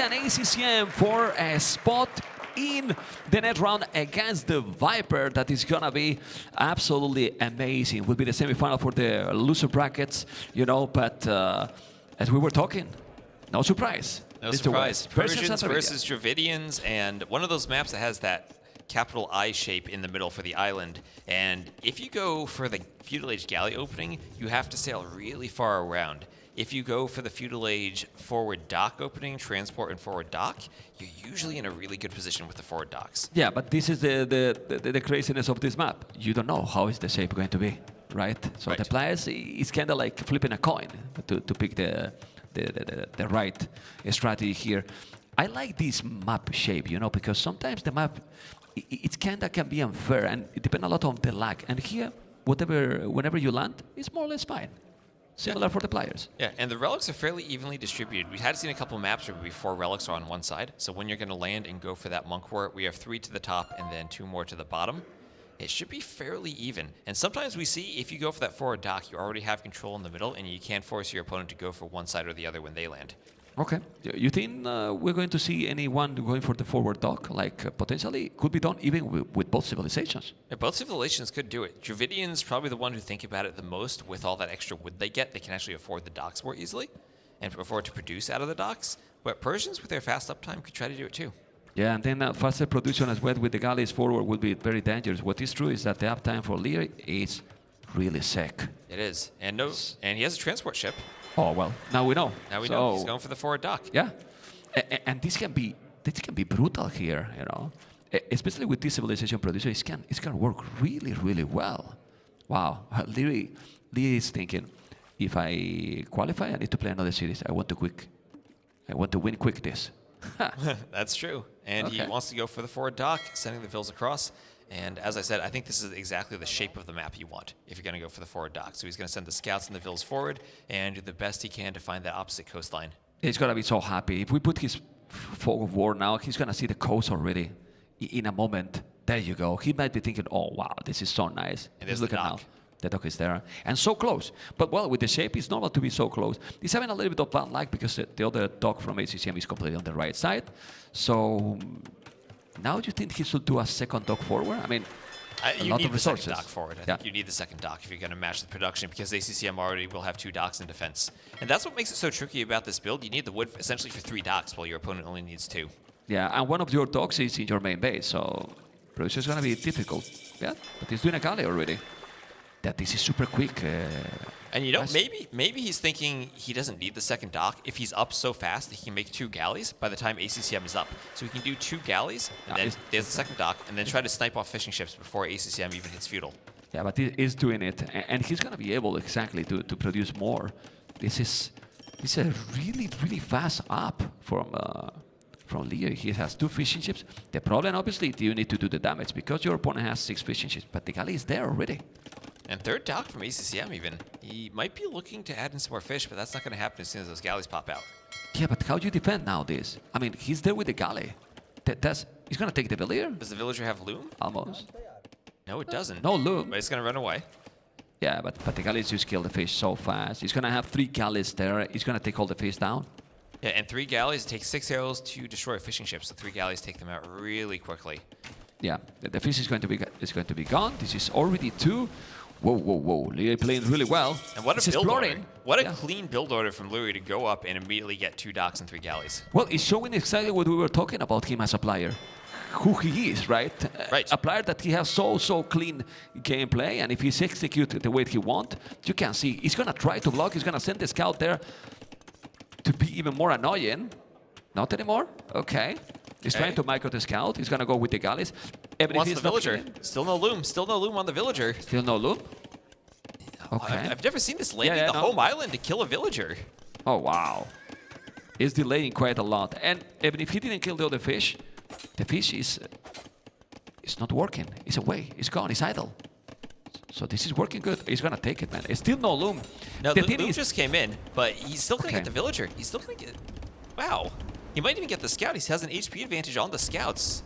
and ACCM for a spot in the net round against the Viper. That is gonna be absolutely amazing. Will be the semifinal for the loser brackets, you know, but as we were talking, no surprise. No surprise. Persians versus Dravidians, and one of those maps that has that capital I shape in the middle for the island. And if you go for the Feudal Age galley opening, you have to sail really far around. If you go for the Feudal Age forward dock opening, transport and forward dock, you're usually in a really good position with the forward docks. Yeah, but this is the craziness of this map. You don't know how is the shape going to be, right? So the players, it's kind of like flipping a coin to pick the right strategy here. I like this map shape, you know, because sometimes the map, it kind of can be unfair, and it depends a lot on the lag. And here, whenever you land, it's more or less fine. Similar for the players. Yeah, and the relics are fairly evenly distributed. We had seen a couple of maps where before relics are on one side. So when you're going to land and go for that monk war, we have 3 to the top and then 2 more to the bottom. It should be fairly even. And sometimes we see if you go for that forward dock, you already have control in the middle, and you can't force your opponent to go for one side or the other when they land. Okay. You think we're going to see anyone going for the forward dock? Like potentially could be done even with both civilizations. Yeah, both civilizations could do it. Dravidians probably the one who think about it the most. With all that extra wood they get, they can actually afford the docks more easily and afford to produce out of the docks. But Persians with their fast uptime could try to do it too. Yeah, and then faster production as well with the galleys forward would be very dangerous. What is true is that the uptime for Liereyy is really sick. It is. And he has a transport ship. Oh, well, now we know. Now we know. He's going for the forward dock. Yeah. And this can be brutal here, you know. Especially with this civilization producer, it's gonna work really, really well. Wow. Liereyy is thinking, if I qualify, I need to play another series. I want to win quick this. That's true. And he wants to go for the forward dock, sending the vills across. And as I said, I think this is exactly the shape of the map you want if you're going to go for the forward dock. So he's going to send the scouts and the vills forward and do the best he can to find that opposite coastline. He's going to be so happy. If we put his fog of war now, he's going to see the coast already in a moment. There you go. He might be thinking, oh, wow, this is so nice. And there's the dock. Now. The dock is there. And so close. But, well, with the shape, it's normal to be so close. He's having a little bit of bad luck because the other dock from ACCM is completely on the right side. So now do you think he should do a second dock forward? I mean, a lot of resources. Second dock forward. I think you need the second dock if you're going to match the production, because ACCM already will have 2 docks in defense. And that's what makes it so tricky about this build. You need the wood essentially for 3 docks, while your opponent only needs 2. Yeah, and one of your docks is in your main base, so production is going to be difficult. Yeah, but he's doing a galley already. That this is super quick. And you know, maybe he's thinking he doesn't need the second dock. If he's up so fast that he can make 2 galleys by the time ACCM is up. So he can do 2 galleys, and then there's the second dock, and then try to snipe off fishing ships before ACCM even hits feudal. Yeah, but he is doing it, and he's going to be able exactly to produce more. This is a really, really fast up from Liereyy. He has 2 fishing ships. The problem, obviously, you need to do the damage because your opponent has 6 fishing ships, but the galley is there already. And third dock from ACCM even. He might be looking to add in some more fish, but that's not going to happen as soon as those galleys pop out. Yeah, but how do you defend now this? I mean, he's there with the galley. He's going to take the villager? Does the villager have loom? Almost. No, it doesn't. No loom. But it's going to run away. Yeah, but the galleys just kill the fish so fast. He's going to have 3 galleys there. He's going to take all the fish down. Yeah, and 3 galleys take 6 arrows to destroy a fishing ship. So 3 galleys take them out really quickly. Yeah, the fish is going to be gone. This is already 2. Whoa, whoa, whoa. Liereyy playing really well. And what a build order. What a clean build order from Liereyy to go up and immediately get 2 docks and 3 galleys. Well, it's showing exactly what we were talking about him as a player. Who he is, right? Right. A player that he has so clean gameplay, and if he's executed the way he wants, you can see he's going to try to block. He's going to send the scout there to be even more annoying. Not anymore? Okay. He's trying to micro the scout. He's going to go with the galleys. Wants the villager. Still no loom. Still no loom on the villager. Still no loom? Okay. I've never seen this landing the home island to kill a villager. Oh, wow. He's delaying quite a lot. And even if he didn't kill the other fish, the fish is not working. It's away. It's gone. It's idle. So this is working good. He's going to take it, man. It's still no loom. No, the loom just came in, but he's still going to get the villager. He's still going to get... Wow. He might even get the scout. He has an HP advantage on the scouts.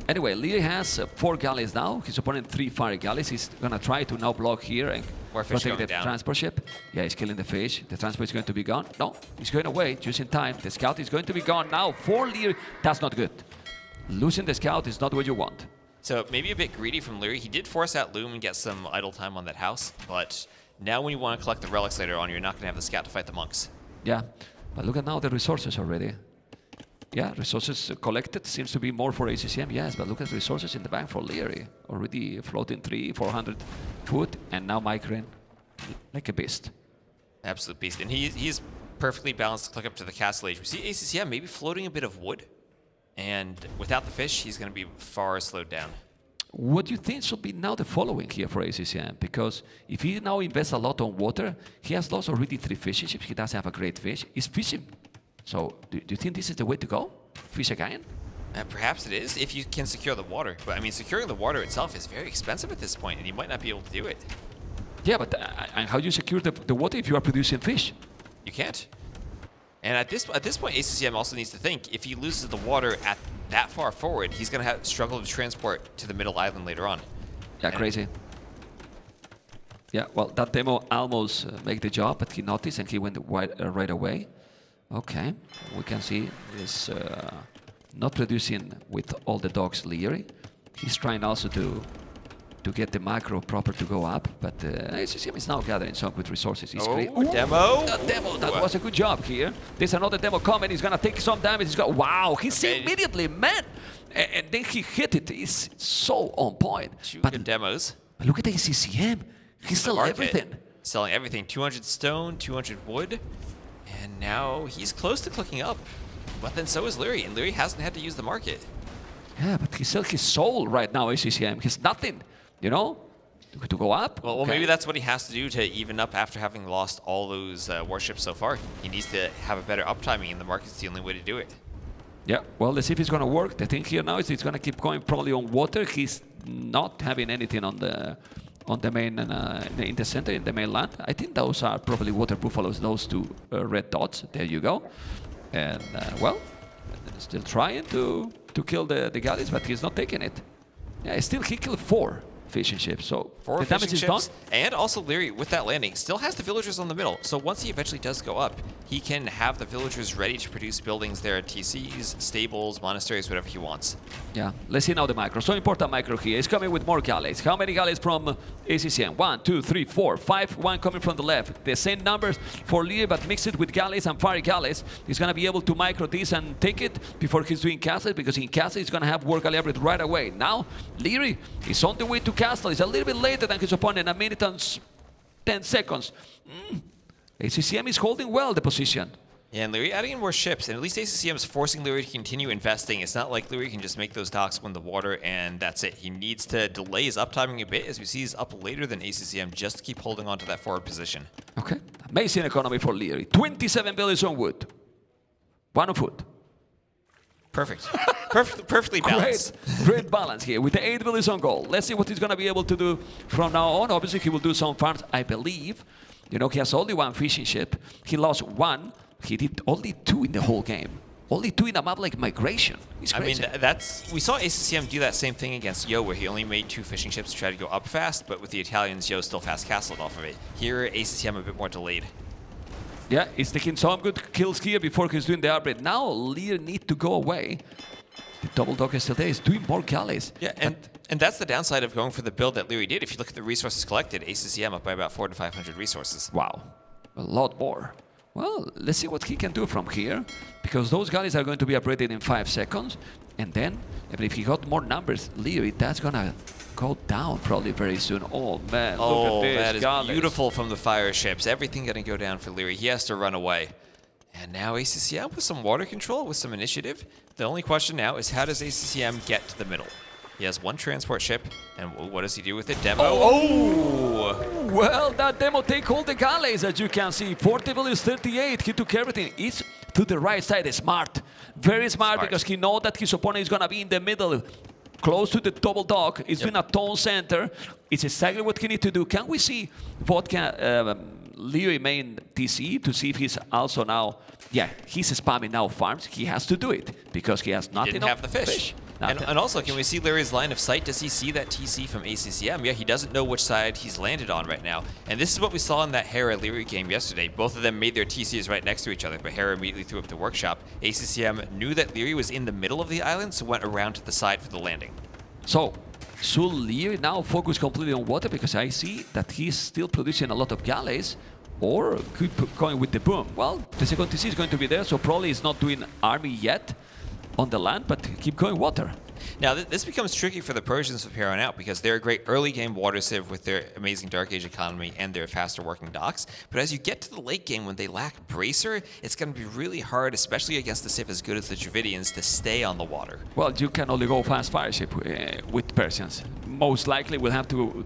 Anyway, Liereyy has 4 galleys now. His opponent 3 fire galleys. He's going to try to now block here More fish going the down. transport ship. Yeah, he's killing the fish. The transport is going to be gone. No, he's going away, just in time. The scout is going to be gone now. For Liereyy, that's not good. Losing the scout is not what you want. So maybe a bit greedy from Liereyy. He did force out Loom and get some idle time on that house, but now when you want to collect the relics later on, you're not going to have the scout to fight the monks. Yeah, but look at now the resources already. Yeah, resources collected seems to be more for ACCM, yes, but look at the resources in the bank for Liereyy. Already floating 400 food, and now microing like a beast. Absolute beast. And he's perfectly balanced to click up to the castle age. We see ACCM maybe floating a bit of wood, and without the fish, he's going to be far slowed down. What do you think should be now the following here for ACCM? Because if he now invests a lot on water, he has lost already 3 fishing ships. He doesn't have a great fish. He's fishing. So do you think this is the way to go? Fish again? Perhaps it is, if you can secure the water. But I mean, securing the water itself is very expensive at this point, and you might not be able to do it. Yeah, but and how do you secure the water if you are producing fish? You can't. And at this point, ACCM also needs to think, if he loses the water at that far forward, he's going to struggle to transport to the middle island later on. Yeah, and crazy. Yeah, well, that demo almost made the job, but he noticed and he went right away. Okay, we can see he's not producing with all the dogs Liereyy. He's trying also to get the macro proper to go up, but ACCM is now gathering some good resources. He's great. Demo! Demo, that was a good job here. There's another demo coming, he's gonna take some damage. He's got, wow, he's immediately, man! And then he hit it, he's so on point. But good demos. But look at the ACCM, he's selling everything. Selling everything, 200 stone, 200 wood. And now he's close to clicking up, but then so is Liereyy, and Liereyy hasn't had to use the market. Yeah, but he's selling his soul right now, ACCM. He's nothing, you know, to go up. Well, maybe that's what he has to do to even up after having lost all those warships so far. He needs to have a better uptiming, and the market's the only way to do it. Yeah, well, let's see if it's going to work. The thing here now is he's going to keep going probably on water. He's not having anything on the main, in the center, in the mainland. I think those are probably water buffaloes, those 2 red dots. There you go. And, well, still trying to kill the galleys, but he's not taking it. Yeah, still he killed 4 fishing ships, so 4 the damage is done. And also Liereyy, with that landing, still has the villagers on the middle. So once he eventually does go up, he can have the villagers ready to produce buildings there at TCs, stables, monasteries, whatever he wants. Yeah, let's see now the micro. So important micro here. He's coming with more galleys. How many galleys from ACCM? 1, 2, 3, 4, 5. 1 coming from the left. The same numbers for Liereyy, but mix it with galleys and fire galleys. He's going to be able to micro this and take it before he's doing castle, because in castle he's going to have war galley upgrade right away. Now, Liereyy is on the way to castle. He's a little bit later than his opponent, 1 minute and 10 seconds. ACCM is holding well the position. Yeah, and Liereyy adding in more ships, and at least ACCM is forcing Liereyy to continue investing. It's not like Liereyy can just make those docks win the water, and that's it. He needs to delay his uptiming a bit, as we see he's up later than ACCM, just to keep holding on to that forward position. Okay, amazing economy for Liereyy. 27 billions on wood. 1 on food. Perfect. Perfectly balanced. Great balance here with the 8 billions on gold. Let's see what he's going to be able to do from now on. Obviously, he will do some farms, I believe. You know, he has only 1 fishing ship. He lost 1. He did only 2 in the whole game. Only 2 in a map like Migration. It's crazy. I mean, we saw ACCM do that same thing against Yo, where he only made 2 fishing ships to try to go up fast, but with the Italians, Yo still fast castled off of it. Here, ACCM a bit more delayed. Yeah, he's taking some good kills here before he's doing the upgrade. Now, Liereyy need to go away. The double dog is still there. He's doing more galleys. Yeah, and that's the downside of going for the build that Liereyy did. If you look at the resources collected, ACCM up by about 400 to 500 resources. Wow, a lot more. Well, let's see what he can do from here, because those galleys are going to be upgraded in 5 seconds. And then, if he got more numbers, Liereyy, that's going to go down probably very soon. Oh, man, look at this. That is galleys. Beautiful from the fire ships. Everything going to go down for Liereyy. He has to run away. And now ACCM with some water control, with some initiative. The only question now is, how does ACCM get to the middle? He has 1 transport ship, and what does he do with it? Demo. Oh! Well, that demo take all the galleys, as you can see. 40 billions, 38. He took everything. It's to the right side. Smart. Very smart, because he knows that his opponent is going to be in the middle, close to the double dock. It's doing a tone center. It's exactly what he needs to do. Can we see what can Liereyy main TC to see if he's also now... Yeah, he's spamming now farms. He has to do it, because he has nothing. Didn't have the fish. And also, can we see Lierey's line of sight? Does he see that TC from ACCM? Yeah, he doesn't know which side he's landed on right now. And this is what we saw in that Hera-Liereyy game yesterday. Both of them made their TCs right next to each other, but Hera immediately threw up the workshop. ACCM knew that Liereyy was in the middle of the island, so went around to the side for the landing. So, should Liereyy now focus completely on water? Because I see that he's still producing a lot of galleys, or keep going with the boom. Well, the second TC is going to be there, so probably he's not doing army yet on the land, but keep going water. Now, this becomes tricky for the Persians from here on out because they're a great early game water civ with their amazing Dark Age economy and their faster working docks. But as you get to the late game when they lack Bracer, it's going to be really hard, especially against a civ as good as the Dravidians, to stay on the water. Well, you can only go fast fire ship with Persians. Most likely we'll have to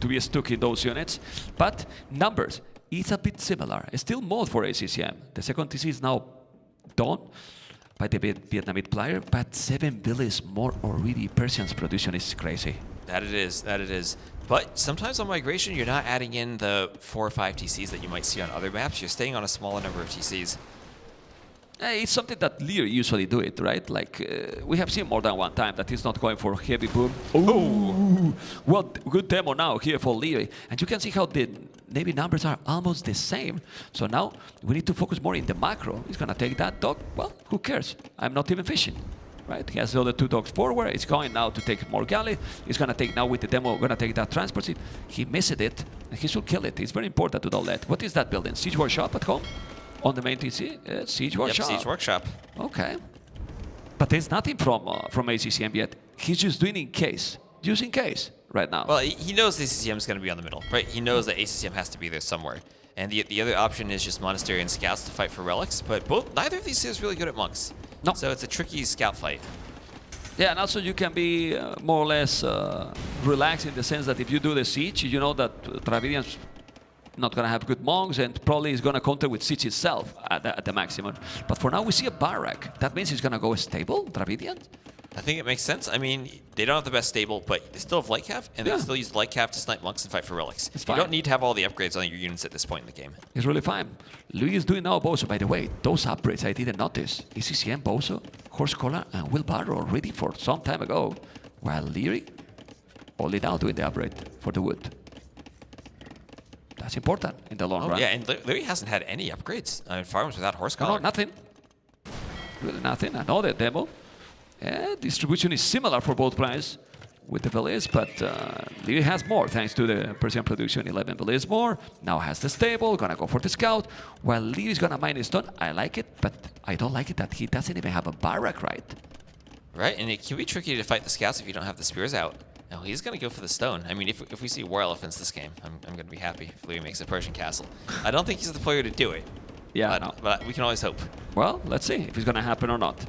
be stuck in those units. But numbers, it's a bit similar. It's still mod for ACCM. The second TC is now done by the Vietnamese player, but 7 villages more already. Persians production is crazy. That it is. But sometimes on migration, you're not adding in the 4 or 5 TCs that you might see on other maps. You're staying on a smaller number of TCs. It's something that Liereyy usually do it, right? Like, we have seen more than one time that he's not going for heavy boom. Oh, well, good demo now here for Liereyy. And you can see how the Navy numbers are almost the same. So now we need to focus more in the macro. He's going to take that dog. Well, who cares? I'm not even fishing, right? He has the other 2 dogs forward. He's going now to take more galley. He's going to take now with the demo, going to take that transport seat. He missed it, and he should kill it. It's very important to do that. What is that building? Siege Workshop at home? On the main TC? Siege Workshop. Yep, Siege Workshop. Okay. But there's nothing from ACCM yet. He's just doing in case. Just in case right now. Well, he knows ACCM is going to be on the middle, right? He knows that ACCM has to be there somewhere. And the other option is just Monastery and Scouts to fight for relics, but neither of these is really good at monks. No. So it's a tricky scout fight. Yeah, and also you can be more or less relaxed in the sense that if you do the siege, you know that Dravidians not going to have good monks, and probably is going to counter with siege itself at the maximum. But for now, we see a barrack. That means he's going to go stable, Dravidian? I think it makes sense. I mean, they don't have the best stable, but they still have Lightcav, and they can still use Lightcav to snipe monks and fight for relics. You don't need to have all the upgrades on your units at this point in the game. It's really fine. Louis is doing now Bozo. By the way, those upgrades I didn't notice. ACCM, Bozo, Horse Collar, and Wheelbarrow already for some time ago, while Liereyy only now doing the upgrade for the wood. That's important in the long run. Yeah, and Liereyy hasn't had any upgrades on farms without Horse Collar. No, nothing. Really nothing. Another demo. Distribution is similar for both players with the villages, but Liereyy has more thanks to the Persian production. 11 villages more. Now has the stable, gonna go for the scout. While Liereyy is gonna mine his stone. I like it, but I don't like it that he doesn't even have a barrack, right? Right, and it can be tricky to fight the scouts if you don't have the spears out. No, he's going to go for the stone. I mean, if we see War Elephants this game, I'm going to be happy if Liereyy makes a Persian castle. I don't think he's the player to do it. Yeah, but we can always hope. Well, let's see if it's going to happen or not.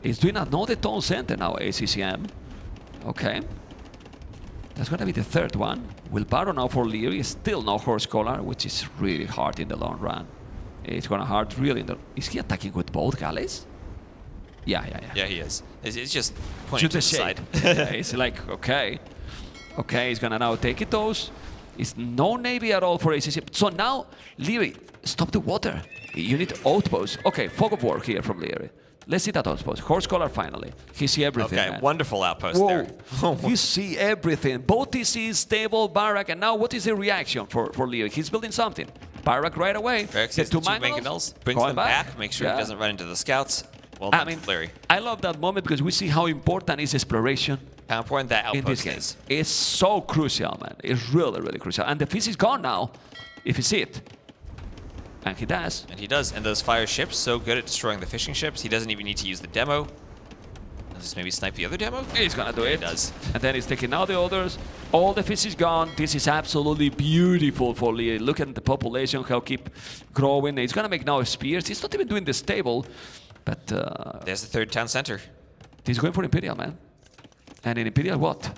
He's doing another Tone Center now, ACCM. Okay. That's going to be the third one. Wheelbarrow now for Liereyy. Still no Horse Collar, which is really hard in the long run. It's going to hard really in the... Is he attacking with both galleys? Yeah. Yeah, he is. It's just pointing to the side. It's like, okay, he's gonna now take it those. It's no Navy at all for ACCM. So now, Liereyy, stop the water. You need outposts. Okay, fog of war here from Liereyy. Let's see that outpost. Horse Collar finally. He see everything. Okay, man. Wonderful outpost there. He see everything. Both TCs, stable, barrack, and now what is the reaction for Liereyy? He's building something. Barrack right away. The two mangonels, brings them back, make sure he doesn't run into the scouts. Well done, Liereyy. I love that moment because we see how important is exploration. How important that outpost is. It's so crucial, man. It's really, really crucial. And the fish is gone now, if you see it. And he does. And he does. And those fire ships, so good at destroying the fishing ships. He doesn't even need to use the demo. Does this maybe snipe the other demo? He's gonna do it. He does. And then he's taking out the others. All the fish is gone. This is absolutely beautiful for Liereyy. Look at the population, how keep growing. He's gonna make now spears. He's not even doing the stable. But there's the third town center. He's going for Imperial, man. And in Imperial, what?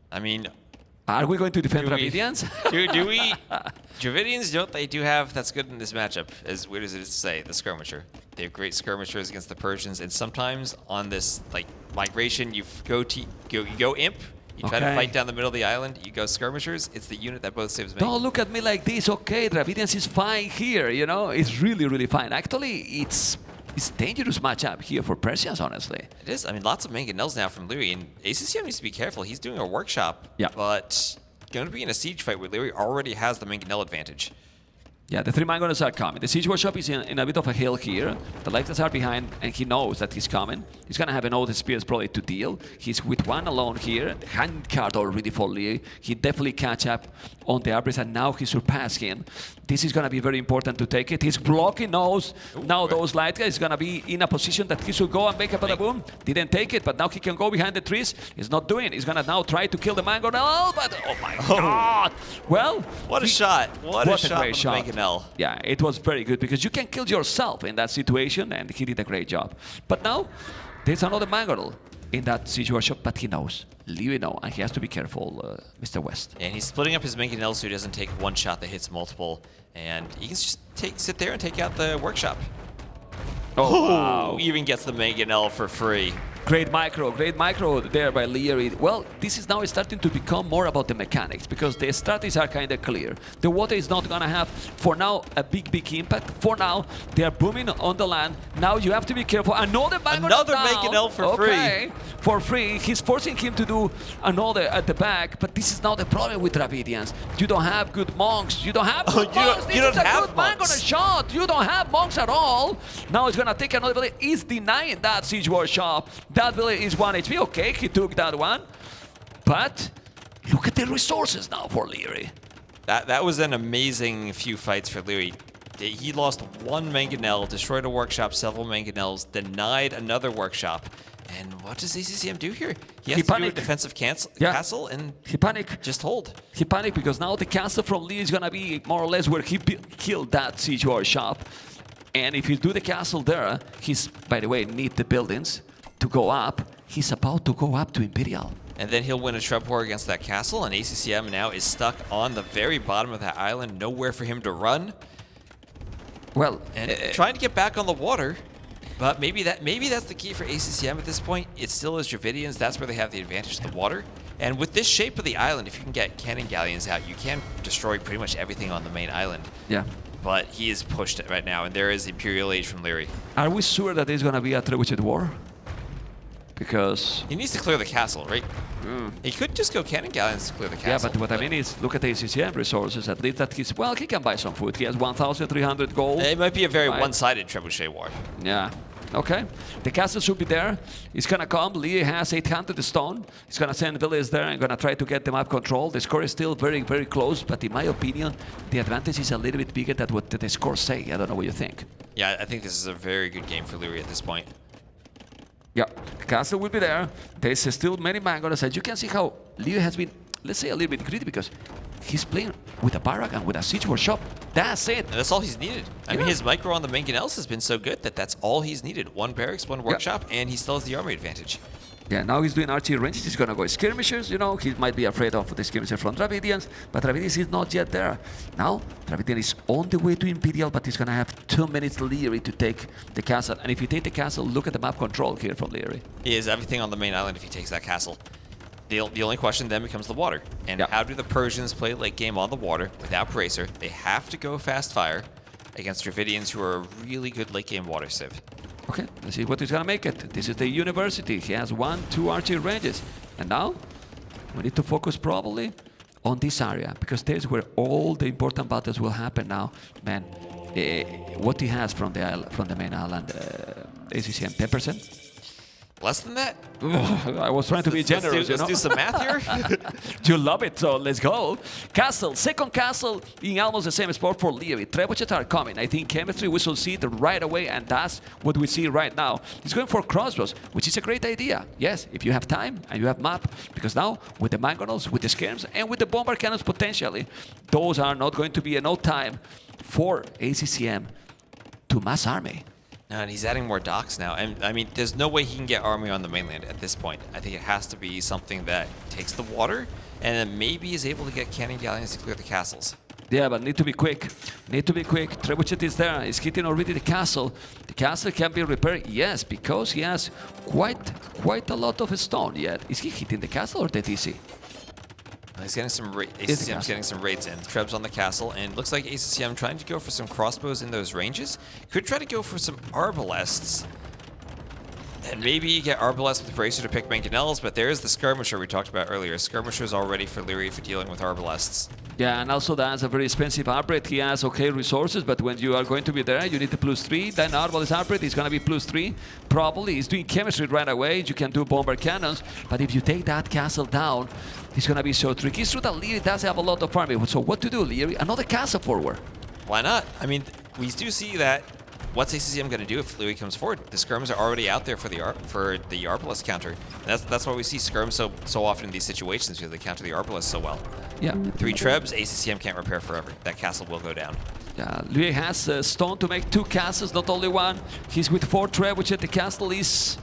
I mean, are we going to defend Dravidians? do we? Dravidians, you know what they do have that's good in this matchup, as weird as it is to say, the skirmisher. They have great skirmishers against the Persians, and sometimes on this like migration, you go imp. You try to fight down the middle of the island, you go skirmishers, it's the unit that both civs make. Don't look at me like this, okay, Dravidians is fine here, you know, it's really, really fine. Actually, it's it's a dangerous matchup here for Persians, honestly. It is. I mean, lots of mangonels now from Liereyy, and ACCM needs to be careful. He's doing a workshop, but going to be in a siege fight where Liereyy already has the mangonel advantage. Yeah, the 3 mangonels are coming. The siege workshop is in a bit of a hill here. The Lectors are behind, and he knows that he's coming. He's gonna have an old spears probably to deal. He's with 1 alone here. Hand card already for Liereyy. He definitely catch up on the Abris, and now he surpassed him. This is gonna be very important to take it. He's blocking those. Now those light guys is gonna be in a position that he should go and make a bada boom. Didn't take it, but now he can go behind the trees. He's not doing it. He's gonna now try to kill the mangonel, but oh my god! Well, what a shot! What a shot great from the mangonel. Yeah, it was very good because you can kill yourself in that situation, and he did a great job. But now, there's another mangonel in that siege workshop, but he knows. Liereyy knows, and he has to be careful, Mr. West. And he's splitting up his mangonel so he doesn't take 1 shot that hits multiple, and he can just sit there and take out the workshop. Oh, wow. Even gets the mangonel for free. Great micro there by Liereyy. Well, this is now starting to become more about the mechanics because the strategies are kind of clear. The water is not going to have, for now, a big impact. For now, they are booming on the land. Now you have to be careful. Another mangonel for free. For free. He's forcing him to do another at the back, but this is now the problem with Dravidians. You don't have good monks. You don't have good monks. This is a good mangonel shot. You don't have monks at all. Now he's going to take another village. He's denying that siege workshop. That village is 1 HP. Okay, he took that one. But look at the resources now for Liereyy. That was an amazing few fights for Liereyy. He lost 1 mangonel, destroyed a workshop, several mangonels, denied another workshop. And what does ACCM do here? He has to do a defensive castle and he panicked. Just hold. He panicked because now the castle from Liereyy is going to be more or less where he killed that siege workshop. And if you do the castle there, he's, by the way, need the buildings to go up. He's about to go up to Imperial. And then he'll win a Shrub War against that castle, and ACCM now is stuck on the very bottom of that island, nowhere for him to run. Well, and trying to get back on the water, but maybe that's the key for ACCM at this point. It still is Dravidians, that's where they have the advantage of the water. And with this shape of the island, if you can get cannon galleons out, you can destroy pretty much everything on the main island. Yeah. But he is pushed right now, and there is Imperial Age from Liereyy. Are we sure that there's going to be a trebuchet war? Because he needs to clear the castle, right? He could just go cannon galleons to clear the castle. Yeah, but what I mean is, look at the ACCM resources. At least that he's, well, he can buy some food. He has 1,300 gold. It might be a very one-sided trebuchet war. Yeah. Okay. The castle should be there. It's gonna come. Liereyy has 800 stone. He's gonna send villagers there and gonna try to get the map control. The score is still very, very close, but in my opinion, the advantage is a little bit bigger than what the scores say. I don't know what you think. Yeah, I think this is a very good game for Liereyy at this point. Yeah, the castle will be there. There's still many mangonels, and you can see how Liereyy has been, let's say, a little bit greedy because he's playing with a barrack and with a siege workshop. That's it. And that's all he's needed. I mean, his micro on the mangonels has been so good that that's all he's needed. 1 barracks, 1 workshop, and he still has the army advantage. Yeah, now he's doing archery ranges. He's gonna go skirmishers, you know. He might be afraid of the skirmisher from Dravidians, but Dravidians is not yet there. Now, Dravidian is on the way to Imperial, but he's gonna have 2 minutes Liereyy to take the castle. And if you take the castle, look at the map control here from Liereyy. He has everything on the main island if he takes that castle. The only question then becomes the water. And how do the Persians play late game on the water without Bracer? They have to go fast fire against Dravidians who are a really good late game water civ. Okay, let's see what he's gonna make it. This is the university. He has 1, 2 archery ranges. And now, we need to focus probably on this area, because there's where all the important battles will happen now. Man, what he has from the main island, ACCM, 10%? Less than that? I was trying to be generous, let's do some math here. You love it, so let's go. Castle, second castle in almost the same spot for Liereyy. Trebuchets are coming. I think chemistry we shall see it right away, and that's what we see right now. He's going for crossbows, which is a great idea. Yes, if you have time and you have map, because now with the mangonels, with the skirms, and with the bomber cannons potentially, those are not going to be enough time for ACCM to mass army. No, and he's adding more docks now. And I mean, there's no way he can get army on the mainland at this point. I think it has to be something that takes the water, and then maybe is able to get cannon galleons to clear the castles. Yeah, but need to be quick. Need to be quick. Trebuchet is there. He's hitting already the castle. The castle can be repaired. Yes, because he has quite a lot of stone yet. Is he hitting the castle or the DC? He's getting some ACCM's getting some raids in. Trebs on the castle, and looks like ACCM trying to go for some crossbows in those ranges. Could try to go for some arbalests. And maybe get Arbalest with Bracer to pick Mangonels, but there's the Skirmisher we talked about earlier. Skirmisher's already for Liereyy for dealing with Arbalests. Yeah, and also that's a very expensive upgrade. He has okay resources, but when you are going to be there, you need the +3. Then Arbalest upgrade is going to be +3. Probably he's doing chemistry right away. You can do bomber cannons, but if you take that castle down, it's going to be so tricky. It's true that Liereyy does have a lot of farming. So what to do, Liereyy? Another castle forward. Why not? I mean, we do see that. What's ACCM going to do if Liereyy comes forward? The skirms are already out there for the Arbalest counter. That's why we see skirms so often in these situations, because they counter the Arbalest so well. Yeah. 3 trebs, ACCM can't repair forever. That castle will go down. Yeah, Liereyy has stone to make 2 castles, not only 1. He's with 4 treb, which the castle is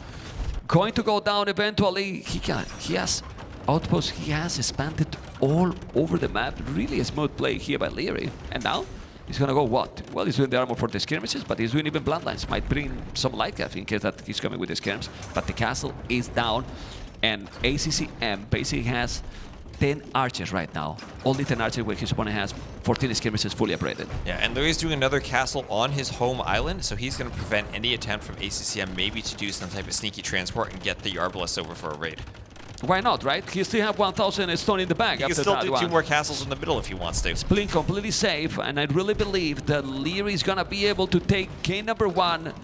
going to go down eventually. He has outposts. He has expanded all over the map. Really a smooth play here by Liereyy. And now? He's going to go what? Well, he's doing the armor for the skirmishes, but he's doing even bloodlines. Might bring some light cap in case that he's coming with the skirms. But the castle is down, and ACCM basically has 10 archers right now. Only 10 archers where his opponent has 14 skirmishes fully upgraded. Yeah, and Lierey's doing another castle on his home island, so he's going to prevent any attempt from ACCM maybe to do some type of sneaky transport and get the Arbalest over for a raid. Why not, right? He still have 1,000 stone in the bag. He can still do 2 more castles in the middle if he wants to. It's playing completely safe, and I really believe that Liereyy is going to be able to take game number 1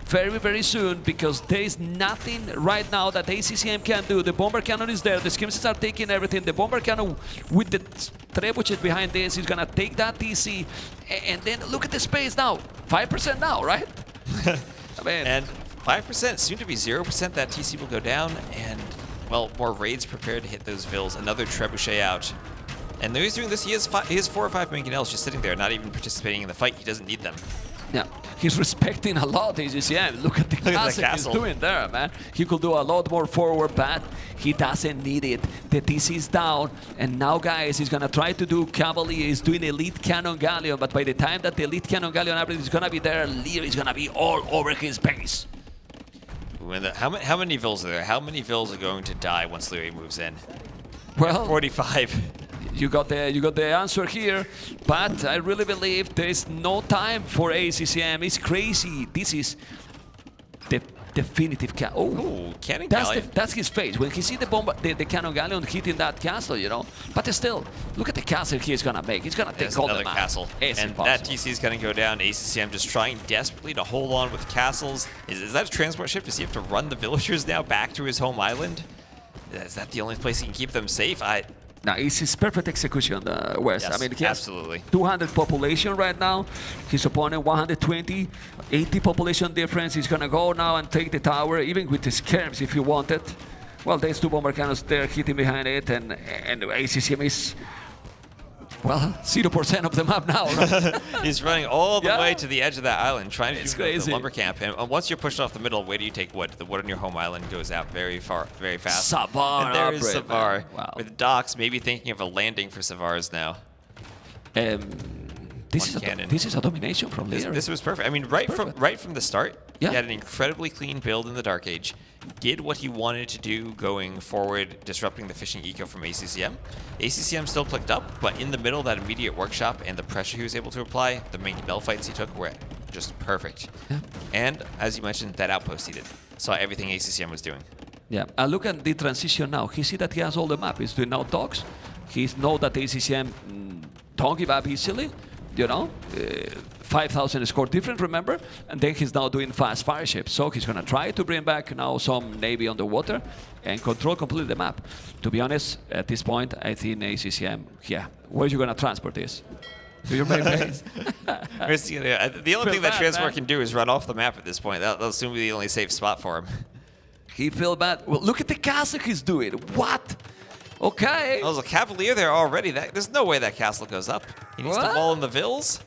very, very soon, because there is nothing right now that ACCM can do. The bomber cannon is there. The skirmishes are taking everything. The bomber cannon with the trebuchet behind this is going to take that TC. And then look at the space now. 5% now, right? I mean, and 5%, soon to be 0%, that TC will go down, and well, more raids prepared to hit those vills. Another trebuchet out. And though he's doing this, he has 4 or 5 Mangonels just sitting there, not even participating in the fight. He doesn't need them. Yeah, he's respecting a lot ACCM. Look at the castle he's doing there, man. He could do a lot more forward, but he doesn't need it. The TC is down, and now, guys, he's going to try to do Cavalier. He's doing Elite Cannon Galleon, but by the time that the Elite Cannon Galleon upgrade is going to be there, Liereyy is going to be all over his base. How many vills are there? How many vills are going to die once Liereyy moves in? Well, 45. You got the answer here, but I really believe there is no time for ACCM. It's crazy. This is the definitive Cannon Galleon. That's his face when he see the bomb, the Cannon Galleon hitting that castle, you know. But still, look at the castle he's gonna make. He's gonna take all the map. Castle, and impossible. That TC is gonna go down. ACCM just trying desperately to hold on with castles. Is that a transport ship? Does he have to run the villagers now back to his home island? Is that the only place he can keep them safe? Now, it's his perfect execution, West. Yes, I mean, he has absolutely. 200 population right now. His opponent 120, 80 population difference. He's gonna go now and take the tower, even with the skirms if you want it. Well, there's 2 bomber cannons there hitting behind it, and ACCM is, well, 0% of the map now, right? He's running all the way to the edge of that island, trying to do the lumber camp. And once you're pushed off the middle, where do you take wood? The wood on your home island goes out very far, very fast. Savar, and there is Savar, wow. with docks, maybe thinking of a landing for Savars now. This is a domination from Liereyy. This was perfect. I mean, right from the start, he had an incredibly clean build in the Dark Age. Did what he wanted to do going forward, disrupting the fishing eco from ACCM. ACCM still clicked up, but in the middle, that immediate workshop and the pressure he was able to apply, the Mangonel fights he took were just perfect. Yeah. And as you mentioned, that outpost he did. Saw everything ACCM was doing. Yeah, look at the transition now. He see that he has all the map. He's doing now dogs. He know that ACCM don't give up easily. You know, 5,000 score different, remember? And then he's now doing fast fire ships. So he's going to try to bring back now some Navy on the water and control completely the map. To be honest, at this point, I think ACCM, yeah, where are you going to transport this? To your main base? The only thing that transport can do is run off the map at this point. That'll soon be the only safe spot for him. He feel bad. Well, look at the castle he's doing. What? Okay. There's a Cavalier there already. There's no way that castle goes up. He needs to wall in the vills.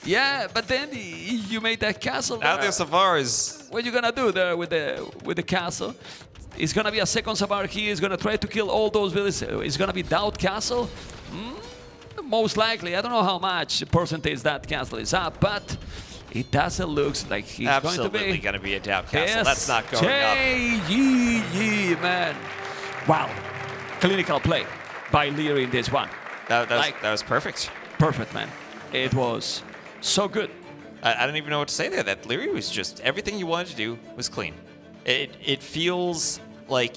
Yeah, but then you made that castle now there. There's Savars. What are you gonna do there with the castle? It's gonna be a second Savar here. He's gonna try to kill all those villages. It's gonna be Doubt Castle. Most likely. I don't know how much percentage that castle is up, but it doesn't look like he's absolutely going to be a Doubt Castle. That's not going up. Man. Wow. Clinical play. by Liereyy in this one. That was perfect. Perfect, man. It was so good. I don't even know what to say there. That Liereyy was just everything you wanted to do was clean. It feels like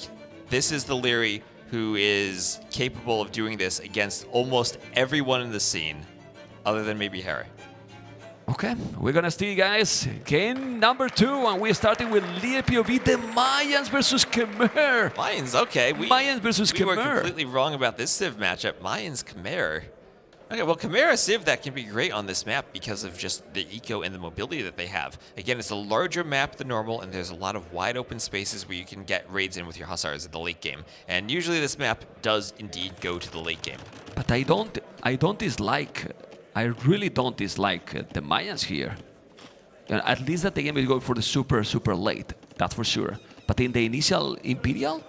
this is the Liereyy who is capable of doing this against almost everyone in the scene, other than maybe Harry. Okay, we're gonna see, guys. Game number 2, and we're starting with Liereyy POV, the Mayans versus Khmer. Mayans, okay. Mayans versus Khmer. We were completely wrong about this Civ matchup. Mayans, Khmer. Okay, well, Khmer is Civ that can be great on this map because of just the eco and the mobility that they have. Again, it's a larger map than normal, and there's a lot of wide open spaces where you can get raids in with your Hussars at the late game. And usually this map does indeed go to the late game. But I don't dislike. I really don't dislike the Mayans here. At least that the game is going for the super late, that's for sure. But in the initial Imperial,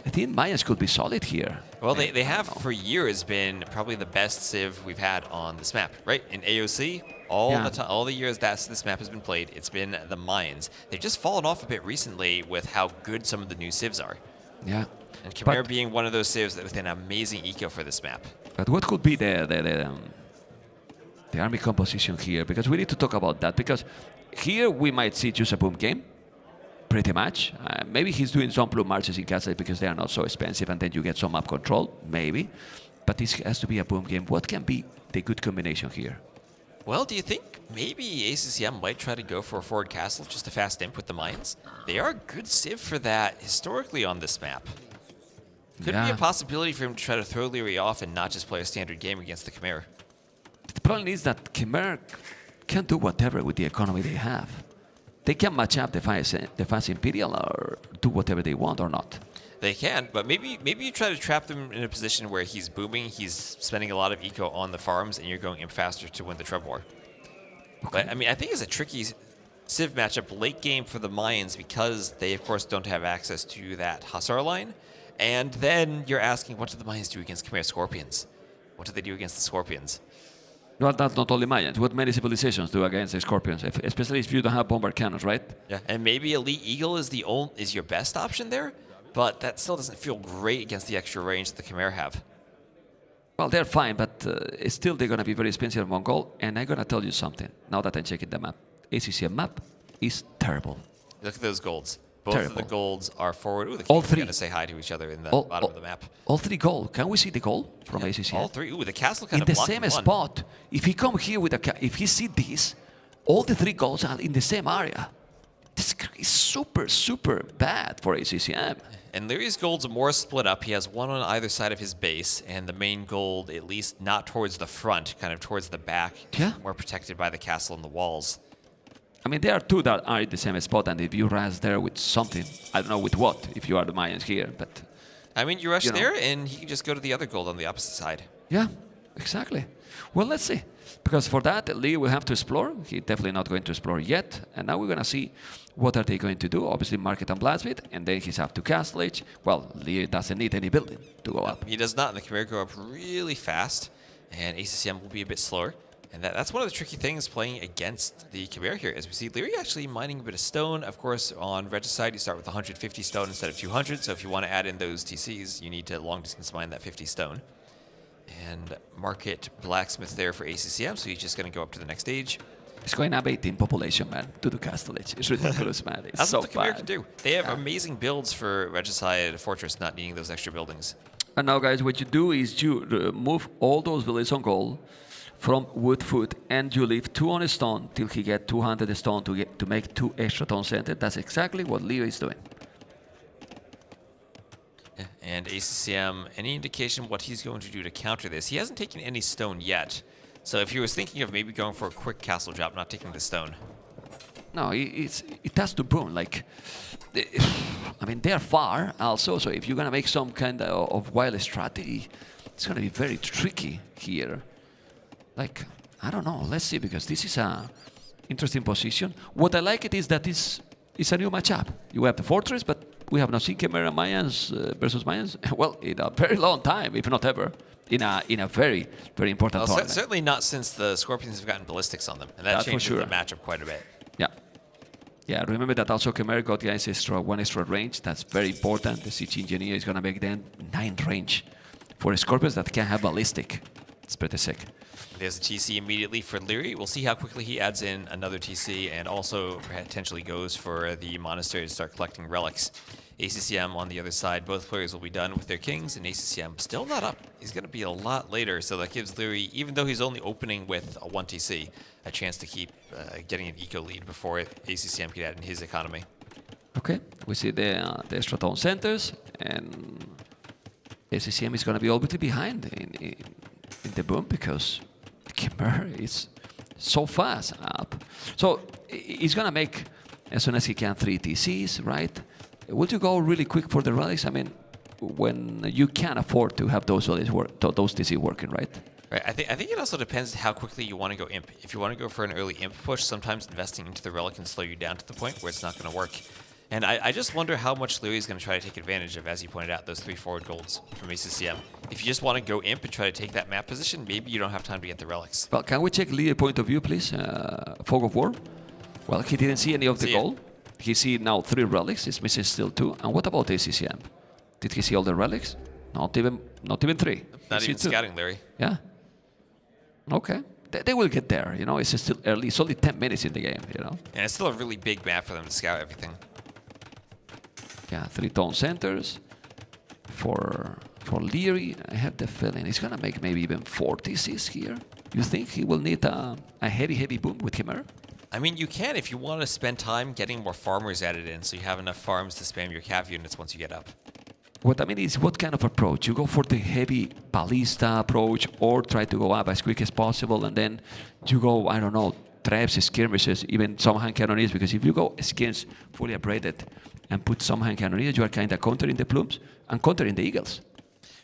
I think Mayans could be solid here. Well, they have for years been probably the best Civ we've had on this map, right? In AOC, all the years that this map has been played, it's been the Mayans. They've just fallen off a bit recently with how good some of the new Civs are. Yeah. And Khmer being one of those Civs that with an amazing eco for this map. But what could be the army composition here? Because we need to talk about that. Because here we might see just a boom game. Pretty much. Maybe he's doing some blue marches in castle because they are not so expensive, and then you get some map control, maybe. But this has to be a boom game. What can be the good combination here? Well, do you think maybe ACCM might try to go for a forward castle, just a fast imp with the mines? They are a good Civ for that historically on this map. Could be a possibility for him to try to throw Liereyy off and not just play a standard game against the Khmer. The problem is that Khmer can do whatever with the economy they have. They can match up the fast Imperial or do whatever they want or not. They can, but maybe you try to trap them in a position where he's booming, he's spending a lot of eco on the farms, and you're going imp faster to win the Treb War. Okay. But I mean, I think it's a tricky Civ matchup late game for the Mayans because they, of course, don't have access to that Hussar line. And then you're asking, what do the Mayans do against Khmer Scorpions? What do they do against the Scorpions? No, that's not only Mayans. What many civilizations do against the Scorpions, especially if you don't have bombard cannons, right? Yeah, and maybe Elite Eagle is your best option there, but that still doesn't feel great against the extra range that the Khmer have. Well, they're fine, but still they're going to be very expensive in Mongol. And I'm going to tell you something, now that I'm checking the map. ACCM map is terrible. Look at those golds. Both of the golds are forward. Ooh, the all kings three. Are going to say hi to each other in the bottom of the map. All 3 gold. Can we see the gold from ACCM? All 3. Ooh, the castle kind of in the same spot. If he come here with if he see this, all the 3 golds are in the same area. This is super bad for ACCM. And Lierey's golds are more split up. He has one on either side of his base, and the main gold, at least not towards the front, kind of towards the back, more protected by the castle and the walls. I mean, there are 2 that are in the same spot, and if you rush there with something, I don't know with what, if you are the Mayans here, but... I mean, you rush there, and he can just go to the other gold on the opposite side. Yeah, exactly. Well, let's see. Because for that, Liereyy will have to explore. He's definitely not going to explore yet. And now we're going to see what are they going to do. Obviously, market and blast and then he's up to Castle Age. Well, Liereyy doesn't need any building to go up. He does not, and the Khmer go up really fast, and ACCM will be a bit slower. And that's one of the tricky things playing against the Khmer here, as we see Liereyy actually mining a bit of stone. Of course, on Regicide, you start with 150 stone instead of 200, so if you want to add in those TCs, you need to long-distance mine that 50 stone. And market blacksmith there for ACCM, so he's just going to go up to the next stage. It's going up 18 population, man, to the Castle Age. It's ridiculous, man. It's that's so what the Khmer can do. They have amazing builds for Regicide Fortress, not needing those extra buildings. And now, guys, what you do is you move all those villages on gold from wood foot, and you leave 2 on a stone till he get 200 stone to make 2 extra town center. That's exactly what Liereyy is doing. Yeah, and ACCM, any indication what he's going to do to counter this? He hasn't taken any stone yet, so if he was thinking of maybe going for a quick castle drop, not taking the stone. No, it has to boom. Like, I mean, they're far also, so if you're gonna make some kind of wild strategy, it's gonna be very tricky here. Like, I don't know. Let's see, because this is a interesting position. What I like it is that it's a new matchup. You have the fortress, but we have not seen Khmer Mayans versus Mayans. Well, in a very long time, if not ever, in a very important tournament. Certainly not since the Scorpions have gotten ballistics on them, and that changes the matchup quite a bit. Yeah. Remember that also Khmer got guys one extra range. That's very important. The siege engineer is gonna make them 9 range for Scorpions that can have ballistic. It's pretty sick. There's a TC immediately for Liereyy. We'll see how quickly he adds in another TC and also potentially goes for the Monastery to start collecting relics. ACCM on the other side, both players will be done with their kings, and ACCM still not up. He's going to be a lot later, so that gives Liereyy, even though he's only opening with a 1 TC, a chance to keep getting an eco lead before ACCM can add in his economy. Okay, we see the extra town centers, and ACCM is going to be a bit behind in the boom because Khmer is so fast up. So he's going to make, as soon as he can, 3 TCs, right? Would you go really quick for the relics? I mean, when you can afford to have those relics those TC working, right? Right. I think it also depends how quickly you want to go imp. If you want to go for an early imp push, sometimes investing into the relic can slow you down to the point where it's not going to work. And I just wonder how much Liereyy is going to try to take advantage of, as you pointed out, those 3 forward golds from ACCM. If you just want to go imp and try to take that map position, maybe you don't have time to get the relics. Well, can we check Lierey's point of view, please? Fog of War. Well, he didn't see any of the gold. He see now 3 relics. He's missing still 2. And what about ACCM? Did he see all the relics? Not even 3. Not even scouting, Liereyy. Yeah. Okay. They will get there. You know, it's still early. It's only 10 minutes in the game. You know. And it's still a really big map for them to scout everything. Yeah, 3 town centers for Liereyy. I have the feeling he's gonna make maybe even 4 TCs here. You think he will need a heavy boom with Khmer? I mean, you can if you want to spend time getting more farmers added in, so you have enough farms to spam your cav units once you get up. What I mean is, what kind of approach? You go for the heavy ballista approach, or try to go up as quick as possible, and then you go, I don't know, traps, skirmishes, even some hand cannoneers, because if you go skins fully abraded and put some hand cannoneers, you are kind of countering the plumes and countering the eagles.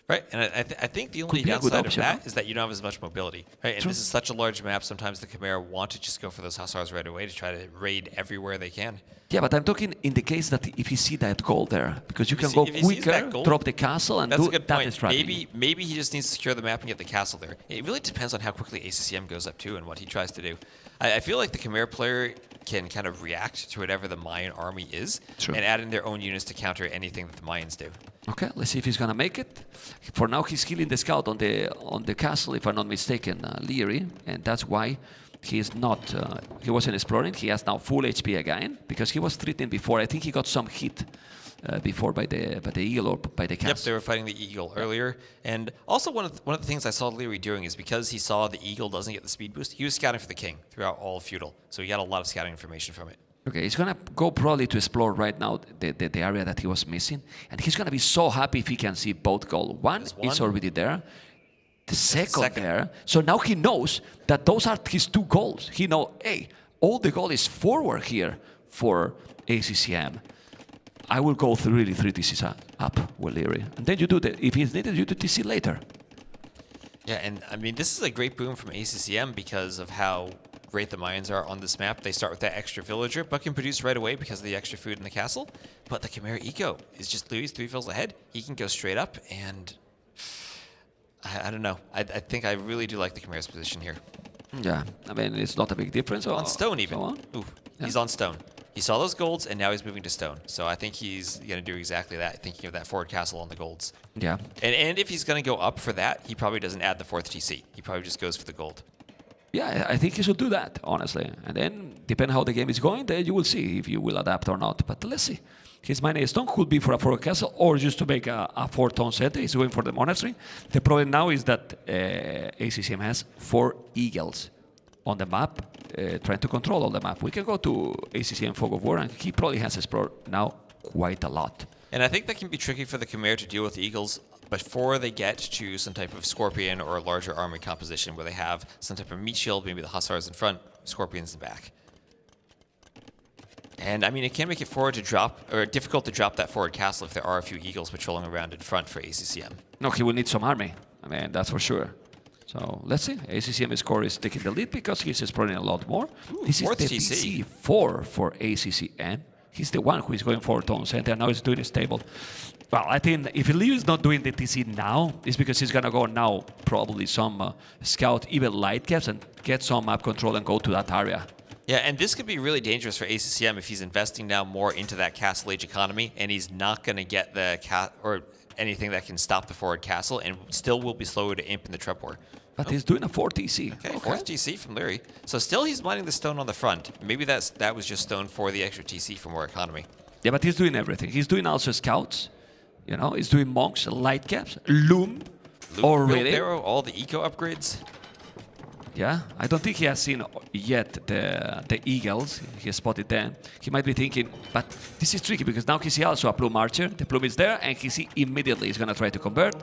Right, and I think the only downside of that is that you don't have as much mobility. Right, and this is such a large map, sometimes the Khmer want to just go for those hussars right away to try to raid everywhere they can. Yeah, but I'm talking in the case that if you see that gold there, because you can go quicker, drop the castle, and do that strategy. Maybe he just needs to secure the map and get the castle there. It really depends on how quickly ACCM goes up too and what he tries to do. I feel like the Khmer player can kind of react to whatever the Mayan army is and add in their own units to counter anything that the Mayans do. Okay, let's see if he's gonna make it. For now, he's killing the scout on the castle, if I'm not mistaken, Liereyy, and that's why he's not. He wasn't exploring. He has now full HP again because he was threatened before. I think he got some hit before by the eagle or by the castle. Yep, they were fighting the eagle earlier. And also one of the things I saw Liereyy doing is because he saw the eagle doesn't get the speed boost, he was scouting for the king throughout all feudal. So he got a lot of scouting information from it. Okay, he's gonna go probably to explore right now the area that he was missing, and he's gonna be so happy if he can see both gold. One is already there, the second there. So now he knows that those are his 2 goals. He know, hey, all the goal is forward here for ACCM. I will go through 3 TCs up with Liereyy, and then you do that. If it's needed, you do TC later. Yeah, and I mean this is a great boom from ACCM because of how great the Mayans are on this map. They start with that extra villager, but can produce right away because of the extra food in the castle. But the Khmer eco is just Lierey's 3 fills ahead. He can go straight up, and I don't know. I think I really do like the Khmer's position here. Yeah, I mean, it's not a big difference. On stone, even. Ooh, he's on stone. He saw those golds, and now he's moving to stone. So I think he's going to do exactly that, thinking of that forward castle on the golds. Yeah. And if he's going to go up for that, he probably doesn't add the 4th TC. He probably just goes for the gold. Yeah, I think he should do that, honestly. And then, depending how the game is going, then you will see if you will adapt or not. But let's see. His minor stone could be for a forward castle or just to make a 4-tone center. He's going for the monastery. The problem now is that ACCM has 4 eagles on the map, trying to control all the map. We can go to ACCM Fog of War, and he probably has explored now quite a lot. And I think that can be tricky for the Khmer to deal with the eagles before they get to some type of scorpion or a larger army composition where they have some type of meat shield, maybe the hussars in front, scorpions in the back. And I mean, it can make it difficult to drop that forward castle if there are a few eagles patrolling around in front for ACCM. No, he will need some army. I mean, that's for sure. So let's see. ACCM score is taking the lead because he's exploring a lot more. Ooh, this is the TC 4 for ACCM. He's the one who is going for tone center. Now he's doing it stable. Well, I think if Liereyy is not doing the TC now, it's because he's going to go now probably some scout, even light caps, and get some map control and go to that area. Yeah, and this could be really dangerous for ACCM if he's investing now more into that castle age economy, and he's not going to get the or anything that can stop the forward castle, and still will be slower to imp in the trap war. But he's doing a 4 TC. Okay, 4th TC from Liereyy. So still he's mining the stone on the front. Maybe that was just stone for the extra TC for more economy. Yeah, but he's doing everything. He's doing also scouts. You know, he's doing monks, light caps, loom already. Wheelbarrow, all the eco upgrades. Yeah, I don't think he has seen yet the eagles. He has spotted them. He might be thinking, but this is tricky because now he sees also a plume archer. The plume is there, and he sees immediately he's going to try to convert.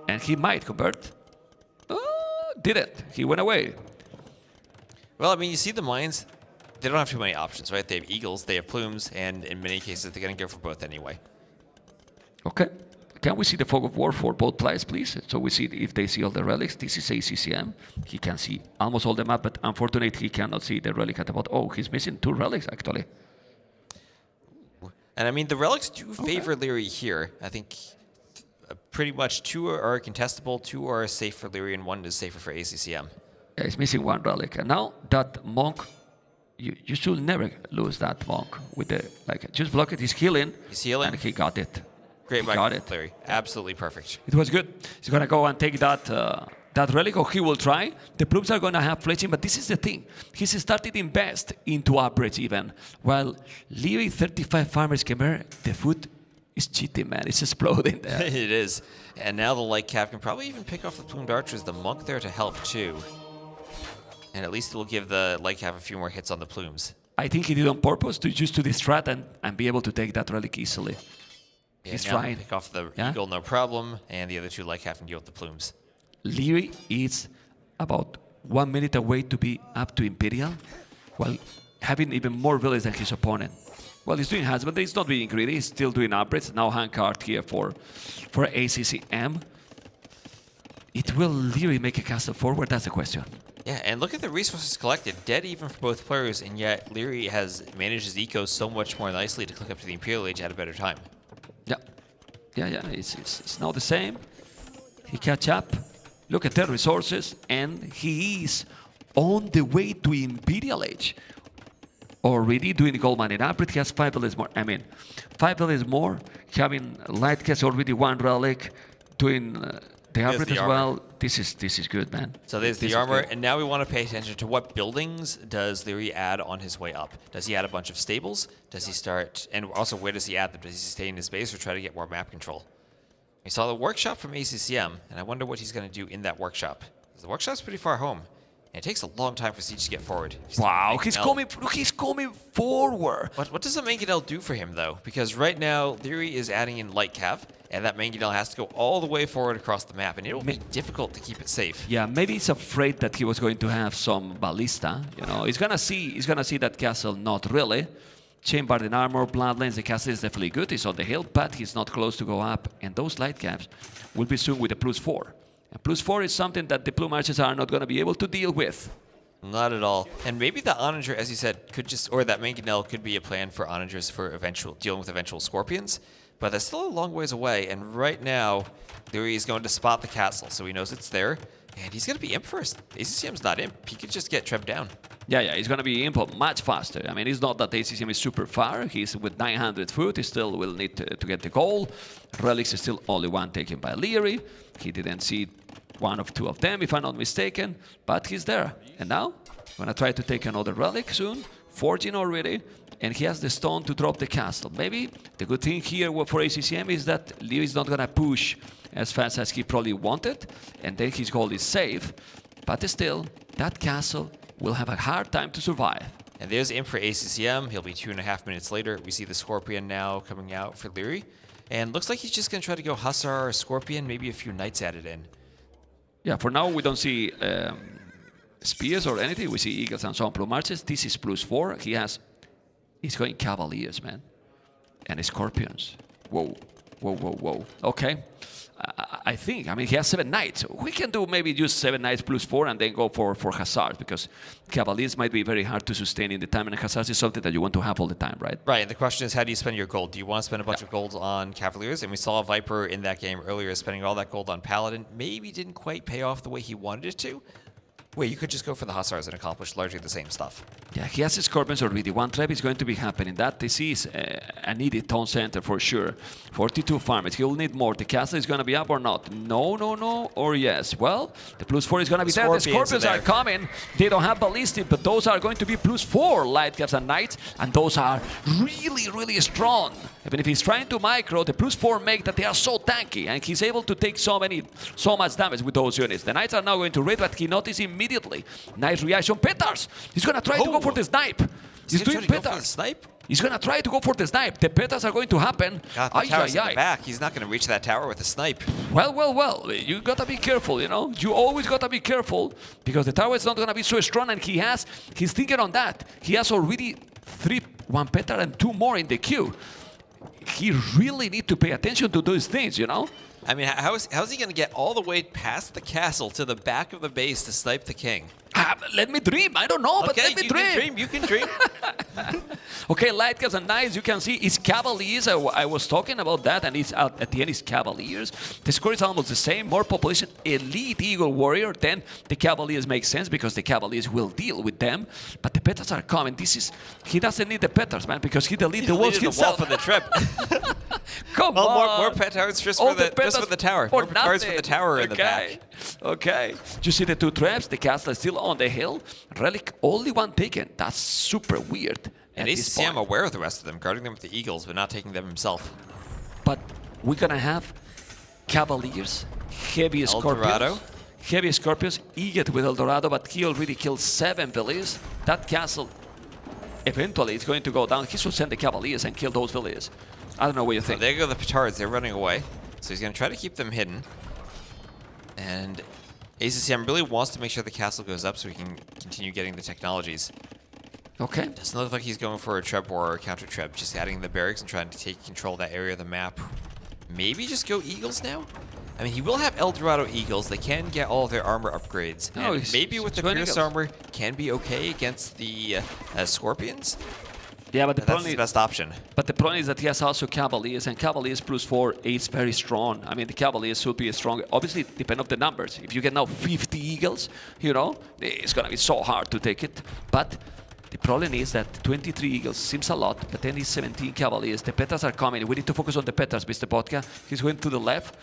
And he might convert. Didn't. He went away. Well, I mean, you see the mines, they don't have too many options, right? They have eagles, they have plumes, and in many cases, they're going to go for both anyway. Okay. Can we see the fog of war for both players, please? So we see if they see all the relics. This is ACCM. He can see almost all the map, but unfortunately, he cannot see the relic at the bottom. Oh, he's missing 2 relics, actually. And I mean, the relics do favor Liereyy here. I think pretty much 2 are contestable, 2 are safe for Liereyy, and 1 is safer for ACCM. Yeah, he's missing 1 relic. And now that monk, you should never lose that monk with the, like, just block it. He's healing. He's healing. And he got it. Great by Liereyy. Absolutely perfect. It was good. He's going to go and take that that relic, or he will try. The plumes are going to have fletching, but this is the thing. He's started to invest into upgrades even. While Liereyy 35 farmers Khmer, the food is cheating, man. It's exploding there. It is. And now the light cap can probably even pick off the plumed archers. The monk there to help too. And at least it will give the light cap a few more hits on the plumes. I think he did on purpose to just to distract and be able to take that relic easily. Yeah, he's now trying. Pick off the eagle, no problem. And the other 2 light cap can deal with the plumes. Liereyy is about 1 minute away to be up to Imperial, while having even more villages than his opponent. Well, he's doing husband, he's not being greedy, he's still doing upgrades. Now hand card here for ACCM. It will Liereyy make a castle forward? That's the question. Yeah, and look at the resources collected. Dead even for both players, and yet Liereyy has managed his eco so much more nicely to click up to the Imperial Age at a better time. Yeah, it's now the same. He catch up. Look at the resources, and he is on the way to Imperial Age. Already doing the gold mining upgrade. He has 5 villages more. I mean, 5 villages more. Having light cast already 1 relic. Doing the upgrade as well. This is good, man. So there's the armor, and now we want to pay attention to what buildings does Liereyy add on his way up. Does he add a bunch of stables? Does he start, and also where does he add them? Does he stay in his base or try to get more map control? We saw the workshop from ACCM, and I wonder what he's going to do in that workshop. The workshop's pretty far home, and it takes a long time for Siege to get forward. Wow, he's coming forward. What does the Mangonel do for him, though? Because right now, Liereyy is adding in light cav, and that Mangonel has to go all the way forward across the map, and it will be difficult to keep it safe. Yeah, maybe he's afraid that he was going to have some ballista. You know, he's gonna see that castle. Not really. Chambered in armor, bloodlines. The castle is definitely good. He's on the hill, but he's not close to go up. And those light caps will be soon with a +4. And +4 is something that the plume archers are not going to be able to deal with. Not at all. And maybe the Onager, as you said, could just, or that Mangonel could be a plan for Onagers for dealing with eventual scorpions. But that's still a long ways away. And right now, Liereyy is going to spot the castle, so he knows it's there. And he's going to be imp first. ACCM's not imp. He could just get Treb down. Yeah, he's going to be imp much faster. I mean, it's not that ACCM is super far. He's with 900 foot. He still will need to get the goal. Relics is still only 1 taken by Liereyy. He didn't see 1 of 2 of them, if I'm not mistaken. But he's there. And now, going to try to take another relic soon. Forging already. And he has the stone to drop the castle. Maybe the good thing here for ACCM is that Liereyy is not going to push as fast as he probably wanted, and then his goal is safe. But still, that castle will have a hard time to survive. And there's imp for ACCM. He'll be 2.5 minutes later. We see the Scorpion now coming out for Liereyy. And looks like he's just going to try to go Hussar or Scorpion, maybe a few Knights added in. Yeah, for now we don't see spears or anything. We see eagles and some plume archers. This is +4. He's going Cavaliers, man. And Scorpions. Whoa. Okay. I think, he has 7 knights. We can do maybe use 7 knights +4 and then go for Hussars, because Cavaliers might be very hard to sustain in the time, and Hussars is something that you want to have all the time, right? Right, and the question is, how do you spend your gold? Do you want to spend a bunch of gold on Cavaliers? And we saw Viper in that game earlier spending all that gold on Paladin. Maybe didn't quite pay off the way he wanted it to. Wait, you could just go for the Hussars and accomplish largely the same stuff. Yeah, he has his Scorpions already. One trap is going to be happening. That this is a needed town center for sure. 42 farmers. He'll need more. The castle is going to be up or not? No, no, no, or yes. Well, the +4 is going to be there. The Scorpions are coming. They don't have ballistic, but those are going to be +4 light caps and knights, and those are really, really strong. Even if he's trying to micro, the +4 make that they are so tanky, and he's able to take so much damage with those units. The knights are now going to raid, but he notices immediately. Nice reaction, Petars. He's going to try to go for the snipe. He's doing Petars. He's going to try to go for the snipe. The Petars are going to happen. God, the tower's in the back. He's not going to reach that tower with a snipe. Well, well, well. You got to be careful, you know. You always got to be careful because the tower is not going to be so strong, and he's thinking on that. He has already 1 Petar and 2 more in the queue. He really need to pay attention to those things, you know. I mean, how's he going to get all the way past the castle to the back of the base to snipe the king? Let me dream. I don't know, but let me dream. You can dream. Okay, light caps and knights, you can see it's Cavaliers. I was talking about that, and it's at the end it's Cavaliers. The score is almost the same. More population, elite Eagle Warrior. Then the Cavaliers make sense because the Cavaliers will deal with them. But the Petars are coming. He doesn't need the Petars, man, because he deleted the walls himself. For the trip. Come on. More Petars just for the tower. More Petars for the tower in the back. Okay. You see the 2 traps? The castle is still on the hill. Relic, only 1 taken. That's super weird. And ACCM aware of the rest of them, guarding them with the Eagles, but not taking them himself. But we're going to have Cavaliers, heavy Scorpions. Heavy Scorpions, Eget with El Dorado, but he already killed 7 villages. That castle, eventually, is going to go down. He should send the Cavaliers and kill those villages. I don't know what you think. So there go the Petards. They're running away. So he's going to try to keep them hidden. And ACCM really wants to make sure the castle goes up so he can continue getting the technologies. Okay. Doesn't look like he's going for a treb or a counter treb, just adding the barracks and trying to take control of that area of the map. Maybe just go Eagles now? I mean, he will have El Dorado Eagles. They can get all of their armor upgrades. Oh, and maybe with the Pierce armor can be okay against the Scorpions. Yeah, but that's the best option. But the problem is that he has also Cavaliers, and Cavaliers +4 is very strong. I mean, the Cavaliers should be strong. Obviously, depend on the numbers. If you get now 50 Eagles, you know, it's going to be so hard to take it. But the problem is that 23 Eagles seems a lot, but then it's 17 Cavaliers. The Petars are coming. We need to focus on the Petars, Mr. Vodka. He's going to the left.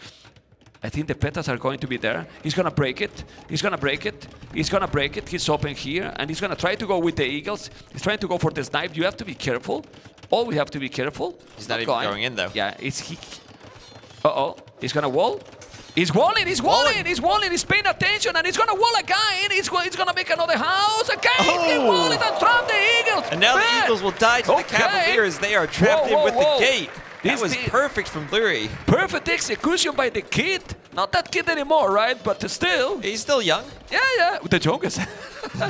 I think the Petars are going to be there. He's going to break it. He's going to break it. He's going to break it. He's open here, and he's going to try to go with the Eagles. He's trying to go for the snipe. You have to be careful. Always have to be careful. He's not even going in, though. Yeah, it's he. Uh-oh. He's going to wall. He's walling. He's walling. He's walling. He's paying attention, and he's going to wall again. He's going to make another house again. He's walling and trap the Eagles. And now the Eagles will die to the Cavaliers. They are trapped in with the gate. That was perfect from Liereyy. Perfect execution by the kid. Not that kid anymore, right? But still. He's still young. Yeah. The youngest.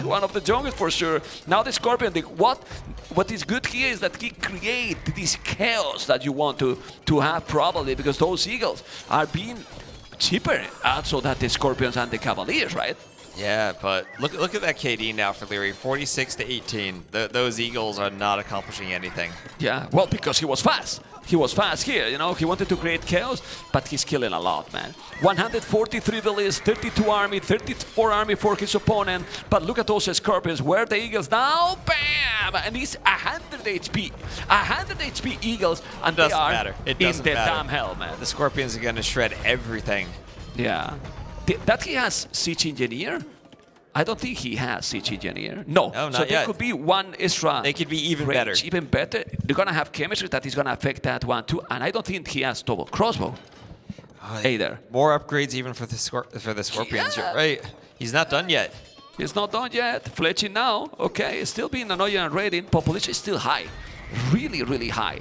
One of the youngest for sure. Now the Scorpion, what is good here is that he creates this chaos that you want to have probably because those Eagles are being cheaper also than the Scorpions and the Cavaliers, right? Yeah, but look at that KD now for Liereyy, 46 to 18. Those Eagles are not accomplishing anything. Yeah, well, because he was fast. He was fast here, you know. He wanted to create chaos, but he's killing a lot, man. 143 villages, 32 army, 34 army for his opponent. But look at those Scorpions. Where the Eagles now? Bam! And he's 100 HP. 100 HP Eagles, and they are in the damn hell, man. The Scorpions are going to shred everything. Yeah. That he has Siege Engineer? I don't think he has Siege Engineer. No. Not so yet. there could be one extra. They could be even better. Even better. They're going to have chemistry that is going to affect that one too. And I don't think he has double crossbow either. More upgrades even for the Scorpions. Yeah. You're right. He's not done yet. He's not done yet. Fletching now. Okay. It's still being annoying and raiding. Population is still high. Really, really high.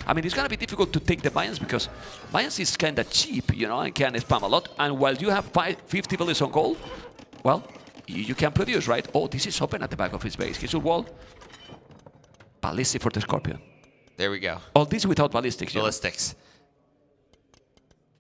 I mean, it's going to be difficult to take the Mayans because Mayans is kind of cheap, you know, and can spam a lot. And while you have 50 villages on gold, well, you can produce, right? Oh, this is open at the back of his base. He should wall. Ballistic for the Scorpion. There we go. All this without ballistics. Ballistics.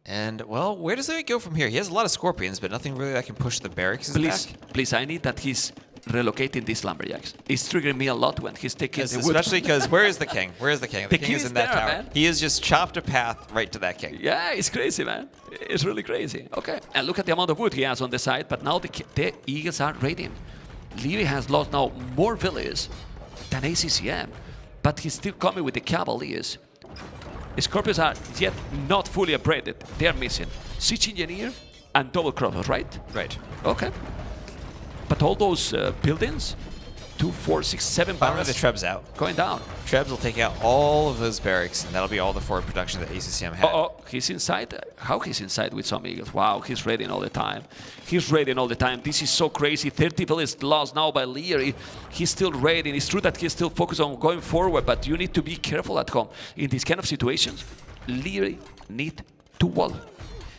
And, well, where does he go from here? He has a lot of Scorpions, but nothing really that can push the barracks back. Please, I need that he's relocating these lumberjacks. It's triggering me a lot when he's taking the wood. Especially because where is the king? Where is the king? The king is in that tower. Man. He has just chopped a path right to that king. Yeah, it's crazy, man. It's really crazy. Okay, and look at the amount of wood he has on the side, but now the Eagles are raiding. Liereyy has lost now more villages than ACCM, but he's still coming with the Cavaliers. The Scorpions are yet not fully upgraded. They are missing Siege Engineer and Double Crossbows, right? Right. Okay. But all those buildings, 2, 4, 6, 7 Finally barracks the Trebs out. going down. Trebs will take out all of those barracks, and that'll be all the forward production that ACCM had. Oh, he's inside? How he's inside with some Eagles? Wow, he's raiding all the time. He's raiding all the time. This is so crazy. 30 villages lost now by Liereyy. He's still raiding. It's true that he's still focused on going forward, but you need to be careful at home. In these kind of situations, Liereyy need to wall.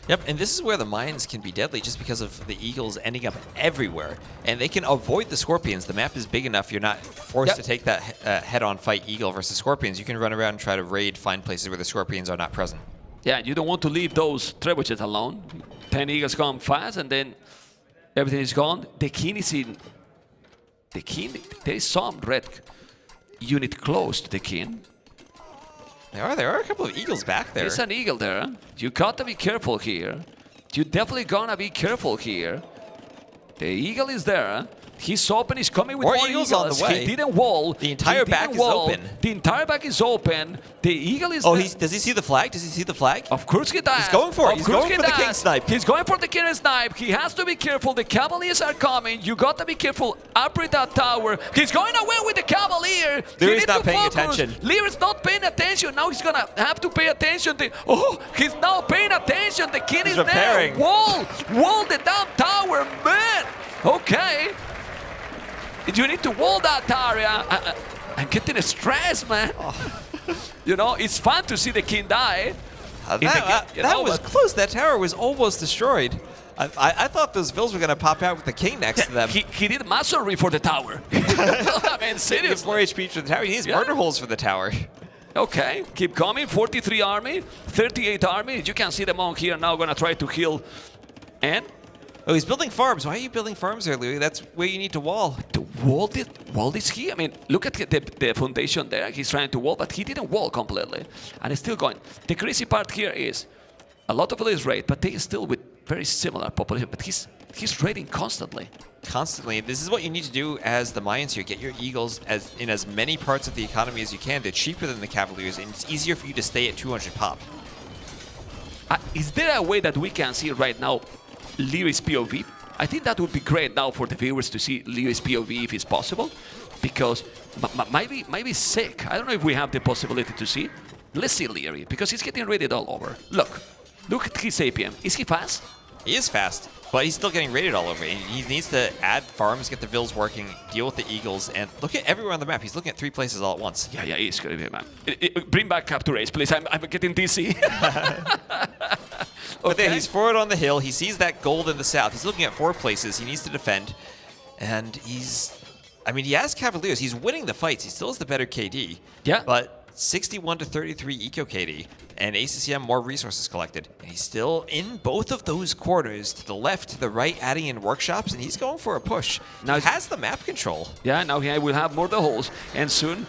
Yep, and this is where the mines can be deadly just because of the Eagles ending up everywhere. And they can avoid the Scorpions. The map is big enough. You're not forced to take that head-on fight Eagle versus Scorpions. You can run around and try to raid, find places where the Scorpions are not present. Yeah, you don't want to leave those trebuchets alone. 10 Eagles come fast, and then everything is gone. The king is in... The king... There is some red unit close to the king. There are a couple of Eagles back there. There's an Eagle there. You got to be careful here. You definitely gonna be careful here. The Eagle is there. He's open. He's coming with more Eagles on the way. He didn't wall. The entire back is open. The entire back is open. The Eagle is. Oh, does he see the flag? Does he see the flag? Of course he does. He's going for it. He's going for the king snipe. He's going for the king snipe. He has to be careful. The Cavaliers are coming. You got to be careful. Upgrade that tower. He's going away with the Cavalier. Leierey's not paying attention. Leierey's not paying attention. Now he's gonna have to pay attention. Oh, he's now paying attention. The king is repairing. there. Wall the damn tower, man. Okay. You need to wall that area. I'm getting stressed, man. Oh. You know, it's fun to see the king die. That was close. That tower was almost destroyed. I thought those vills were going to pop out with the king next to them. He did masonry for the tower. I mean, seriously. 4 HP for the tower. He needs murder holes for the tower. Okay, keep coming. 43 army, 38 army. You can see the monk here now going to try to heal. And... Oh, he's building farms. Why are you building farms there, Liereyy? That's where you need to wall. To wall this here? I mean, look at the foundation there. He's trying to wall, but he didn't wall completely. And it's still going. The crazy part here is a lot of villages raid, but they still with very similar population. But he's raiding constantly. Constantly. This is what you need to do as the Mayans here. Get your Eagles in as many parts of the economy as you can. They're cheaper than the Cavaliers, and it's easier for you to stay at 200 pop. Is there a way that we can see right now Lierey's POV? I think that would be great now for the viewers to see Lierey's POV if it's possible, because might be sick. I don't know if we have the possibility to see. Let's see Liereyy, because he's getting raided all over. Look at his APM. Is he fast? He is fast, but he's still getting raided all over. He needs to add farms, get the vills working, deal with the Eagles, and look at everywhere on the map. He's looking at 3 places all at once. Yeah, he's going to be, man. Bring back capture race, please. I'm getting dizzy. But then he's forward on the hill. He sees that gold in the south. He's looking at 4 places. He needs to defend. And he has Cavaliers. He's winning the fights. He still has the better KD. Yeah. But 61 to 33 eco KD. And ACCM more resources collected. And he's still in both of those quarters, to the left, to the right, adding in workshops, and he's going for a push. Now he has the map control. Yeah, now he will have more the holes, and soon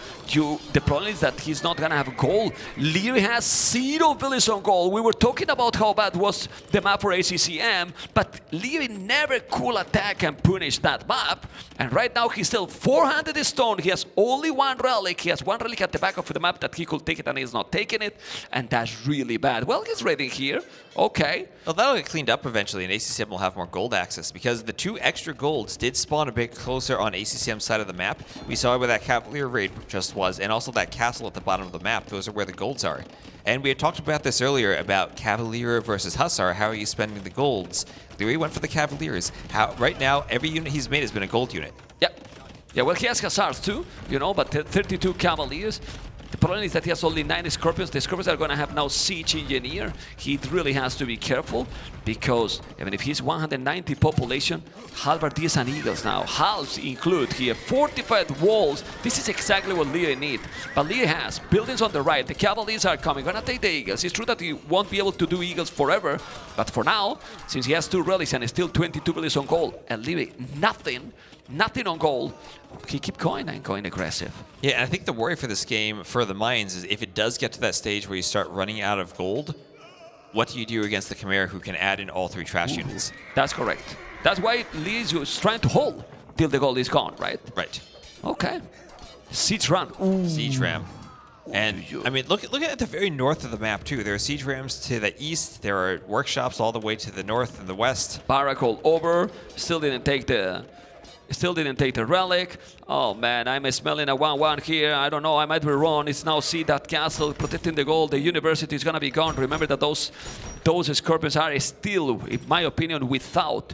the problem is that he's not gonna have a goal. Liereyy has 0 villages on goal. We were talking about how bad was the map for ACCM, but Liereyy never could attack and punish that map. And right now he's still 400 stone. He has only 1 relic. He has 1 relic at the back of the map that he could take it, and he's not taking it. And that's really bad. Well, he's raiding here. Okay. Well, that'll get cleaned up eventually, and ACCM will have more gold access, because the 2 extra golds did spawn a bit closer on ACCM's side of the map. We saw where that Cavalier raid just was, and also that castle at the bottom of the map. Those are where the golds are. And we had talked about this earlier, about Cavalier versus Hussar. How are you spending the golds? Liereyy went for the Cavaliers. Right now, every unit he's made has been a gold unit. Yeah, well, he has Hussars too, you know, but 32 Cavaliers. The problem is that he has only 9 Scorpions. The Scorpions are going to have now Siege Engineer. He really has to be careful because even if he's 190 population, Halberdiers and Eagles now. Halves include here 45 walls. This is exactly what Liereyy needs. But Liereyy has buildings on the right. The Cavaliers are coming. Going to take the Eagles. It's true that he won't be able to do Eagles forever. But for now, since he has 2 relics and still 22 villages on goal, and Liereyy nothing on goal, he keep going and going aggressive. Yeah, and I think the worry for this game for the Mines is if it does get to that stage where you start running out of gold, what do you do against the Chimera who can add in all 3 trash units? That's correct. That's why Liereyy is trying to hold till the gold is gone, right? Right. Okay. Siege Ram. Siege Ram. And, I mean, look at the very north of the map, too. There are siege rams to the east. There are workshops all the way to the north and the west. Barak all over. Still didn't take the relic. Oh man, I'm smelling a 1-1 here. I don't know, I might be wrong. It's now see that castle protecting the gold. The university is gonna be gone. Remember that those Scorpions are still, in my opinion, without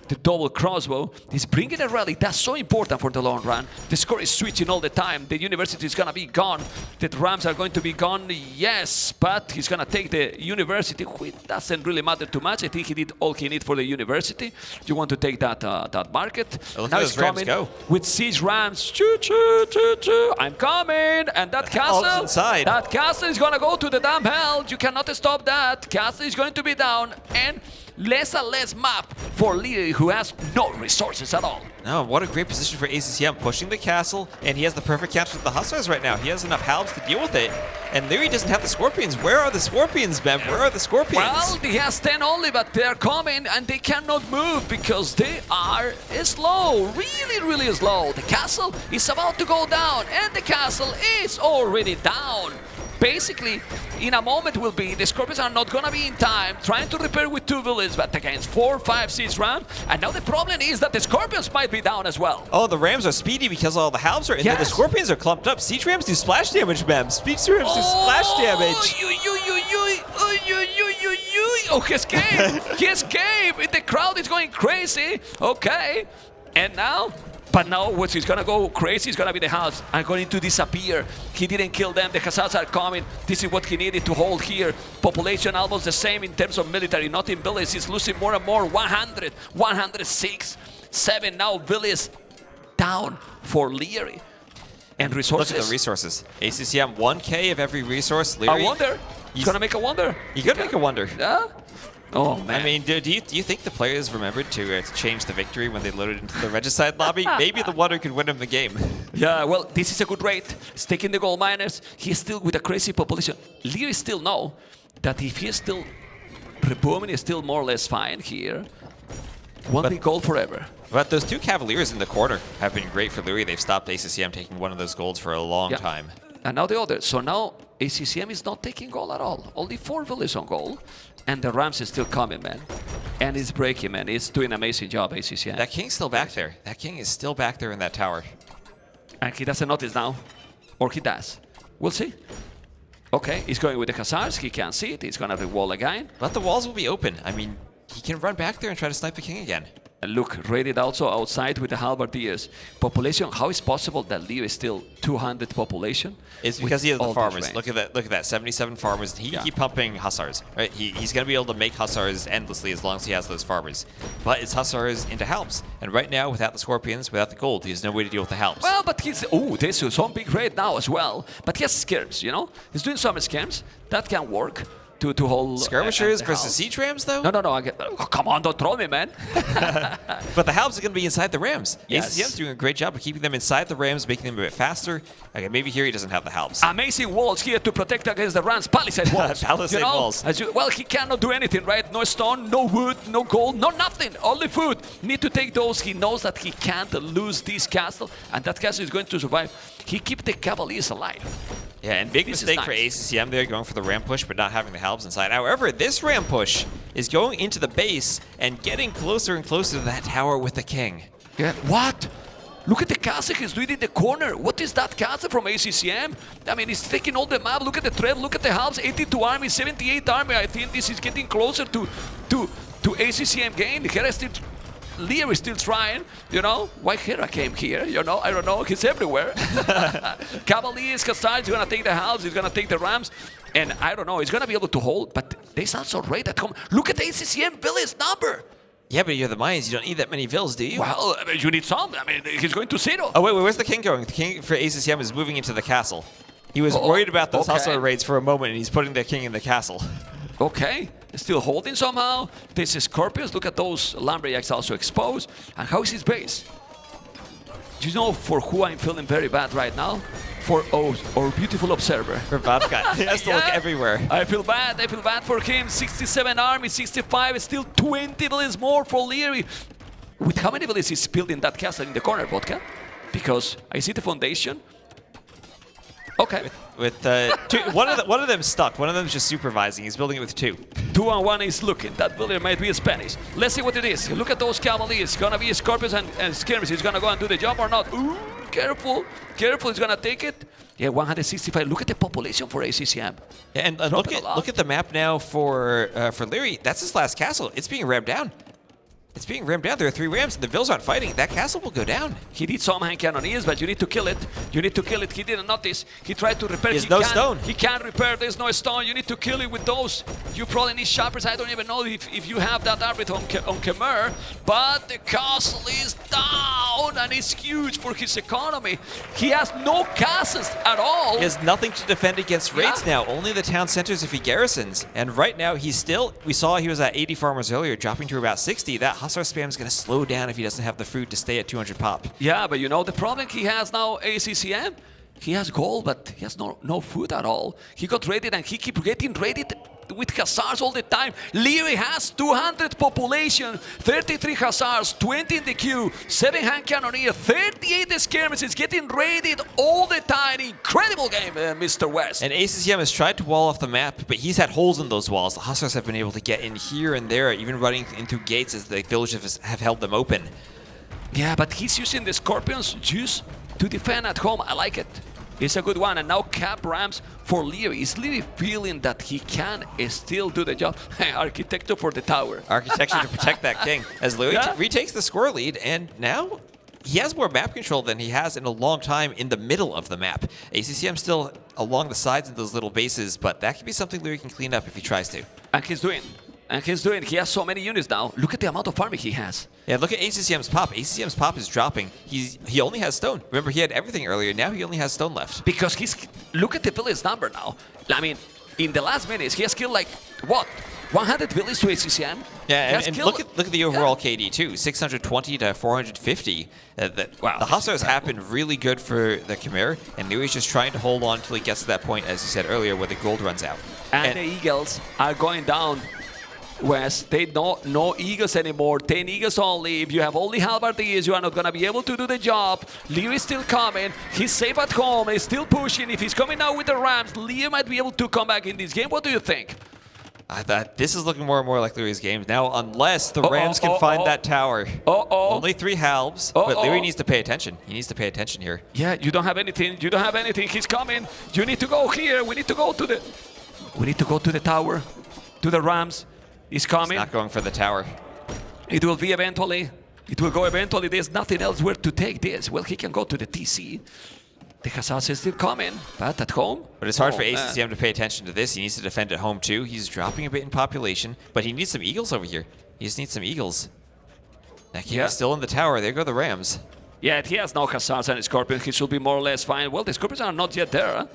the double crossbow. He's bringing a relic. That's so important for the long run. The score is switching all the time. The university is gonna be gone. The Rams are going to be gone, yes, but he's gonna take the university, which doesn't really matter too much. I think he did all he needs for the university. You want to take that market. Now he's coming with siege Rams. Choo, choo, choo, choo. I'm coming, and that castle, inside. That castle is gonna go to the damn hell. You cannot stop that. Castle is going to be down, and less and less map for Liereyy, who has no resources at all. No, what a great position for ACCM, pushing the castle, and he has the perfect counter to the Hussars right now. He has enough halves to deal with it, and Liereyy doesn't have the Scorpions. Where are the Scorpions, Bev? Where are the Scorpions? Well, he has 10 only, but they're coming, and they cannot move because they are slow, really slow. The castle is about to go down, and the castle is already down. Basically, in a moment will be, the Scorpions are not gonna be in time, trying to repair with 2 villages, but against 4 or 5 siege rounds. And now the problem is that the Scorpions might be down as well. Oh, the Rams are speedy because all the halves are in there. The Scorpions are clumped up. Siege Rams do splash damage, man. Siege Rams do splash damage. Oh, he escaped. He escaped. The crowd is going crazy. Okay. And now? But now what is gonna go crazy is gonna be the halves are going to disappear. He didn't kill them, the Hussars are coming. This is what he needed to hold here. Population almost the same in terms of military, not in villages. He's losing more and more, 100, 106, 7 now villages down for Liereyy. And resources. Look at the resources. ACCM, 1K of every resource. Liereyy, a wonder. He's gonna make a wonder. He could make a wonder. Yeah? Oh, man. I mean, do you think the players remembered to change the victory when they loaded into the Regicide lobby? Maybe the wonder could win him the game. Yeah, well, this is a good rate. He's taking the gold miners. He's still with a crazy population. Liereyy still know that if he's still rebooming, he's still more or less fine here. Won't be gold forever. But those 2 Cavaliers in the corner have been great for Liereyy. They've stopped ACCM taking one of those golds for a long time. And now the other. So now ACCM is not taking gold at all. Only 4 villages on gold. And the Rams is still coming, man. And it's breaking, man. It's doing an amazing job, ACCM. That King's still back there. That King is still back there in that tower. And he doesn't notice now. Or he does. We'll see. Okay, he's going with the Hussars. He can't see it. He's going to re-wall again. But the walls will be open. I mean, he can run back there and try to snipe the King again. And look, raided also outside with the Halberdiers. Population, how is possible that Liereyy is still 200 population? It's because he has the farmers. Look at that, 77 farmers. He can keep pumping Hussars, right? He's going to be able to make Hussars endlessly as long as he has those farmers. But it's Hussars into Halbs. And right now, without the Scorpions, without the gold, he has no way to deal with the Halbs. Well, but he's... Oh, there's some big raid now as well. But he has skirms, you know? He's doing some skirms. That can work. To hold skirmishers versus siege rams, though? No. Oh, come on, don't troll me, man. But the halbs are going to be inside the rams. Yes. ACCM's doing a great job of keeping them inside the rams, making them a bit faster. Okay, maybe here he doesn't have the halbs. Amazing walls here to protect against the Rams. Palisade walls. Palisade walls. Well, he cannot do anything, right? No stone, no wood, no gold, no nothing. Only food. Need to take those. He knows that he can't lose this castle, and that castle is going to survive. He keeps the Cavaliers alive. Yeah, and big mistake for ACCM there, going for the ram push, but not having the halbs inside. However, this ram push is going into the base and getting closer and closer to that tower with the King. Yeah, what? Look at the castle he's doing in the corner. What is that castle from ACCM? I mean, he's taking all the map. Look at the thread, look at the halves. 82 army, 78 army. I think this is getting closer to ACCM gain. Garrison Liereyy is still trying, you know. Why Hera came here, you know? I don't know. He's everywhere. Cavaliers, Kassar is going to take the house. He's going to take the Rams. And I don't know. He's going to be able to hold. But they sound so great at home. Look at the ACCM Billy's number. Yeah, but you're the Mayans. You don't need that many vills, do you? Well, I mean, you need some. I mean, he's going to zero. Oh, wait, where's the king going? The king for ACCM is moving into the castle. He was worried about those hustler raids for a moment, and he's putting the king in the castle. Okay, still holding somehow. This is Scorpions. Look at those Lumberjacks also exposed. And how is his base? Do you know for who I'm feeling very bad right now? For our beautiful observer. For Vodka. He has to look everywhere. I feel bad for him. 67 army, 65, still 20 villas more for Liereyy. With how many villas is building that castle in the corner, Vodka? Because I see the foundation. Okay. With two, one of them stuck. One of them's just supervising. He's building it with 2. 2 and 1 is looking. That builder might be Spanish. Let's see what it is. Look at those Cavaliers. Gonna be Scorpions and Skirmish. He's gonna go and do the job or not. Ooh, careful. Careful. He's gonna take it. Yeah, 165. Look at the population for ACCM. Yeah, and look at the map now for Liereyy. That's his last castle. It's being rammed down. It's being rammed down. There are 3 rams, and the vills aren't fighting. That castle will go down. He did some hand cannoneers, but you need to kill it. You need to kill it. He didn't notice. He tried to repair. There's no stone. He can't repair. There's no stone. You need to kill it with those. You probably need shoppers. I don't even know if you have that arbit on Khmer. But the castle is down, and it's huge for his economy. He has no castles at all. He has nothing to defend against raids now. Only the town centers if he garrisons. And right now, he's still... We saw he was at 80 farmers earlier, dropping to about 60. That Hussar spam is going to slow down if he doesn't have the food to stay at 200 pop. Yeah, but you know the problem he has now, ACCM? He has gold, but he has no food at all. He got raided and he keeps getting raided with Hussars all the time. Liereyy has 200 population, 33 Hussars, 20 in the queue, 7 hand cannoneer, 38 skirmishes, getting raided all the time. Incredible game, Mr. West. And ACCM has tried to wall off the map, but he's had holes in those walls. The Hussars have been able to get in here and there, even running into gates as the villages have held them open. Yeah, but he's using the Scorpions just to defend at home. I like it. It's a good one. And now cap Rams for Liereyy. Is Liereyy feeling that he can still do the job? Architecture for the tower. Architecture to protect that king. As Liereyy retakes the score lead, and now he has more map control than he has in a long time in the middle of the map. ACCM still along the sides of those little bases, but that could be something Liereyy can clean up if he tries to. And he's doing. He has so many units now. Look at the amount of farming he has. Yeah, look at ACCM's pop. ACCM's pop is dropping. He only has stone. Remember, he had everything earlier. Now he only has stone left. Because look at the village number now. I mean, in the last minutes, he has killed like, what? 100 villages to ACCM? Yeah, and look at the overall KD too. 620 to 450. Wow, the Hussars have been really good for the Khmer, and Lierey's just trying to hold on until he gets to that point, as you said earlier, where the gold runs out. And the Eagles are going down. West, they no eagles anymore, 10 eagles only. If you have only halberdiers, you are not going to be able to do the job. Liereyy is still coming. He's safe at home. He's still pushing. If he's coming now with the Rams, Liereyy might be able to come back in this game. What do you think? I thought this is looking more and more like Lierey's game now, unless the Rams can find that tower. Only 3 halbs, but Liereyy needs to pay attention. He needs to pay attention here. Yeah, you don't have anything. You don't have anything. He's coming. You need to go here. We need to go to the tower, to the Rams. He's coming. He's not going for the tower. It will be eventually. It will go eventually. There's nothing else where to take this. Well, he can go to the TC. The Hussars is still coming, but at home. But it's hard for ACCM to pay attention to this. He needs to defend at home too. He's dropping a bit in population, but he needs some eagles over here. He just needs some eagles. That king is still in the tower. There go the Rams. Yeah, he has no Hussars and Scorpions. He should be more or less fine. Well, the Scorpions are not yet there.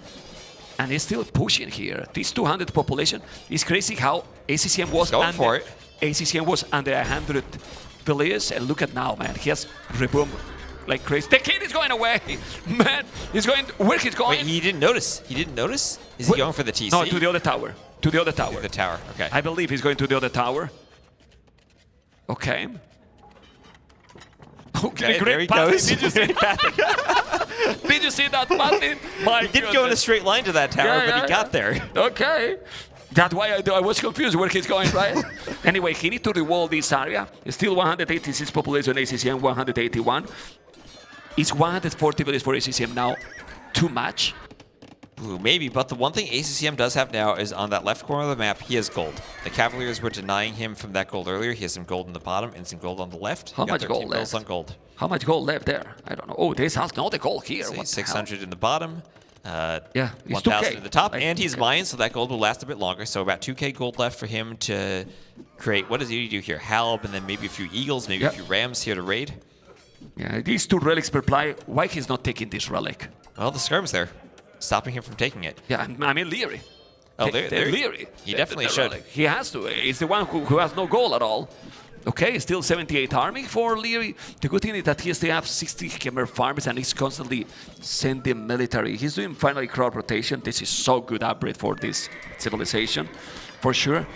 And he's still pushing here. This 200 population is crazy how ACCM was going for it. ACCM was under 100 villages, and look at now, man. He has reboom like crazy. The kid is going away, man. He's going where he's going. Wait, he didn't notice. He didn't notice. Is he going for the TC? No, to the other tower. To the other tower. The tower. Okay. I believe he's going to the other tower. Okay. Okay, there he goes. Did you see that? Did you see that, Martin? He did go in a straight line to that tower, but he got there. Okay. That's why I was confused where he's going, right? Anyway, he needs to rewall this area. It's still 186 population ACCM, 181. It's 140 villages for ACCM now. Too much. Ooh, maybe, but the one thing ACCM does have now is on that left corner of the map, he has gold. The Cavaliers were denying him from that gold earlier. He has some gold in the bottom and some gold on the left. How much gold left? On gold. How much gold left there? I don't know. Oh, this has no the gold here. So what 600 in the bottom. Yeah, 1,000 at the top, and he's mined, so that gold will last a bit longer. So about 2K gold left for him to create. What does he do here? Halb, and then maybe a few eagles, maybe a few rams here to raid. Yeah, these 2 relics per ply. Why he's not taking this relic? Well, the skirm's there, stopping him from taking it. Yeah, I mean Liereyy. Oh, there Liereyy. He definitely should. Relic. He has to. He's the one who has no goal at all. Okay, still 78 army for Liereyy. The good thing is that he still have 60 Khmer farms and he's constantly sending military. He's doing finally crowd rotation. This is so good upgrade for this civilization, for sure.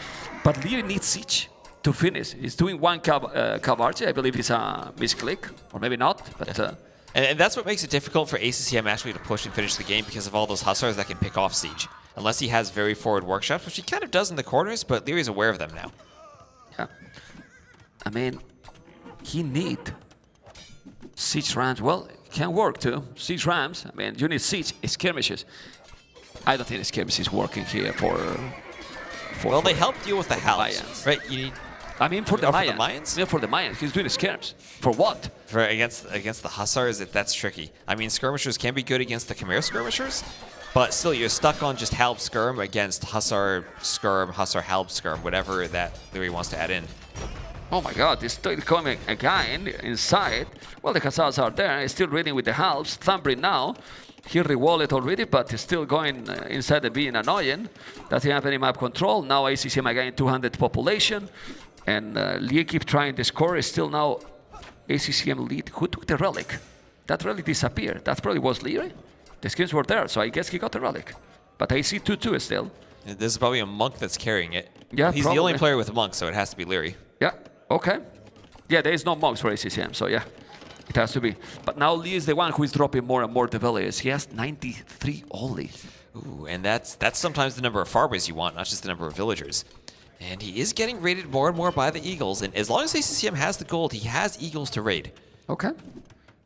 But Liereyy needs siege to finish. He's doing 1 cav archer. I believe it's a misclick, or maybe not. But and that's what makes it difficult for ACCM actually to push and finish the game because of all those hussars that can pick off siege. Unless he has very forward workshops, which he kind of does in the corners, but Lierey's aware of them now. Yeah. I mean, he need siege rams. Well, it can work too. Siege rams. I mean, you need siege skirmishes. I don't think the skirmish is working here for well, they help deal with the Mayans, right? You need. I mean, for the Mayans. For the Mayans? Yeah, for the Mayans. He's doing skirms. For what? For against the hussars, that's tricky. I mean, skirmishers can be good against the Khmer skirmishers, but still, you're stuck on just Halb skirm against hussar skirm, hussar Halb skirm, whatever that Liereyy wants to add in. Oh my god, there's still coming again inside. Well, the Khazars are there. He's still reading with the Halbs. Thumbrin now. He re-walled already, but he's still going inside and being annoying. Doesn't have any map control. Now ACCM again 200 population. And Liereyy keep trying the score. Is still now ACCM lead. Who took the relic? That relic disappeared. That probably was Liereyy. The skins were there, so I guess he got the relic. But I see 2-2 still. This is probably a monk that's carrying it. Yeah, he's probably the only player with a monk, so it has to be Liereyy. Yeah. Okay. Yeah, there is no monks for ACCM, so yeah, it has to be. But now Liereyy is the one who is dropping more and more the villagers. He has 93 only. Ooh, and that's sometimes the number of farmers you want, not just the number of villagers. And he is getting raided more and more by the eagles. And as long as ACCM has the gold, he has eagles to raid. Okay.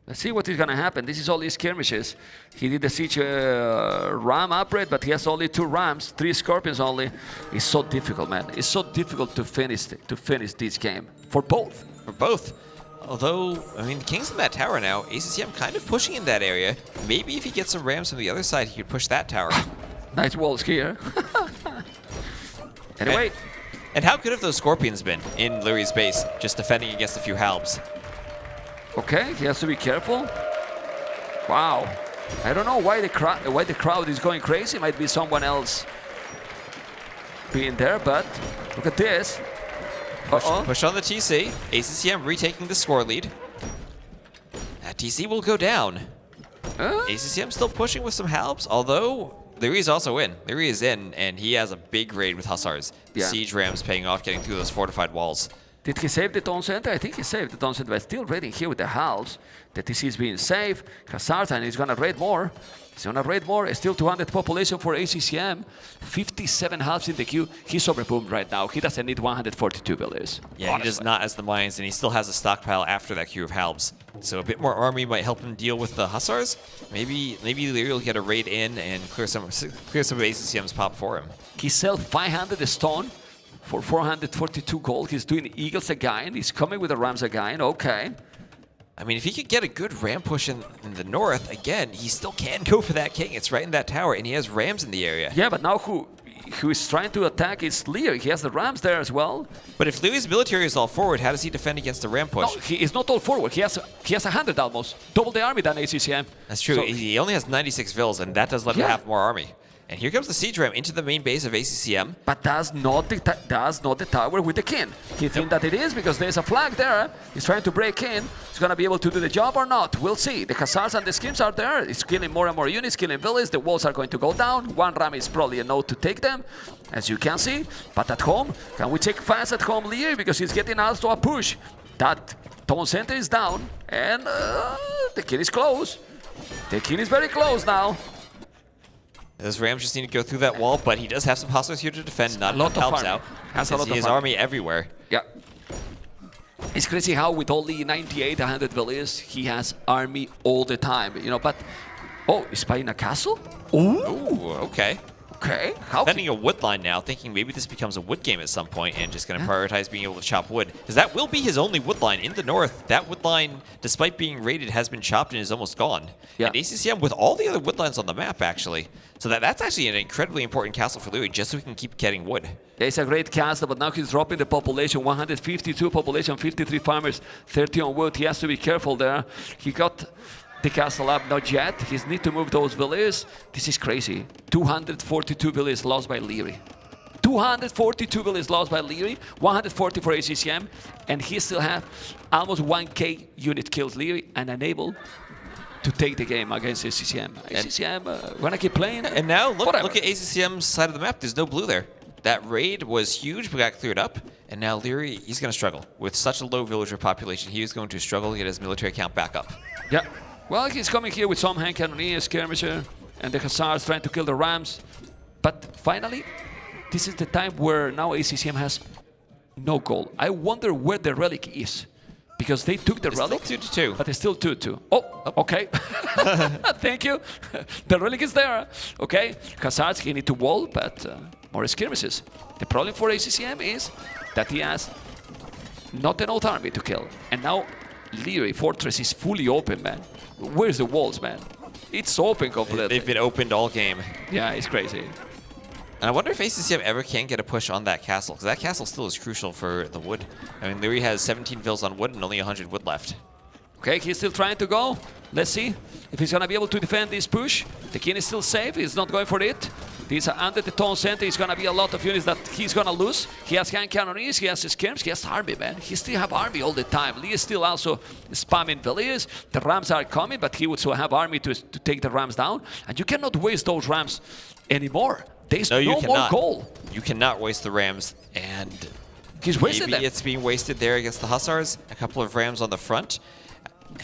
Let's see what is going to happen. This is all these skirmishes. He did the siege ram upgrade, but he has only 2 rams, 3 scorpions only. It's so difficult, man. It's so difficult to finish this game for both. For both. Although, I mean, the king's in that tower now. ACCM kind of pushing in that area. Maybe if he gets some rams from the other side, he could push that tower. Nice walls here. Anyway. And how good have those scorpions been in Lierey's base, just defending against a few Halbs? Okay, he has to be careful. Wow. I don't know why the crowd is going crazy. Might be someone else being there, but look at this. Push on the TC. ACCM retaking the score lead. That TC will go down. ACCM still pushing with some Halbs, although Liereyy is also in. Liereyy is in, and he has a big raid with hussars. The siege rams paying off, getting through those fortified walls. Did he save the town center? I think he saved the town center, but still raiding here with the Halbs. The TC is being safe. Khazars, and he's gonna raid more. He's gonna raid more. Still 200 population for ACCM. 57 Halbs in the queue. He's overboomed right now. He doesn't need 142 villagers. Yeah, honestly. He does not as the mines, and he still has a stockpile after that queue of Halbs. So a bit more army might help him deal with the hussars. Maybe Liereyy will get a raid in and clear some of ACCM's pop for him. He sells 500 stone for 442 gold. He's doing eagles again. He's coming with the rams again. Okay. I mean, if he could get a good ram push in the north, again, he still can go for that king. It's right in that tower, and he has rams in the area. Yeah, but now who is trying to attack is Liereyy. He has the rams there as well. But if Lierey's military is all forward, how does he defend against the ram push? No, he is not all forward. He has 100 almost. Double the army than ACCM. That's true. So he only has 96 vills, and that does let him have more army. And here comes the siege ram into the main base of ACCM. But does not the tower with the king. He thinks that it is because there's a flag there. He's trying to break in. He's going to be able to do the job or not. We'll see. The Khazars and the skims are there. He's killing more and more units, killing villages. The walls are going to go down. 1 ram is probably a no to take them, as you can see. But at home, can we take fast at home Liereyy? Because he's getting us to a push. That town center is down. And the king is close. The king is very close now. Those rams just need to go through that wall, but he does have some hussars here to defend. Not enough helps out. Has a lot of his army everywhere. Yeah. It's crazy how with only 98, 100 villages, he has army all the time. You know, but Oh, he's buying a castle? Ooh. Ooh, okay. Okay. Defending a wood line now, thinking maybe this becomes a wood game at some point, and just going to prioritize being able to chop wood. Because that will be his only wood line in the north. That wood line, despite being raided, has been chopped and is almost gone. Yeah. And ACCM with all the other wood lines on the map, actually. So that's actually an incredibly important castle for Liereyy, just so he can keep getting wood. Yeah, it's a great castle, but now he's dropping the population. 152 population, 53 farmers, 30 on wood. He has to be careful there. He got the castle up, not yet. He needs to move those villages. This is crazy. 242 villages lost by Liereyy. 242 villages lost by Liereyy, 140 for ACCM, and he still have almost 1k unit kills Liereyy and unable to take the game against ACCM. ACCM wanna keep playing? And now look at ACCM's side of the map. There's no blue there. That raid was huge, but got cleared up. And now Liereyy, he's going to struggle. With such a low villager population, he is going to struggle to get his military count back up. Yeah. Well, he's coming here with some hand cannoneers, skirmisher, and the Hussars trying to kill the Rams. But finally, this is the time where now ACCM has no goal. I wonder where the relic is. Because they took the relic, still 2-2. But it's still 2-2. Oh, okay. Thank you. The relic is there. Okay. Hussars, he need to wall, but more skirmishes. The problem for ACCM is that he has not an old army to kill. And now Liereyy Fortress is fully open, man. Where's the walls, man? It's open completely. They've been opened all game. Yeah, it's crazy. And I wonder if ACCM ever can get a push on that castle, because that castle still is crucial for the wood. I mean, Liereyy has 17 vills on wood and only 100 wood left. Okay, he's still trying to go. Let's see if he's going to be able to defend this push. The king is still safe. He's not going for it. These are under the town center. It's going to be a lot of units that he's going to lose. He has hand cannoneers. He has his skirms. He has army, man. He still have army all the time. Lee is still also spamming villages. The Rams are coming, but he would still have army to take the Rams down. And you cannot waste those Rams anymore. There's no more goal. You cannot waste the Rams, and he's wasted them. It's being wasted there against the Hussars. A couple of Rams on the front.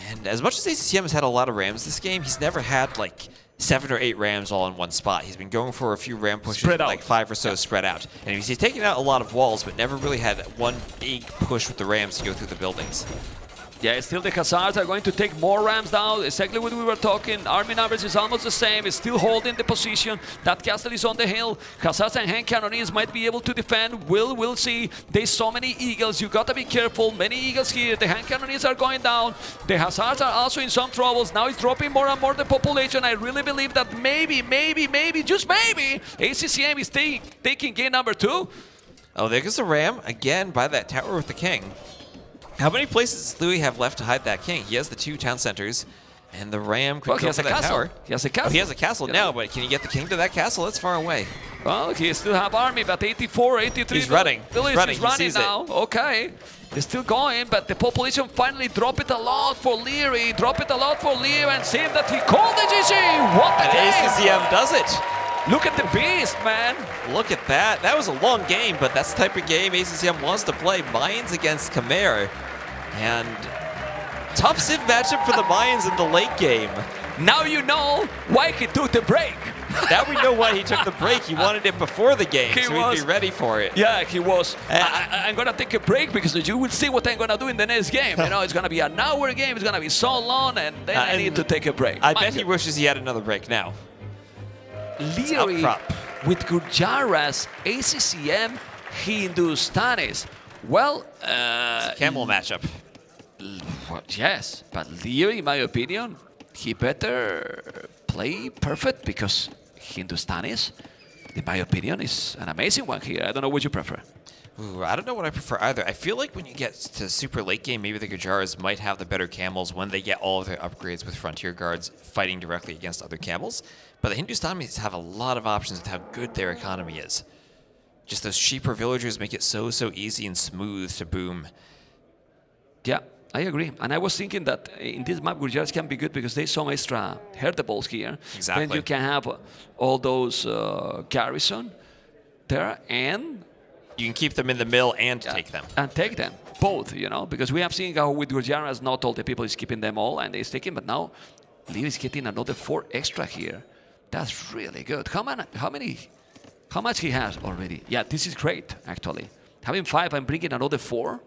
And as much as ACCM has had a lot of Rams this game, he's never had like 7 or 8 Rams all in one spot. He's been going for a few Ram pushes, like 5 or so spread out. And he's taken out a lot of walls, but never really had one big push with the Rams to go through the buildings. Yeah, still the Hussars are going to take more Rams down. Exactly what we were talking. Army numbers is almost the same. It's still holding the position. That castle is on the hill. Hussars and hand cannoneers might be able to defend. We'll see. There's so many eagles. You gotta be careful. Many eagles here. The hand cannoneers are going down. The Hussars are also in some troubles. Now it's dropping more and more the population. I really believe that maybe, just maybe, ACCM is taking game number 2. Oh, there goes the Ram again by that tower with the king. How many places does Liereyy have left to hide that king? He has the 2 town centers, and the Ram could go for that tower. He has a castle. Oh, he has a castle now, but can he get the king to that castle? That's far away. Well, he still have army, but 84, 83. He's running. He's running now. Okay. They're still going, but the population finally drop it a lot for Liereyy. And see that he called the GG. What the game! ACCM does it. Look at the beast, man. Look at that. That was a long game, but that's the type of game ACCM wants to play. Mayans against Khmer. And tough Civ matchup for the Mayans in the late game. Now you know why he took the break. Now we know why he took the break. He wanted it before the game, so he'd be ready for it. Yeah, he was. I'm going to take a break because you will see what I'm going to do in the next game. You know, it's going to be an hour game. It's going to be so long, and then I need to take a break. I bet he wishes he had another break now. Liereyy with Gurjaras, ACCM, Hindustanis. Well, it's a camel matchup. Well, yes, but Liereyy, in my opinion, he better play perfect because Hindustanis, in my opinion, is an amazing one here. I don't know what you prefer. Ooh, I don't know what I prefer either. I feel like when you get to super late game, maybe the Gujaras might have the better camels when they get all of their upgrades with frontier guards fighting directly against other camels. But the Hindustanis have a lot of options with how good their economy is. Just those cheaper villagers make it so easy and smooth to boom. Yeah, I agree. And I was thinking that in this map, Gujaras can be good because there's some extra herdables here. Exactly. Then you can have all those Garrison there, and you can keep them in the mill and take them. And take them, both, you know, because we have seen how with Gujaras, not all the people is keeping them all and they're taking, but now Liereyy is getting another 4 extra here. That's really good. How much he has already? Yeah, this is great, actually. Having 5 and bringing another 4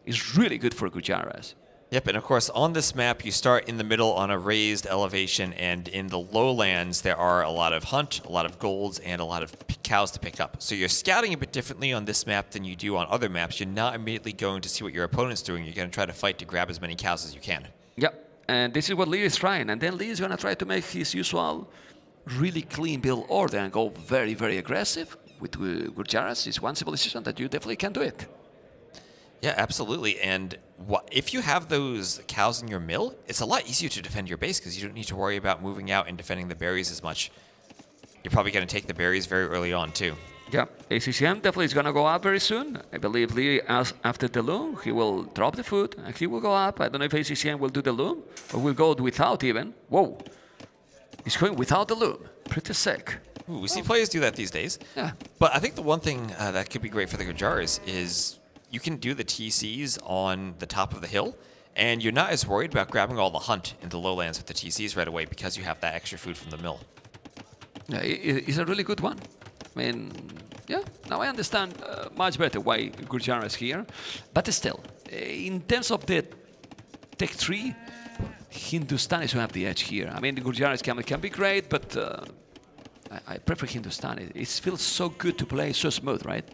is really good for Gujaras. Yep, and of course, on this map, you start in the middle on a raised elevation, and in the lowlands, there are a lot of hunt, a lot of golds, and a lot of cows to pick up. So you're scouting a bit differently on this map than you do on other maps. You're not immediately going to see what your opponent's doing. You're going to try to fight to grab as many cows as you can. Yep, and this is what Liereyy is trying. And then Liereyy is going to try to make his usual really clean build order and go very, very aggressive with Garrison. It's one simple decision that you definitely can do it. Yeah, absolutely. And if you have those cows in your mill, it's a lot easier to defend your base because you don't need to worry about moving out and defending the berries as much. You're probably going to take the berries very early on, too. Yeah, ACCM definitely is going to go up very soon. I believe Liereyy, after the loom, he will drop the food and he will go up. I don't know if ACCM will do the loom or will go without even. Whoa, he's going without the loom. Pretty sick. Ooh, we see players do that these days. Yeah. But I think the one thing that could be great for the Gujars is you can do the TCs on the top of the hill, and you're not as worried about grabbing all the hunt in the lowlands with the TCs right away because you have that extra food from the mill. Yeah, it's a really good one. I mean, yeah, now I understand much better why Gurjara is here. But still, in terms of the Tech 3, Hindustani should have the edge here. I mean, the Gurjara can be great, but I prefer Hindustani. It feels so good to play, so smooth, right?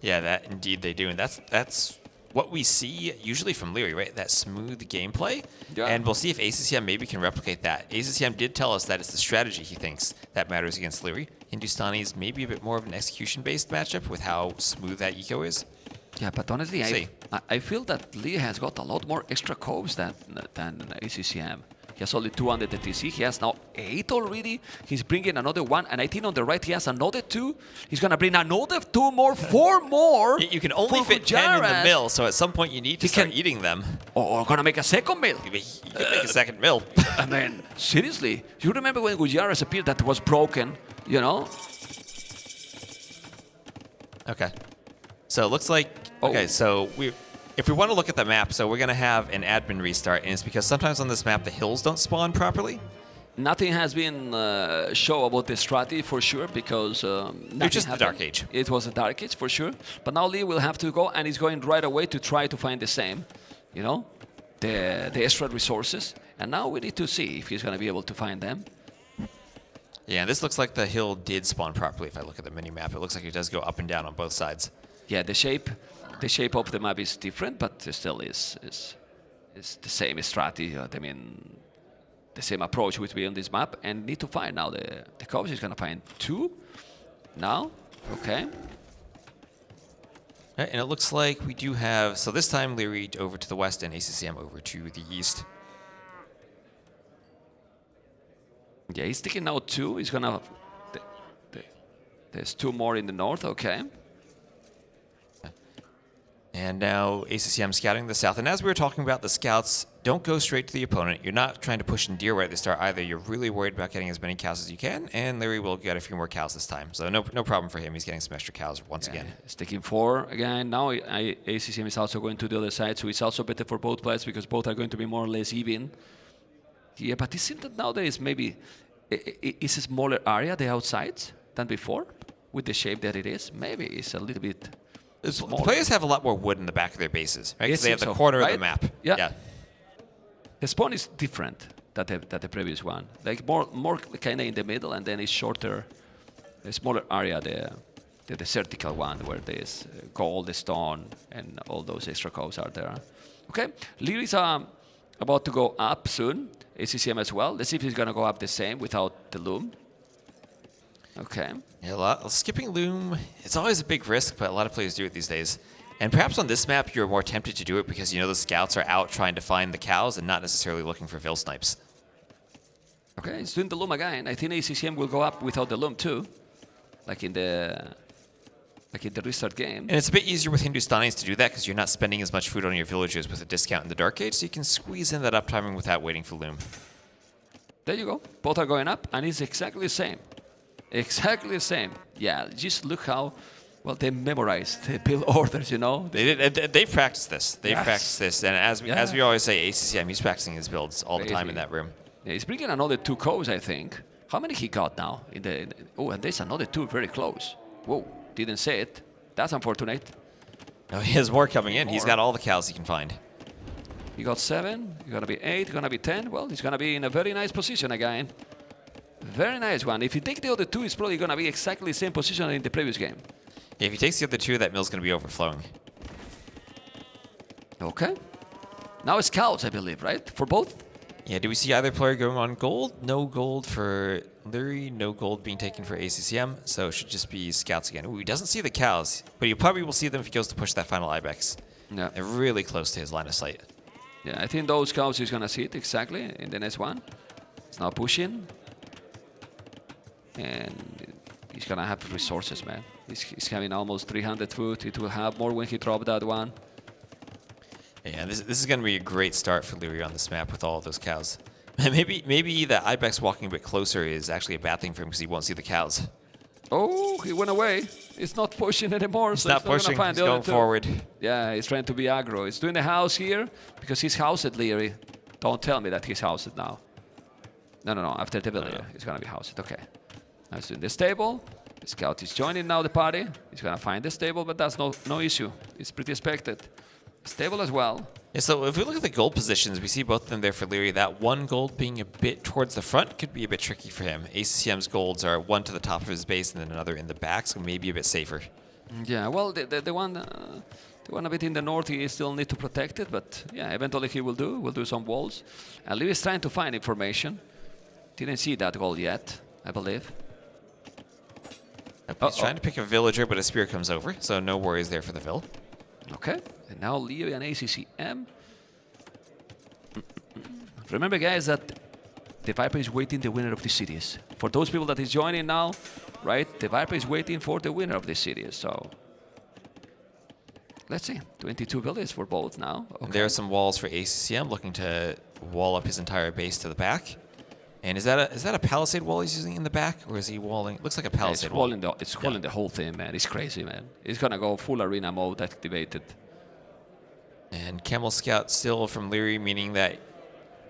Yeah, that indeed they do, and that's what we see usually from Liereyy, right? That smooth gameplay, yeah. And we'll see if ACCM maybe can replicate that. ACCM did tell us that it's the strategy he thinks that matters against Liereyy. Hindustani is maybe a bit more of an execution-based matchup with how smooth that eco is. Yeah, but honestly, I feel that Liereyy has got a lot more extra coves than ACCM. He has only 2 under the TC. He has now 8 already. He's bringing another 1. And I think on the right he has another 2. He's going to bring another 2 more, 4 more. You can only fit 10 in the mill, so at some point you need to start eating them. Or going to make a second mill. You can make a second mill. I mean, seriously. You remember when Gujaras appeared that was broken, you know? Okay. So it looks like... Okay, so if we want to look at the map, so we're going to have an admin restart, and it's because sometimes on this map the hills don't spawn properly. Nothing has been shown about the strategy for sure, because it's just the Dark Age. It was a Dark Age for sure, but now Liereyy will have to go, and he's going right away to try to find the same, you know, the extra resources, and now we need to see if he's going to be able to find them. Yeah, this looks like the hill did spawn properly. If I look at the mini map, it looks like it does go up and down on both sides. Yeah, the shape of the map is different, but still is the same strategy. I mean, the same approach would be on this map, and need to find now the coach is going to find 2 now. Okay. Right, and it looks like we do have, so this time Liereyy over to the west and ACCM over to the east. Yeah, he's taking now 2. He's going to... There's 2 more in the north, okay. And now ACCM scouting the south. And as we were talking about, the scouts don't go straight to the opponent. You're not trying to push in deer right at the start either. You're really worried about getting as many cows as you can, and Liereyy will get a few more cows this time. So no problem for him. He's getting some extra cows once again. He's taking 4 again. Now ACCM is also going to the other side, so it's also better for both players because both are going to be more or less even. Yeah, but it seems that now there is maybe it's a smaller area, the outsides, than before, with the shape that it is. Maybe it's a little bit... The players have a lot more wood in the back of their bases, right? Because they have the corner of the map. Yeah. The spawn is different than the previous one. Like more kind of in the middle, and then it's shorter, a smaller area, the vertical one, where there's gold, stone, and all those extra cows are there. Okay, Liereyy is about to go up soon. ACCM as well. Let's see if he's going to go up the same without the loom. Okay. Yeah, skipping loom, it's always a big risk, but a lot of players do it these days. And perhaps on this map, you're more tempted to do it because you know the scouts are out trying to find the cows and not necessarily looking for veil snipes. Okay, he's doing the loom again. I think ACCM will go up without the loom too, like in the restart game. And it's a bit easier with Hindustanis to do that because you're not spending as much food on your villagers with a discount in the Dark Age, so you can squeeze in that up timing without waiting for loom. There you go. Both are going up, and it's exactly the same. Exactly the same. Yeah, just look how well they memorized the build orders, you know. They've practiced this. They've practiced this, and as we always say, ACCM, he's practicing his builds all the time in that room. Yeah, he's bringing another 2 cows, I think. How many he got now? Oh, and there's another 2 very close. Whoa, didn't say it. That's unfortunate. No, he has more coming in. He's got all the cows he can find. He got 7. He's gonna be 8. He's gonna be 10. Well, he's gonna be in a very nice position again. Very nice one. If you take the other 2, it's probably gonna be exactly the same position in the previous game. Yeah, if he takes the other 2, that mill's gonna be overflowing. Okay. Now scouts, I believe, right? For both? Yeah, do we see either player going on gold? No gold for Liereyy, no gold being taken for ACCM, so it should just be scouts again. Ooh, he doesn't see the cows, but you probably will see them if he goes to push that final Ibex. Yeah. They're really close to his line of sight. Yeah, I think those cows he's gonna see it exactly in the next one. He's now pushing. And he's gonna have resources, man. He's having almost 300 food. It will have more when he dropped that one. Yeah, this is going to be a great start for Liereyy on this map with all of those cows. Maybe the Ibex walking a bit closer is actually a bad thing for him because he won't see the cows. Oh, he went away. He's not pushing anymore. He's not pushing, he's going forward. Yeah, he's trying to be aggro. He's doing the house here because he's housed at Liereyy. Don't tell me that he's housed now. No, after the villager, he's going to be housed. Okay. Now he's doing the stable. The scout is joining now the party. He's going to find the stable, but that's no issue. It's pretty expected. Stable as well. Yeah, so if we look at the gold positions, we see both of them there for Liereyy. That one gold being a bit towards the front could be a bit tricky for him. ACCM's golds are one to the top of his base and then another in the back, so maybe a bit safer. Yeah, well, the one a bit in the north, he still need to protect it, but yeah, eventually he will do. We'll do some walls. And Liereyy is trying to find information. Didn't see that gold yet, I believe. He's trying to pick a villager, but a spear comes over, so no worries there for the Vill. Okay, and now Liereyy and ACCM. Remember, guys, that the Viper is waiting the winner of the series. For those people that is joining now, right, the Viper is waiting for the winner of the series, so... Let's see, 22 villages for both now. Okay. There are some walls for ACCM, looking to wall up his entire base to the back. And is that a palisade wall he's using in the back, or is he walling? Looks like a palisade wall. It's walling the whole thing, man. It's crazy, man. It's gonna go full arena mode activated. And Camel Scout still from Liereyy, meaning that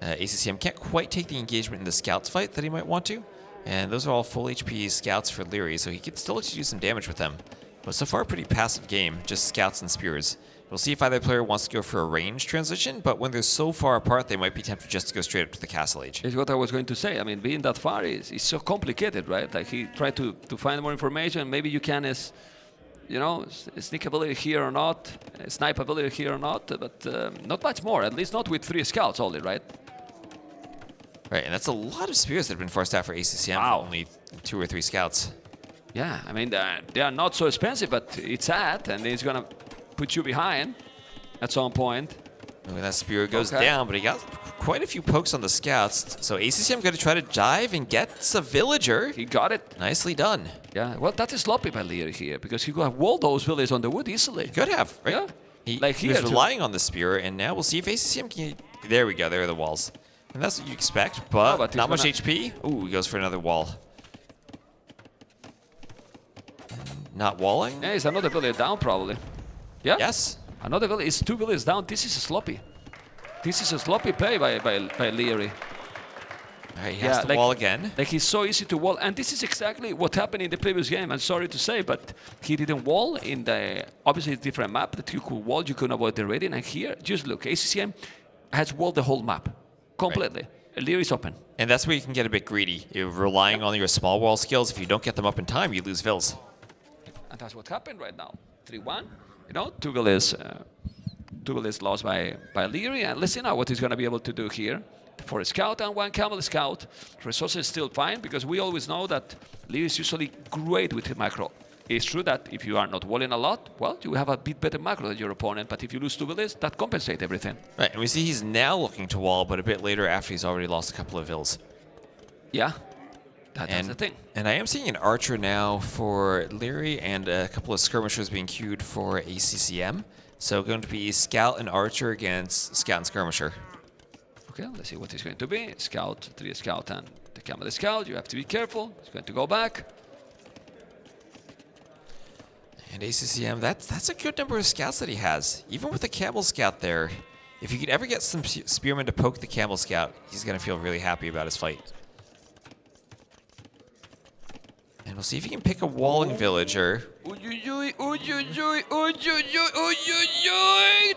ACCM can't quite take the engagement in the scouts fight that he might want to. And those are all full HP scouts for Liereyy, so he could still do some damage with them. But so far, a pretty passive game, just scouts and spears. We'll see if either player wants to go for a range transition, but when they're so far apart, they might be tempted just to go straight up to the Castle Age. It's what I was going to say. I mean, being that far is so complicated, right? Like, he tried to find more information. Maybe you can, sneak ability here or not, snipe ability here or not, but not much more, at least not with 3 scouts only, right? Right, and that's a lot of spears that have been forced out for ACCM for only 2 or 3 scouts. Yeah, I mean, they are not so expensive, but it's sad, and it's going to put you behind at some point. And that spear goes down, but he got quite a few pokes on the scouts. So ACCM going to try to dive and gets a villager. He got it. Nicely done. Yeah, well, that is sloppy by Liereyy here, because he could have walled those villagers on the wood easily. He could have, right? Yeah. He was relying on the spear, and now we'll see if ACCM can... There we go, there are the walls. And that's what you expect, but not much HP. Ooh, he goes for another wall. Not walling? Yeah, it's another villager down, probably. Yeah? Yes. Another villager. It's 2 villagers down. This is a sloppy. This is a sloppy play by Liereyy. All right, he has to wall again. Like, he's so easy to wall. And this is exactly what happened in the previous game. I'm sorry to say, but he didn't wall in the... Obviously, it's a different map that you could wall. You couldn't avoid the raiding. And here, just look. ACCM has walled the whole map. Completely. Right. Liereyy is open. And that's where you can get a bit greedy. You're relying on your small wall skills. If you don't get them up in time, you lose vills. And that's what happened right now. 3-1. 2 villas lost by Liereyy. And let's see now what he's going to be able to do here. For a scout and 1 camel scout, resources still fine, because we always know that Liereyy is usually great with the macro. It's true that if you are not walling a lot, well, you have a bit better macro than your opponent, but if you lose 2 villas, that compensates everything. Right, and we see he's now looking to wall, but a bit later after he's already lost a couple of vills. Yeah. That's the thing. And I am seeing an archer now for Liereyy and a couple of skirmishers being queued for ACCM. So going to be scout and archer against scout and skirmisher. Okay, let's see what it's going to be. Scout, 3 scout and the camel scout. You have to be careful. He's going to go back. And ACCM, that's a good number of scouts that he has. Even with the camel scout there, if you could ever get some spearmen to poke the camel scout, he's going to feel really happy about his fight. And we'll see if he can pick a walling villager.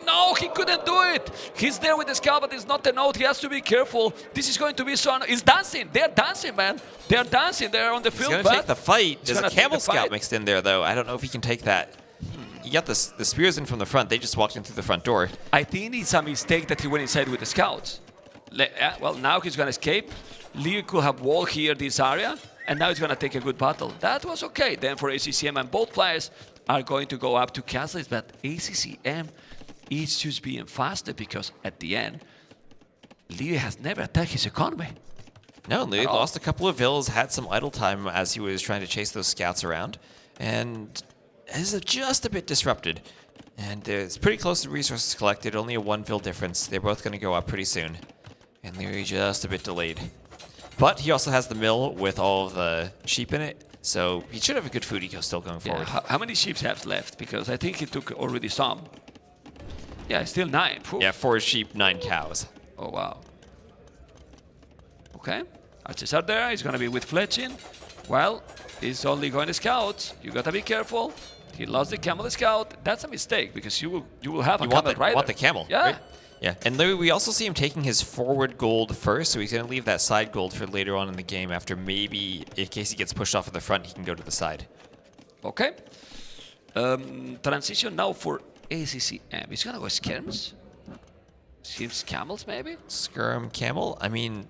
No, he couldn't do it. He's there with the scout, but it's not the note. He has to be careful. This is going to be so... He's dancing. They're dancing, man. They're dancing. They're on the field. He's going to take the fight. There's a camel scout mixed in there, though. I don't know if he can take that. You got the spears in from the front. They just walked in through the front door. I think it's a mistake that he went inside with the scouts. Well, now he's going to escape. Liereyy could have walled here this area, and now he's going to take a good battle. That was okay then for ACCM, and both players are going to go up to castles, but ACCM is just being faster because at the end, Liereyy has never attacked his economy. No, Liereyy lost a couple of villas, had some idle time as he was trying to chase those scouts around, and is just a bit disrupted. And it's pretty close to resources collected, only a 1 vil difference. They're both going to go up pretty soon. And Liereyy just a bit delayed. But he also has the mill with all of the sheep in it, so he should have a good food eco still going forward. How many sheep have left? Because I think he took already some. Yeah, still 9. Whew. Yeah, 4 sheep, 9 cows. Oh, wow. Okay, archers are there. He's going to be with fletching. Well, he's only going to scouts. You got to be careful. He lost the camel scout. That's a mistake because you will have a camel rider. You want the camel, yeah. Right? Yeah, and Liereyy, we also see him taking his forward gold first, so he's going to leave that side gold for later on in the game after maybe, in case he gets pushed off at the front, he can go to the side. Okay. Transition now for ACCM. He's going to go skirms. Seems camels, maybe? Skirm camel? I mean,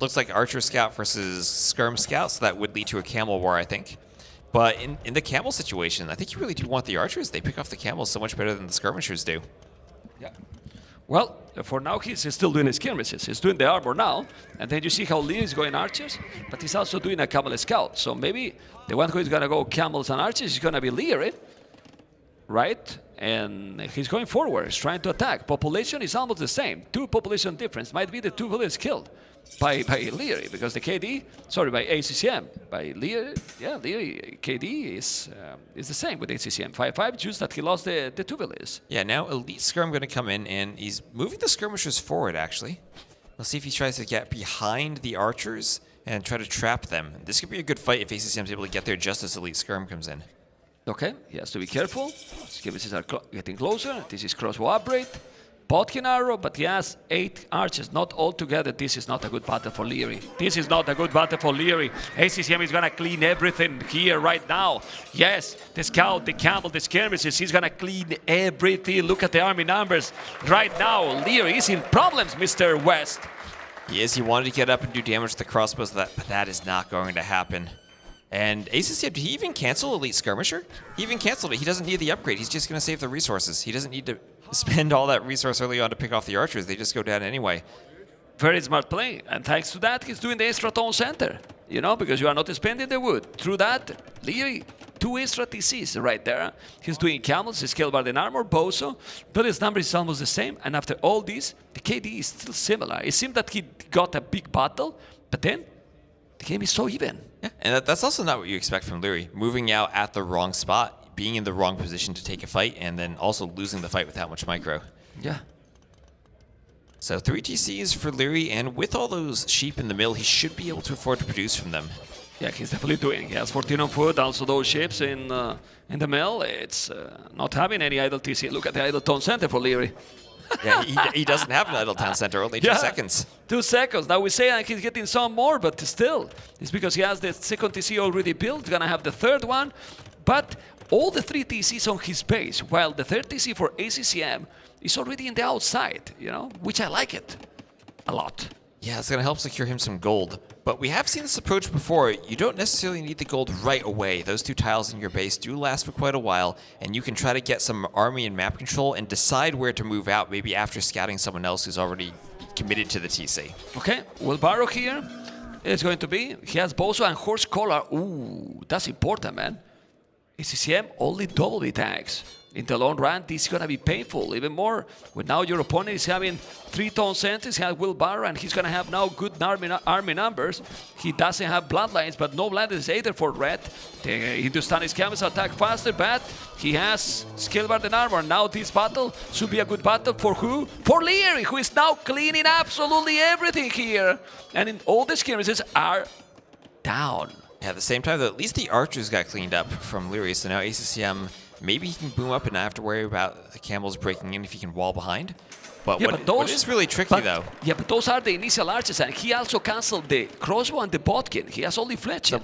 looks like archer scout versus skirm scout, so that would lead to a camel war, I think. But in the camel situation, I think you really do want the archers. They pick off the camels so much better than the skirmishers do. Yeah. Well, for now, he's still doing his skirmishes. He's doing the armor now. And then you see how Liereyy is going archers, but he's also doing a camel scout. So maybe the one who is going to go camels and archers is going to be Liereyy, right? And he's going forward. He's trying to attack. Population is almost the same. 2 population difference. Might be the 2 villages killed by Liereyy, because the KD, sorry, by ACCM. By Liereyy, yeah, Liereyy KD is the same with ACCM. 5-5, just that he lost the 2 villages. Yeah, now Elite Skirm going to come in, and he's moving the skirmishers forward, actually. Let's see if he tries to get behind the archers and try to trap them. This could be a good fight if ACCM is able to get there just as Elite Skirm comes in. Okay, he has to be careful. Skirmishes are getting closer. This is crossbow upgrade. Bodkin arrow, but he has 8 archers, not all together. This is not a good battle for Liereyy. This is not a good battle for Liereyy. ACCM is going to clean everything here right now. Yes, the scout, the camel, the skirmishes, he's going to clean everything. Look at the army numbers right now. Liereyy is in problems, Mr. West. Yes, he wanted to get up and do damage to the crossbows, but that is not going to happen. And ACCM, did he even cancel Elite Skirmisher? He even canceled it. He doesn't need the upgrade. He's just going to save the resources. He doesn't need to spend all that resource early on to pick off the archers. They just go down anyway. Very smart play. And thanks to that, he's doing the extra tone center. You know, because you are not spending the wood. Through that, Liereyy, 2 extra TCs right there. He's doing camels, his scale bar and armor, boso. But his number is almost the same. And after all this, the KD is still similar. It seemed that he got a big battle, but then the game is so even. Yeah, and that's also not what you expect from Liereyy. Moving out at the wrong spot, being in the wrong position to take a fight, and then also losing the fight with that much micro. Yeah. So 3 TCs for Liereyy, and with all those sheep in the mill, he should be able to afford to produce from them. Yeah, he's definitely doing. He has 14 on foot, also those ships in the mill. It's not having any idle TC. Look at the idle tone center for Liereyy. Yeah, he doesn't have an idle town center, only 2 seconds. 2 seconds. Now we say he's getting some more, but still, it's because he has the second TC already built, gonna have the third one, but all the 3 TCs on his base, while the third TC for ACCM is already in the outside, you know, which I like it a lot. Yeah, it's gonna help secure him some gold. But we have seen this approach before. You don't necessarily need the gold right away. Those 2 tiles in your base do last for quite a while, and you can try to get some army and map control and decide where to move out, maybe after scouting someone else who's already committed to the TC. Okay, wheelbarrow here is going to be, he has boso and horse collar. Ooh, that's important, man. ACCM only double the tags. In the long run, this is going to be painful, even more. When now your opponent is having 3 tone centers, he has wheelbarrow, and he's going to have now good army numbers. He doesn't have bloodlines, but no bloodlines either for red. The Hindustani camels attack faster, but he has skill bar and armor. Now this battle should be a good battle for who? For Liereyy, who is now cleaning absolutely everything here. And in all the skirmishes are down. Yeah, at the same time, though, at least the archers got cleaned up from Liereyy, so now ACCM maybe he can boom up and not have to worry about the camels breaking in if he can wall behind. But Yeah, what is really tricky, though... Yeah, but those are the initial arches, and he also cancelled the crossbow and the bodkin. He has only fletching.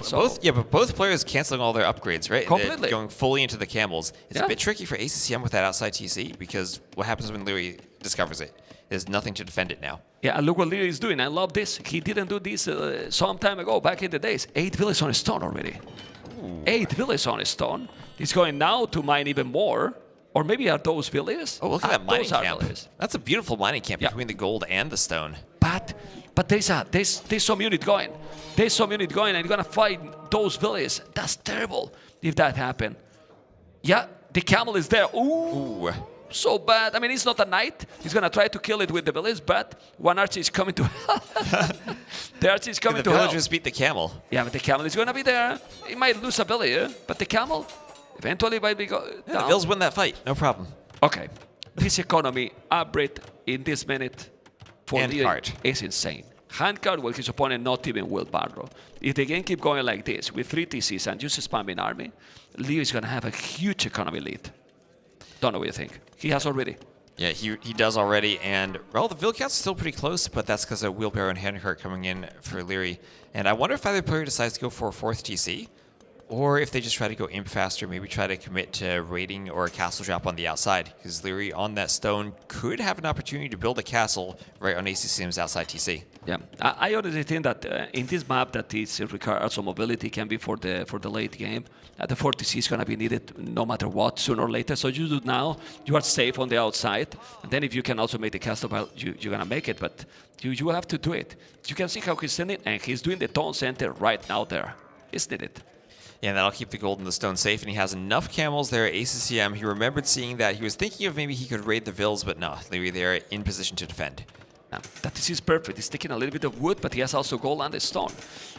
But both players cancelling all their upgrades, right? Completely. Going fully into the camels. It's a bit tricky for ACCM with that outside TC, because what happens when Liereyy discovers it? There's nothing to defend it now. Yeah, and look what Liereyy is doing. I love this. He didn't do this some time ago, back in the days. 8 villas on a stone already. Ooh. 8 villas on a stone. He's going now to mine even more. Or maybe are those villas? Oh, look at that mining camp. That's a beautiful mining camp between the gold and the stone. But there's some unit going. There's some unit going, and you're gonna fight those villas. That's terrible if that happened. Yeah, the camel is there. Ooh. So bad. I mean, he's not a knight. He's gonna try to kill it with the villas, but one archer is coming to help. The archer is coming to help. The villagers beat the camel. Yeah, but the camel is gonna be there. He might lose a villager, but the camel eventually might be down. The Bills win that fight, no problem. Okay, this economy upgrade in this minute for Liereyy is insane. Handcard with his opponent not even wheelbarrow. If the game keep going like this with 3 TCs and just spamming army, Liereyy is gonna have a huge economy lead. Don't know what you think. He has already. Yeah, he does already, and well, the Vilcat's still pretty close, but that's because of wheelbarrow and handcart coming in for Liereyy. And I wonder if either player decides to go for a 4th TC, or if they just try to go imp faster, maybe try to commit to raiding or a castle drop on the outside, because Liereyy on that stone could have an opportunity to build a castle right on ACCM's outside TC. Yeah, I honestly think that in this map that is requires some mobility can be for the late game. The 4 TC is going to be needed no matter what, sooner or later. So you do now, you are safe on the outside. And then if you can also make the castle, well, you're going to make it. But you have to do it. You can see how he's sending, and he's doing the town center right now there. Isn't it? Yeah, that'll keep the gold and the stone safe, and he has enough camels there at ACCM. He remembered seeing that. He was thinking of maybe he could raid the vills, but no, Liereyy there in position to defend. That is perfect. He's taking a little bit of wood, but he has also gold and the stone.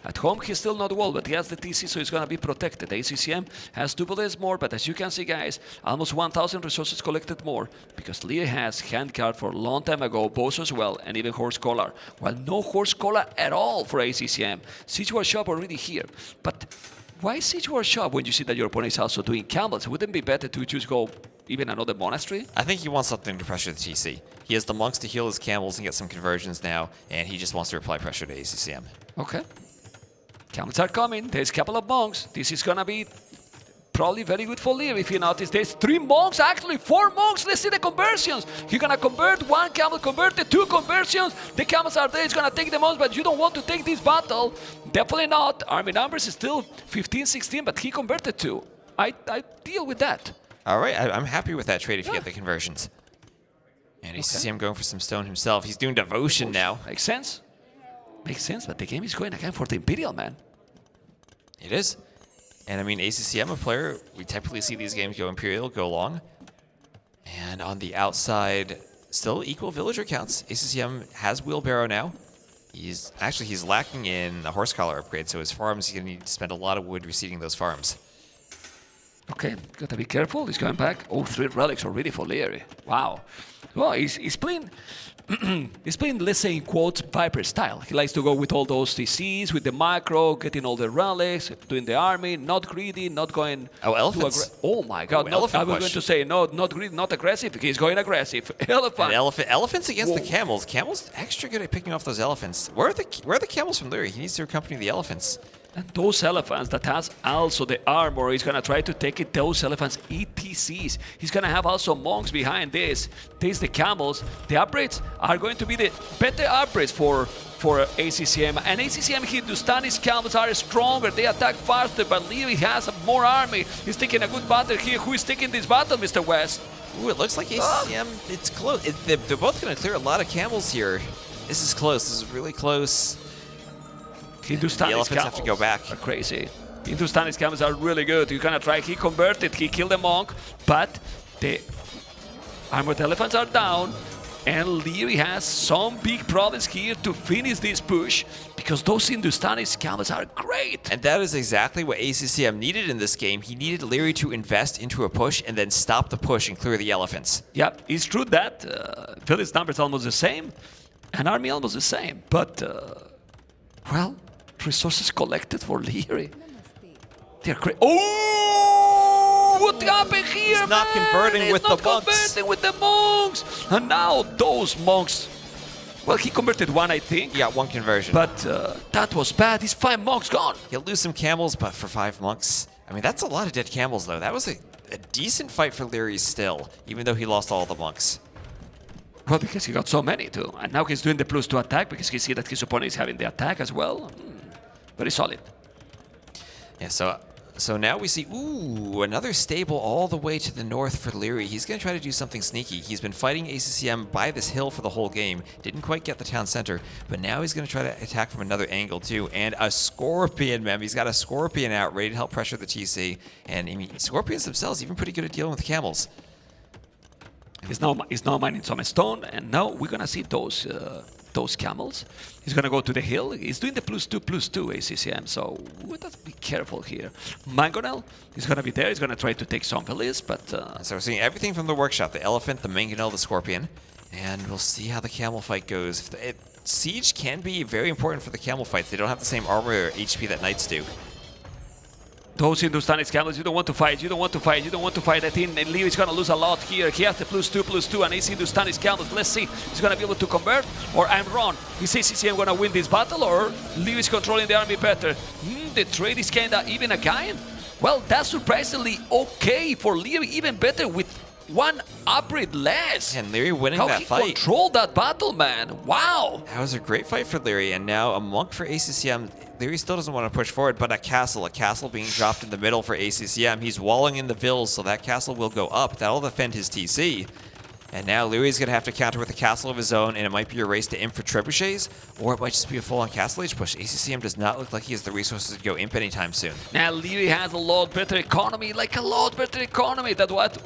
At home, he's still not wall, but he has the TC, so he's going to be protected. ACCM has 2 villas more, but as you can see, guys, almost 1,000 resources collected more, because Liereyy has handcard for a long time ago, bows as well, and even horse collar. Well, no horse collar at all for ACCM. Siege War Shop already here, but why Siege War Shop when you see that your opponent is also doing camels? Wouldn't it be better to just go even another monastery? I think he wants something to pressure the TC. He has the monks to heal his camels and get some conversions now, and he just wants to apply pressure to ACCM. Okay. Camels are coming. There's a couple of monks. This is going to be probably very good for Liereyy. If you notice, there's 3 monks, actually 4 monks. Let's see the conversions. He's going to convert 1 camel, convert the 2 conversions. The camels are there. He's going to take the monks, but you don't want to take this battle. Definitely not. Army numbers is still 15, 16, but he converted 2. I deal with that. All right, I'm happy with that trade if you get the conversions. And ACCM going for some stone himself. He's doing devotion now. Makes sense. Makes sense, but the game is going again for the Imperial, man. It is. And I mean, ACCM, a player, we typically see these games go Imperial, go long. And on the outside, still equal villager counts. ACCM has wheelbarrow now. He's lacking in the horse collar upgrade, so his farms, he's going to need to spend a lot of wood reseeding those farms. Okay, gotta be careful. He's going back. Oh, 3 relics already for Liereyy. Wow. Well, he's playing, he's playing, let's say in quotes, Viper style. He likes to go with all those TCs, with the macro, getting all the relics, doing the army, not greedy, not going... Oh, elephants. Oh my god, I was going to say, no, not greedy, not aggressive. He's going aggressive. Elephant. Elephants against the camels. Camels extra good at picking off those elephants. Where are the camels from Liereyy? He needs to accompany the elephants. And those elephants that has also the armor, he's going to try to take it. Those elephants ETCs. He's going to have also monks behind this. There's the camels. The upgrades are going to be the better upgrades for ACCM. And ACCM Hindustani's camels are stronger. They attack faster, but Liereyy has more army. He's taking a good battle here. Who is taking this battle, Mr. West? Ooh, it looks like ACCM, it's close. They're both going to clear a lot of camels here. This is close. This is really close. Hindustani's the elephants have to go back. Are crazy. Hindustani's camels are really good. You're gonna try. He converted. He killed the monk, but the armored elephants are down, and Liereyy has some big problems here to finish this push because those Hindustani's camels are great. And that is exactly what ACCM needed in this game. He needed Liereyy to invest into a push and then stop the push and clear the elephants. Yep, it's true that village numbers almost the same, and army almost the same, but well. Resources collected for Liereyy. They're great. Oh! What happened here, He's not converting with the monks. Converting with the monks. And now those monks, well, he converted one, I think. He got one conversion. But that was bad. His 5 monks gone. He'll lose some camels, but for 5 monks, I mean, that's a lot of dead camels, though. That was a decent fight for Liereyy still, even though he lost all the monks. Well, because he got so many, too. And now he's doing the +2 attack because he sees that his opponent is having the attack as well. Very solid. Yeah, so now we see, ooh, another stable all the way to the north for Liereyy. He's going to try to do something sneaky. He's been fighting ACCM by this hill for the whole game. Didn't quite get the town center, but now he's going to try to attack from another angle too. And a Scorpion, man. He's got a Scorpion out, ready to help pressure the TC. And I mean, Scorpions themselves even pretty good at dealing with camels. He's now mining some stone, and now we're going to see those camels. He's going to go to the hill. He's doing the +2/+2 ACCM, so we have to be careful here. Mangonel is going to be there. He's going to try to take some villas, but... So we're seeing everything from the workshop, the elephant, the mangonel, the scorpion, and we'll see how the camel fight goes. Siege can be very important for the camel fights. They don't have the same armor or HP that knights do. Those Hindustani camels, you don't want to fight, you don't want to fight, you don't want to fight. I think Liereyy is going to lose a lot here. He has the +2/+2, and he's Hindustani camels. Let's see, he's going to be able to convert, or I'm wrong. Is ACCM going to win this battle, or Liereyy is controlling the army better? The trade is kind of even again. Well, that's surprisingly okay for Liereyy, even better with 1 upgrade less. And Liereyy winning that fight. How he controlled that battle, man. Wow. That was a great fight for Liereyy, and now a monk for ACCM. Liereyy still doesn't want to push forward, but a castle being dropped in the middle for ACCM. He's walling in the vills, so that castle will go up. That'll defend his TC. And now Lierey's going to have to counter with a castle of his own, and it might be a race to imp for trebuchets, or it might just be a full-on castle age push. ACCM does not look like he has the resources to go imp anytime soon. Now Liereyy has a lot better economy, like a lot better economy. That's what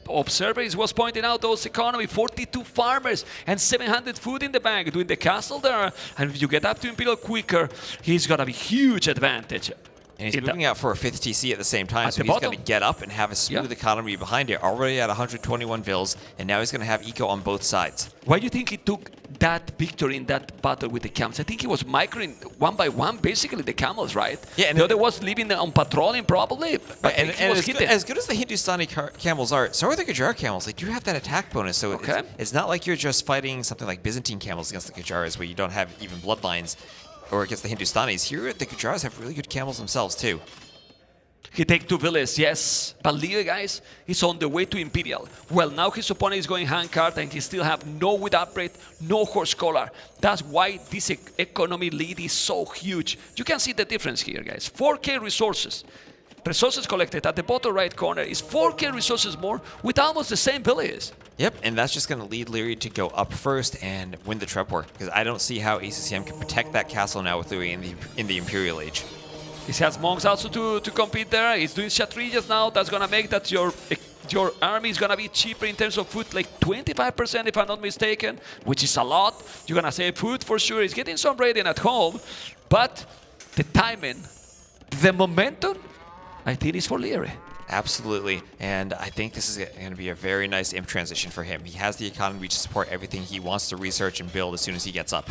Observers was pointing out. Those economy, 42 farmers and 700 food in the bank, doing the castle there. And if you get up to Imperial quicker, he's got a huge advantage. And he's moving out for a 5th TC at the same time, so he's going to get up and have a smooth economy behind it. Already at 121 vills, and now he's going to have eco on both sides. Why do you think he took that victory in that battle with the camels? I think he was microing one by one, basically, the camels, right? Yeah, and the other was leaving on patrolling, probably. And as good as the Hindustani camels are, so are the Gujar camels. They do have that attack bonus, so it's not like you're just fighting something like Byzantine camels against the Gujaras, where you don't have even bloodlines. Or against the Hindustanis. Here, the Gujaras have really good camels themselves, too. He takes 2 villages, yes. But Liereyy, guys, he's on the way to Imperial. Well, now his opponent is going handcart, and he still have no wood upgrade, no horse collar. That's why this economy lead is so huge. You can see the difference here, guys. 4K resources. Resources collected at the bottom right corner is 4K resources more with almost the same villages. Yep, and that's just going to lead Liereyy to go up first and win the Treb War, because I don't see how ACCM can protect that castle now with Liereyy in the Imperial Age. He has monks also to compete there. He's doing Kshatriyas now. That's going to make that your army is going to be cheaper in terms of food, like 25% if I'm not mistaken, which is a lot. You're going to save food for sure. He's getting some raiding at home, but the timing, the momentum, I think it's for Liereyy. Absolutely, and I think this is going to be a very nice imp transition for him. He has the economy to support everything he wants to research and build as soon as he gets up.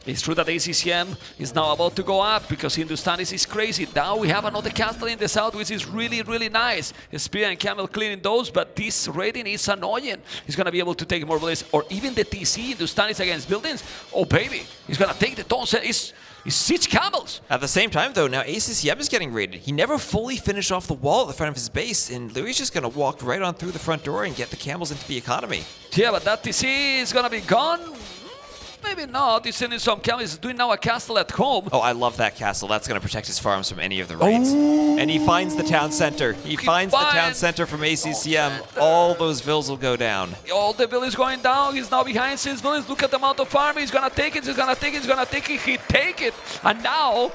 It's true that ACCM is now about to go up because Hindustanis is crazy. Now we have another castle in the south, which is really, really nice. Spear and Camel cleaning those, but this raiding is annoying. He's going to be able to take more bullets, or even the TC, Hindustanis against buildings. Oh, baby, he's going to take the tons. It's 6 camels. At the same time, though, now ACCM is getting raided. He never fully finished off the wall at the front of his base, and Lierey's just going to walk right on through the front door and get the camels into the economy. Yeah, but that TC is going to be gone. Maybe not. He's sending some camels. He's doing now a castle at home. Oh, I love that castle. That's going to protect his farms from any of the raids. Oh. And he finds the town center. He finds the town center from ACCM. All those villas will go down. All the villas going down. He's now behind 6 villas. Look at the amount of farming. He's going to take it. He's going to take it. He's going to take it. He take it. And now,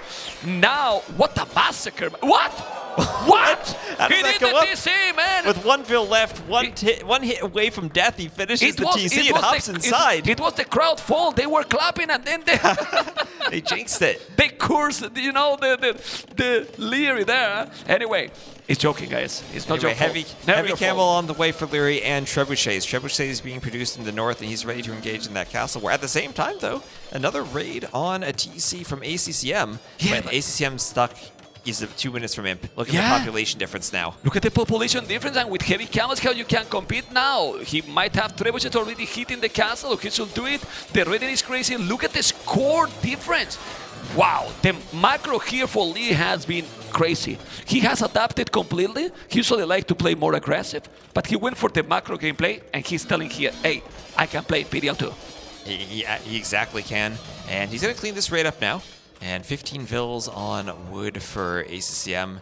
what a massacre. What? What? He did the TC, man. With 1 vill left, one hit away from death, he finishes the TC and hops inside. It was the crowd fault. They were clapping and then they jinxed it. They cursed, you know, the Liereyy there. Anyway, he's joking, guys. It's not your heavy camel on the way for Liereyy and trebuchets. Trebuchets is being produced in the north, and he's ready to engage in that castle. Where at the same time, though, another raid on a TC from ACCM. Yeah, when ACCM stuck is 2 minutes from Imp. Look at the population difference now. Look at the population difference, and with heavy camels, how you can compete now. He might have trebuchets already hitting the castle. He should do it. The reading is crazy. Look at the score difference. Wow, the macro here for Liereyy has been crazy. He has adapted completely. He usually likes to play more aggressive, but he went for the macro gameplay, and he's telling here, hey, I can play PDL too. He exactly can, and he's going to clean this raid up now. And 15 vills on wood for ACCM.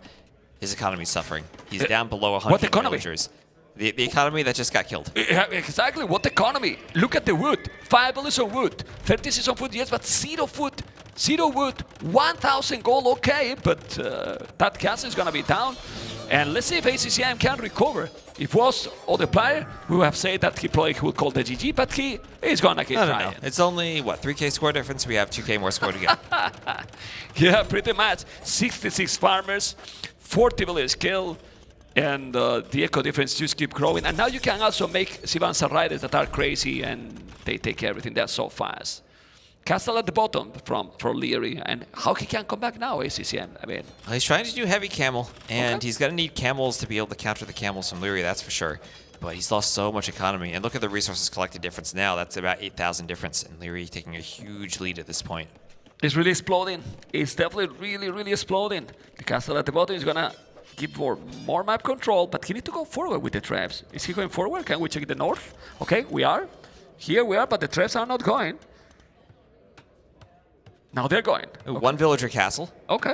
His economy's suffering. He's down below 100 what economy? villagers. The economy that just got killed. Exactly, what economy? Look at the wood. 5 villas on wood. 36 on food, yes, but 0 food. 0 wood. 1,000 gold, okay, but that castle is going to be down. And let's see if ACCM can recover. If it was other player, we would have said that he probably would call the GG, but he is going to keep trying. It's only, what, 3k score difference? We have 2k more score to go. Yeah, pretty much. 66 farmers, 40 villagers killed, and the eco difference just keep growing. And now you can also make Sivansa riders that are crazy, and they take everything there so fast. Castle at the bottom from Liereyy, and how he can come back now, ACCM? I mean, well, he's trying to do heavy camel, and he's going to need camels to be able to counter the camels from Liereyy, that's for sure. But he's lost so much economy, and look at the resources collected difference now. That's about 8,000 difference, and Liereyy taking a huge lead at this point. It's really exploding. It's definitely really exploding. The castle at the bottom is going to give more map control, but he needs to go forward with the traps. Is he going forward? Can we check the north? Okay, we are. Here we are, but the traps are not going. Now they're going. Okay. 1 villager castle. Okay.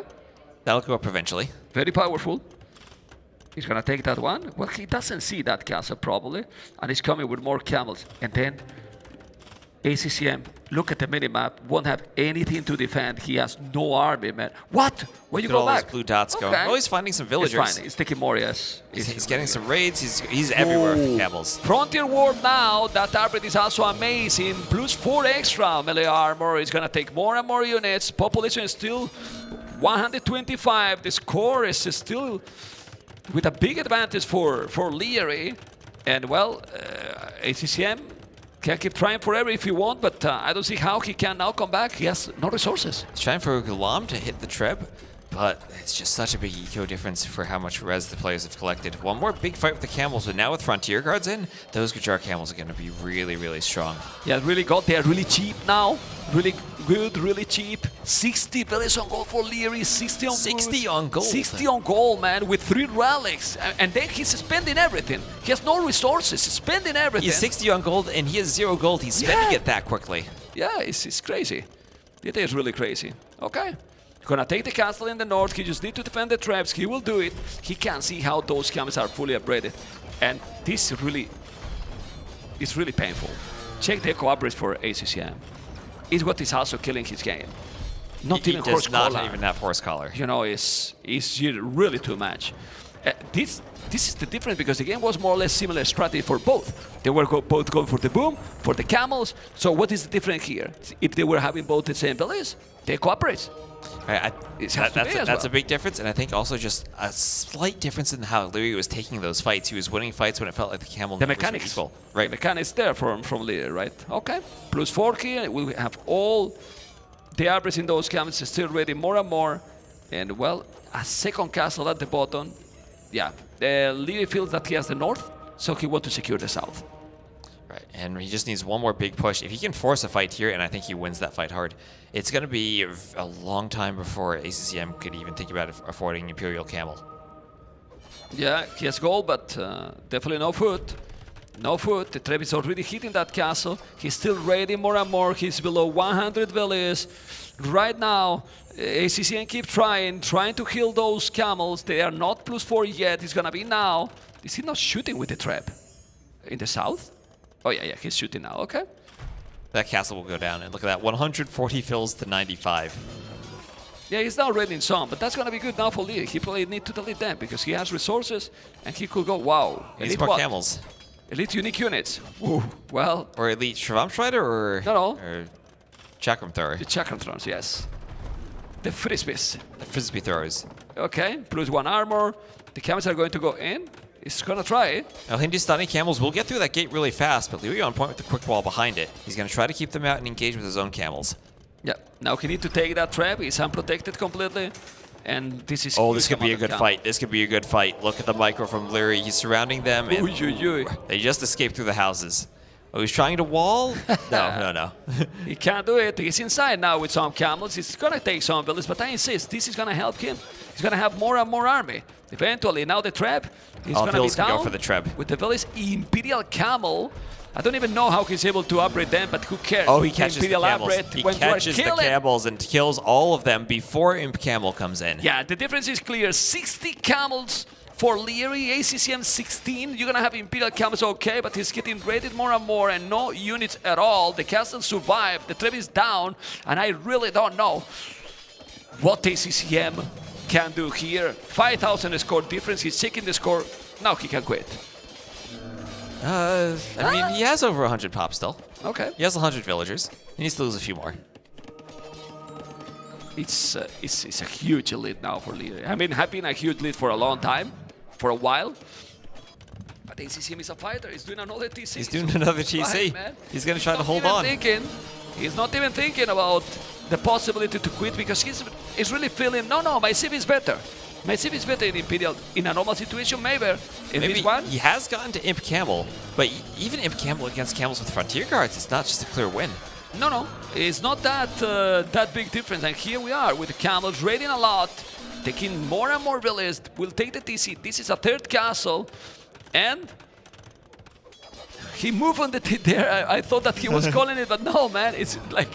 That'll go up eventually. Very powerful. He's going to take that one. Well, he doesn't see that castle probably. And he's coming with more camels. And then ACCM, look at the minimap, won't have anything to defend. He has no army, man. What? Where you go all back? Those blue dots going. Oh, he's finding some villagers. He's fine. He's taking more, yes. He's getting some raids. He's everywhere with the camels. Frontier Ward now. That arbit is also amazing. Plus 4 extra melee armor. He's going to take more and more units. Population is still 125. The score is still with a big advantage for Liereyy. And, well, ACCM can keep trying forever if he wants, but I don't see how he can now come back. He has no resources. He's trying for Gulam to hit the treb, but it's just such a big eco difference for how much res the players have collected. One more big fight with the camels, but now with Frontier Guards in, those Gujar camels are going to be really strong. Yeah, really good. They are really cheap now. Really good, really cheap. 60 villas on gold for Liereyy, 60 on gold. 60 on gold. 60 on gold, man, with 3 relics. And then he's spending everything. He has no resources. He's spending everything. He's 60 on gold and he has 0 gold. He's spending it that quickly. Yeah, it's crazy. It is really crazy. Okay. Gonna take the castle in the north. He just need to defend the traps. He will do it. He can see how those camels are fully upgraded. And this is really painful. Check the cooperates for ACCM. Is what is also killing his game. Not even horse collar. Not even have horse collar. You know, it's really too much. This is the difference because the game was more or less similar strategy for both. They were both going for the boom, for the camels. So what is the difference here? If they were having both the same abilities, they cooperate. Right, that's a big difference, and I think also just a slight difference in how Liereyy was taking those fights. He was winning fights when it felt like the camel the mechanics, was useful. Right, the mechanics there from Liereyy, right? Okay, plus 4 here. We have all the arbors in those camels still ready more and more, and well, a second castle at the bottom. Yeah, Liereyy feels that he has the north, so he wants to secure the south. Right, and he just needs one more big push. If he can force a fight here, and I think he wins that fight hard, it's going to be a long time before ACCM could even think about affording Imperial Camel. Yeah, he has gold, but definitely no food. No food. The trap is already hitting that castle. He's still raiding more and more. He's below 100 villages. Right now, ACCM keep trying to heal those camels. They are not plus 4 yet. It's going to be now. Is he not shooting with the trap? In the south? Oh, yeah, he's shooting now. Okay. That castle will go down. And look at that, 140 fills to 95. Yeah, he's now raiding some, but that's going to be good now for Liereyy. He probably need to delete them because he has resources and he could go, wow. Elite more camels. Elite unique units. Ooh, well. Or elite Shravamstrider or? No. Or Chakram Thrower. The Chakram Throwers, yes. The Frisbees. The Frisbee Throwers. Okay, plus 1 armor. The camels are going to go in. He's going to try it. Now, Hindustani camels will get through that gate really fast, but Liereyy on point with the quick wall behind it. He's going to try to keep them out and engage with his own camels. Yeah, now he needs to take that trap. He's unprotected completely. And this is... Oh, this could be a good fight. This could be a good fight. Look at the micro from Liereyy. He's surrounding them. And they just escaped through the houses. Oh, he's trying to wall? No. He can't do it. He's inside now with some camels. He's going to take some villas, but I insist, this is going to help him. He's going to have more and more army. Eventually, now the trap is going to be down. Go for the trap. With the villas, Imperial Camel. I don't even know how he's able to operate them, but who cares? Oh, he catches the camels. He catches the camels and kills all of them before Imp Camel comes in. Yeah, the difference is clear. 60 camels for Liereyy, ACCM 16. You're going to have Imperial Camels, okay, but he's getting raided more and more and no units at all. The castle survived. The trap is down, and I really don't know what ACCM can do here. 5,000 score difference. He's checking the score. Now he can quit. I mean, he has over 100 pops still. Okay. He has 100 villagers. He needs to lose a few more. It's a huge lead now for Liereyy. I mean, have been a huge lead for a long time, for a while. But ACCM is a fighter. He's doing another TC. He's doing another TC. Man. He's going to try to hold on. He's not even thinking about the possibility to quit because he's really feeling, no, my CV is better. My CV is better in Imperial. In a normal situation, maybe. In this one, he has gotten to Imp Camel, but even Imp Camel against camels with Frontier Guards, it's not just a clear win. No, it's not that big difference. And here we are with the camels raiding a lot, taking more and more villages. We'll take the TC. This is a third castle, and he moved on the there. I thought that he was calling it, but no, man, it's like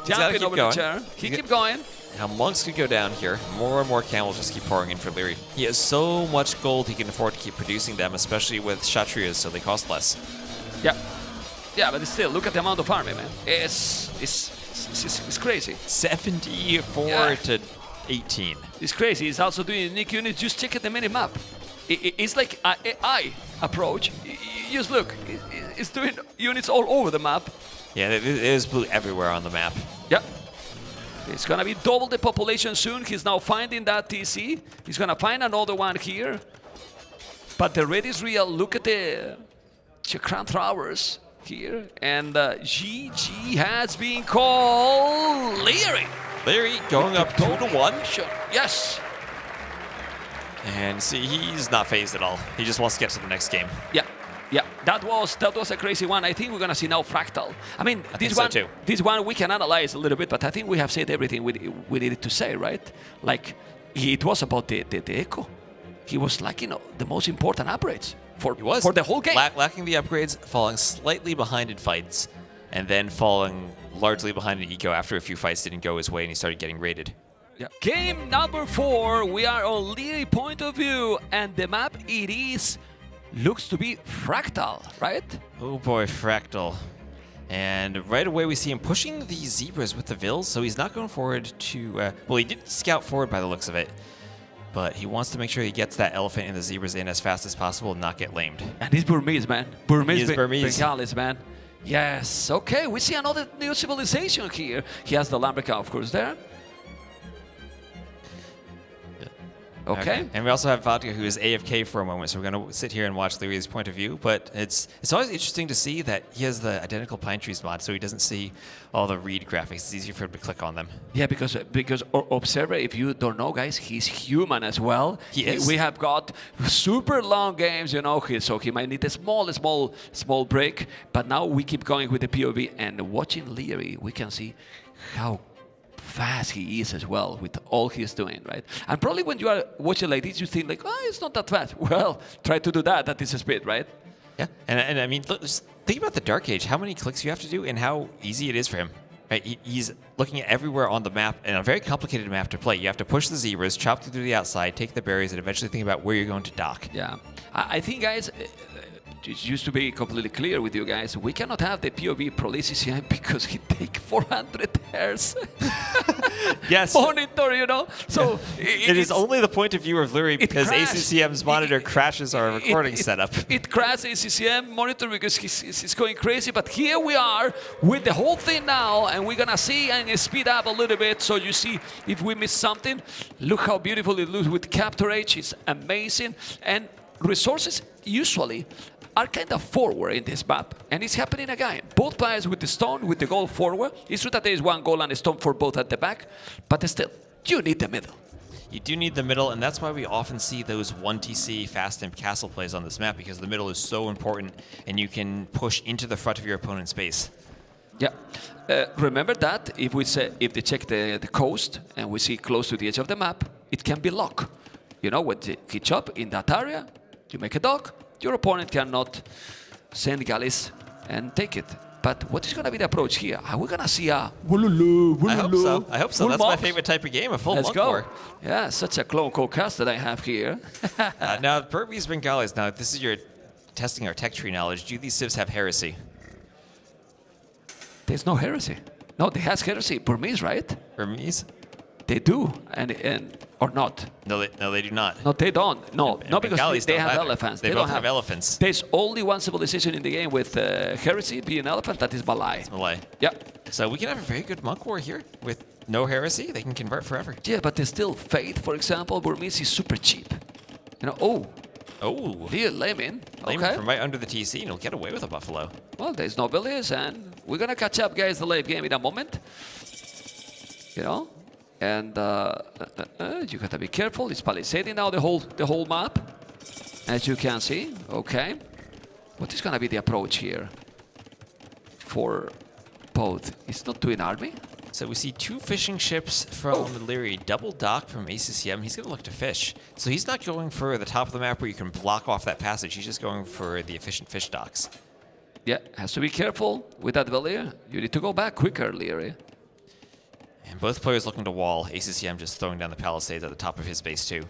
jumping over the chair. He keep going. Now monks could go down here. More and more camels just keep pouring in for Liereyy. He has so much gold he can afford to keep producing them, especially with Kshatriyas, so they cost less. Yeah, but still, look at the amount of army, man. It's crazy. 74 to 18. It's crazy. He's also doing unique units. Just check at the mini map. It's like an AI approach. Just look. It's doing units all over the map. Yeah, it is blue everywhere on the map. Yeah. It's going to be double the population soon. He's now finding that TC. He's going to find another one here. But the raid is real. Look at the Crown Towers here. And GG has been called Liereyy. Liereyy going up 2-1. Sure. Yes. And see, he's not phased at all. He just wants to get to the next game. Yeah, that was a crazy one. I think we're gonna see now Fractal. I mean, this one we can analyze a little bit, but I think we have said everything we needed to say, right? Like, it was about the Echo. He was lacking the most important upgrades for the whole game. Lacking the upgrades, falling slightly behind in fights, and then falling largely behind in eco after a few fights didn't go his way and he started getting raided. Yeah. Game number 4. We are on Liereyy point of view, and the map looks to be Fractal, right? Oh boy, Fractal. And right away we see him pushing the zebras with the vills, so he's not going forward to... well, he did scout forward by the looks of it, but he wants to make sure he gets that elephant and the zebras in as fast as possible and not get lamed. And he's Burmese, man. Burmese. Bengalis, man. Yes, okay, we see another new civilization here. He has the Lambrica, of course, there. Okay. And we also have Vodka, who is AFK for a moment, so we're going to sit here and watch Liereyy's point of view. But it's always interesting to see that he has the identical pine trees mod, so he doesn't see all the read graphics. It's easier for him to click on them. Yeah, because Observer, if you don't know, guys, he's human as well. He is. We have got super long games, you know, so he might need a small break. But now we keep going with the POV, and watching Liereyy, we can see how fast he is as well with all he's doing, right? And probably when you are watching like this, you think like, oh, it's not that fast. Well, try to do that at this speed, right? Yeah, and I mean, look, just think about the Dark Age, how many clicks you have to do and how easy it is for him. Right? He's looking at everywhere on the map, and a very complicated map to play. You have to push the zebras, chop through the outside, take the berries, and eventually think about where you're going to dock. Yeah, I think, guys, it used to be completely clear with you guys, we cannot have the POV Pro ACCM because he take 400 hairs. Yes. Monitor, you know? So it is only the point of view of Liereyy because ACCM's monitor crashes our recording setup. It crashes ACCM monitor because he's going crazy, but here we are with the whole thing now, and we're gonna see and speed up a little bit so you see if we miss something. Look how beautiful it looks with Capture Age, it's amazing. And resources usually are kind of forward in this map, and it's happening again. Both players with the stone, with the gold forward. It's true that there is one gold and a stone for both at the back, but still, you need the middle. You do need the middle, and that's why we often see those 1TC fast and castle plays on this map, because the middle is so important, and you can push into the front of your opponent's base. Yeah. Remember that if they check the coast and we see close to the edge of the map, it can be locked. You know, when they hitch up in that area, you make a dock, your opponent cannot send galleys and take it. But what is going to be the approach here? Are we going to see a I hope so. I hope so. That's my favorite type of game, a full Let's monk go. war. Yeah, such a clone co-cast that I have here. Now, Burmese Bengalis, now this is your testing our tech tree knowledge. Do these civs have heresy? There's no heresy. No, they has heresy. Burmese, right? Burmese? They do, and or not. No, they do not. No, they don't. No, And not because Bengalis they don't have either. elephants. They don't both have elephants. There's only one civilization in the game with heresy being an elephant. That is Malay. It's Malay. Yeah. So we can have a very good monk war here with no heresy. They can convert forever. Yeah, but there's still faith. For example, Burmese is super cheap. You know. Oh. Oh. Layman. Okay. From right under the TC, and he'll get away with a buffalo. Well, there's no villas, and we're gonna catch up, guys. The late game in a moment. You know. And you gotta be careful. It's palisading now the whole map, as you can see. Okay, what is gonna be the approach here for both? It's not doing army. So we see 2 fishing ships from Liereyy, double dock from ACCM. He's gonna look to fish. So he's not going for the top of the map where you can block off that passage. He's just going for the efficient fish docks. Yeah, has to be careful with that Villiers. You need to go back quicker, Liereyy. And both players looking to wall. ACCM just throwing down the palisades at the top of his base too.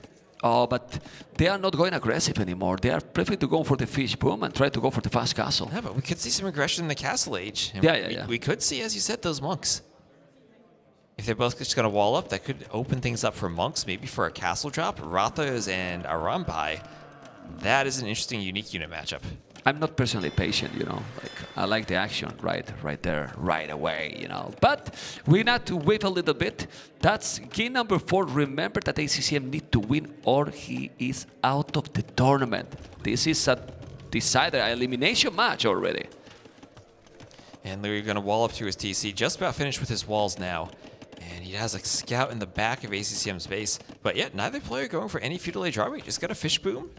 Oh, but they are not going aggressive anymore. They are preferring to go for the fish boom and try to go for the fast castle. Yeah, but we could see some aggression in the castle age. And Yeah. We could see, as you said, those monks. If they're both just going to wall up, that could open things up for monks, maybe for a castle drop. Rathas and Arambai. That is an interesting, unique unit matchup. I'm not personally patient, you know. Like I like the action right there, right away, you know. But we need to wait a little bit. That's game number 4. Remember that ACCM need to win or he is out of the tournament. This is a decider, elimination match already. And Liereyy going to wall up to his TC, just about finished with his walls now. And he has a scout in the back of ACCM's base. But yet, neither player going for any feudal age army. Just got a fish boom.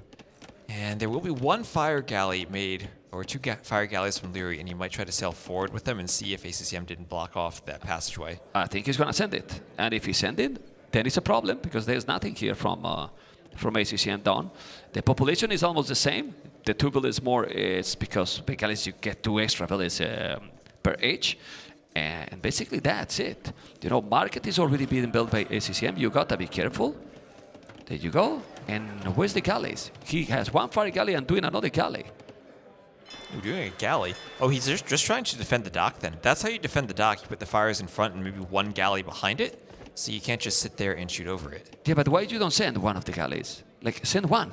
And there will be 1 fire galley made, or 2 fire galleys from Liereyy, and you might try to sail forward with them and see if ACCM didn't block off that passageway. I think he's going to send it. And if he sends it, then it's a problem, because there's nothing here from ACCM down. The population is almost the same. The 2 villages more is because Bengalis you get 2 extra villages per age. And basically that's it. You know, market is already being built by ACCM. You got to be careful. There you go. And where's the galleys? He has 1 fire galley and doing another galley. We're doing a galley. Oh, he's just trying to defend the dock then. That's how you defend the dock. You put the fires in front and maybe 1 galley behind it. So you can't just sit there and shoot over it. Yeah, but why you don't send 1 of the galleys? Like, send 1.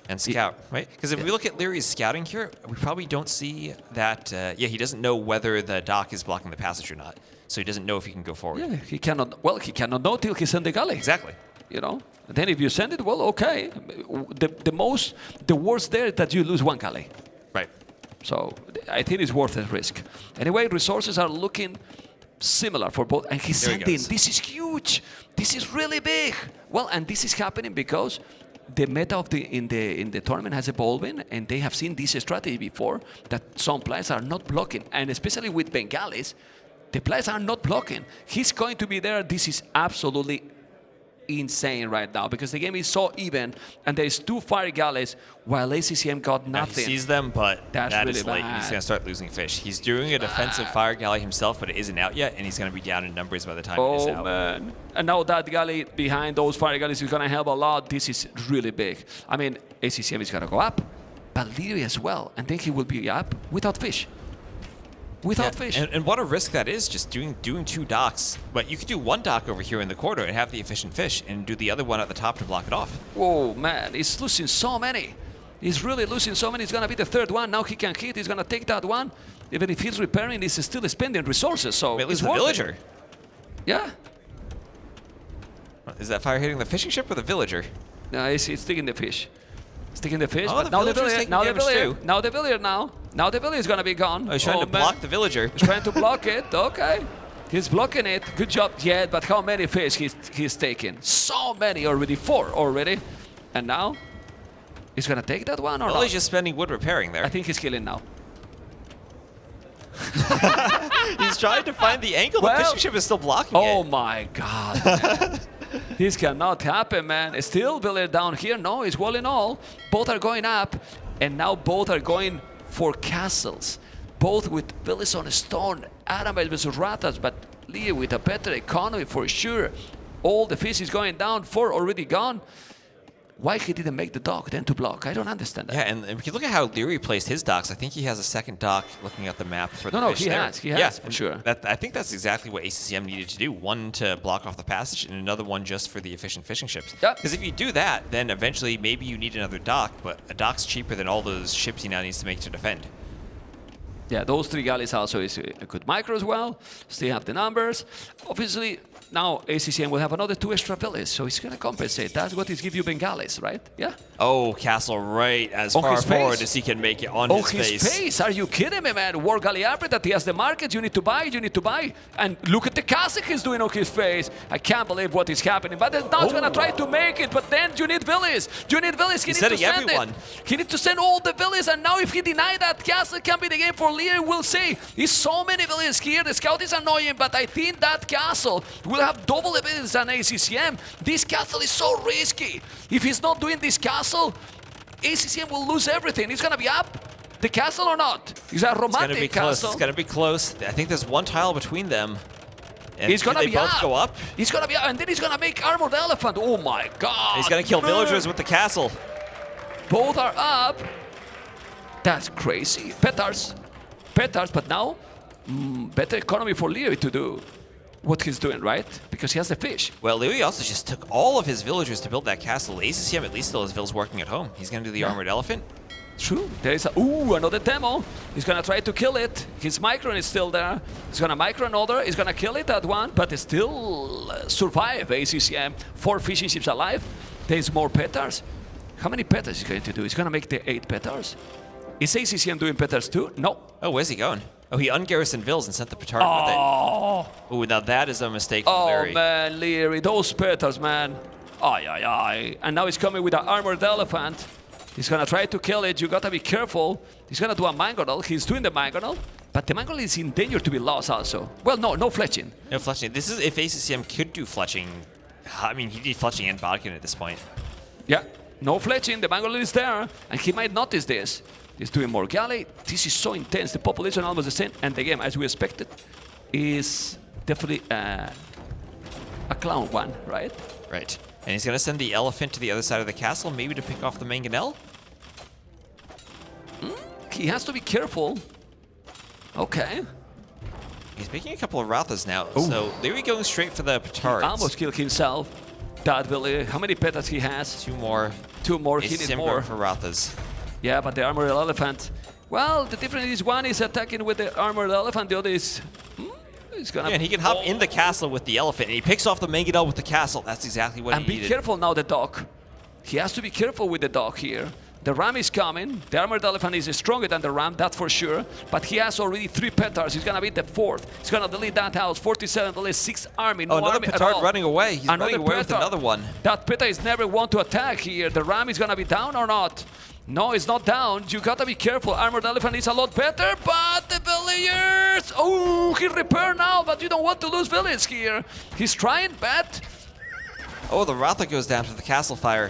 And scout, right? Because if we look at Lierey's scouting here, we probably don't see that... yeah, he doesn't know whether the dock is blocking the passage or not. So he doesn't know if he can go forward. Yeah, he cannot... Well, he cannot know till he sends the galley. Exactly. You know? And then if you send it, well, okay. The worst there is that you lose 1 galley. Right. So I think it's worth the risk. Anyway, resources are looking similar for both. And he's sending. This is huge. This is really big. Well, and this is happening because the meta of in the tournament has evolved, and they have seen this strategy before that some players are not blocking, and especially with Bengalis, the players are not blocking. He's going to be there. This is absolutely insane right now because the game is so even, and there's 2 fire galleys while ACCM got nothing. He sees them, but that's that really is late. bad. He's going to start losing fish. He's doing a defensive fire galley himself, but it isn't out yet, and he's going to be down in numbers by the time it is out. Oh, man. And now that galley behind those fire galleys is going to help a lot. This is really big. I mean, ACCM is going to go up, but Liereyy as well, and then he will be up without fish. Without fish. And what a risk that is, just doing 2 docks. But you could do 1 dock over here in the corner and have the efficient fish, and do the other one at the top to block it off. Whoa, man, he's losing so many. He's really losing so many. It's going to be the 3rd one. Now he can hit. He's going to take that one. Even if he's repairing, he's still spending resources. So at least it's the villager. It. Yeah. Is that fire hitting the fishing ship or the villager? No, it's taking the fish. It's taking the fish. Oh, but now the villager. Now the villager. Too. Now the villager. Now the villager is going to be gone. Oh, he's trying to block the villager. He's trying to block it. Okay. He's blocking it. Good job, yeah, but how many fish he's taking? So many already, 4 already. And now, he's gonna take that one or not? He's just spending wood repairing there. I think he's killing now. He's trying to find the angle. The fishing ship is still blocking it. Oh my God, man. This cannot happen, man. Still Village down here. No, it's walling all. Both are going up, and now both are going for castles. Both with villas on stone. Animals versus Ratas, but Liereyy with a better economy for sure. All the fish is going down. 4 already gone. Why he didn't make the dock then to block? I don't understand that. Yeah, and if you look at how Liereyy placed his docks, I think he has a second dock looking at the map for the fish he there. has. He has, for sure. I think that's exactly what ACCM needed to do. One to block off the passage, and another one just for the efficient fishing ships. Because if you do that, then eventually maybe you need another dock, but a dock's cheaper than all those ships he now needs to make to defend. Yeah, those 3 galleys also is a good micro as well. Still have the numbers. Obviously, now ACCM will have another 2 extra villages, so he's going to compensate. That's what he's give you Bengalis, right? Yeah. Oh, castle right as far forward as he can make it on his face. His face. Are you kidding me, man? War galley upgrade that he has the market. You need to buy. You need to buy. And look at the castle he's doing on his face. I can't believe what is happening. But now he's going to try to make it. But then you need villages. You need villages. He needs to send everyone. He needs to send all the villages. And now if he deny that, castle can be the game for Liereyy. We'll see. There's so many villages here. The scout is annoying, but I think that castle will have double the villages than ACCM. This castle is so risky. If he's not doing this castle, ACCM will lose everything. He's going to be up the castle or not? Is that a romantic castle? It's going to be close. I think there's one tile between them. And he's going to be both go up. He's going to be up, and then he's going to make armored elephant. Oh my God. He's going to kill villagers with the castle. Both are up. That's crazy. Petards, but now better economy for Liereyy to do what he's doing, right? Because he has the fish. Well, Liereyy also just took all of his villagers to build that castle. ACCM at least still has villas working at home. He's going to do the armored elephant. True. There is another demo. He's going to try to kill it. His micron is still there. He's going to micro another. He's going to kill it, that one, but still survive ACCM. 4 fishing ships alive. There's more petards. How many petards is he going to do? He's going to make the 8 petards. Is ACCM doing petards too? No. Oh, where's he going? Oh, he ungarrisoned vills and sent the petard with it. Oh, now that is a mistake from Liereyy. Oh, man, Liereyy. Those petards, man. Ay, ay, ay. And now he's coming with an armored elephant. He's going to try to kill it. You got to be careful. He's going to do a mangonel. He's doing the mangonel. But the mangonel is in danger to be lost also. Well, no fletching. No fletching. This is if ACCM could do fletching. I mean, he'd be fletching and bodkin at this point. Yeah, no fletching. The mangonel is there. And he might notice this. He's doing more galley. This is so intense. The population almost the same. And the game, as we expected, is definitely a clown one, right? Right. And he's going to send the elephant to the other side of the castle, maybe to pick off the mangonel? He has to be careful. Okay. He's making a couple of Rathas now. Ooh. So Liereyy going straight for the petards. He almost killed himself. That village. How many petards he has? 2 more. 2 more. He needs more. For Rathas. Yeah, but the armored elephant. Well, the difference is one is attacking with the armored elephant, the other is. He's gonna. Yeah, and he can hop in the castle with the elephant, and he picks off the mangonel with the castle. That's exactly what he needed. And be careful now, the dock. He has to be careful with the dock here. The ram is coming. The armored elephant is stronger than the ram, that's for sure. But he has already 3 petards. He's gonna be the 4th. He's gonna delete that house. 47 delete 6 army. No another army petard running away. He's running away with another one. That petard is never one to attack here. The ram is gonna be down or not? No, it's not down. You gotta be careful. Armored elephant is a lot better, but the villagers. Oh, he repaired now, but you don't want to lose village here. He's trying, but. Oh, the Ratha goes down to the castle fire.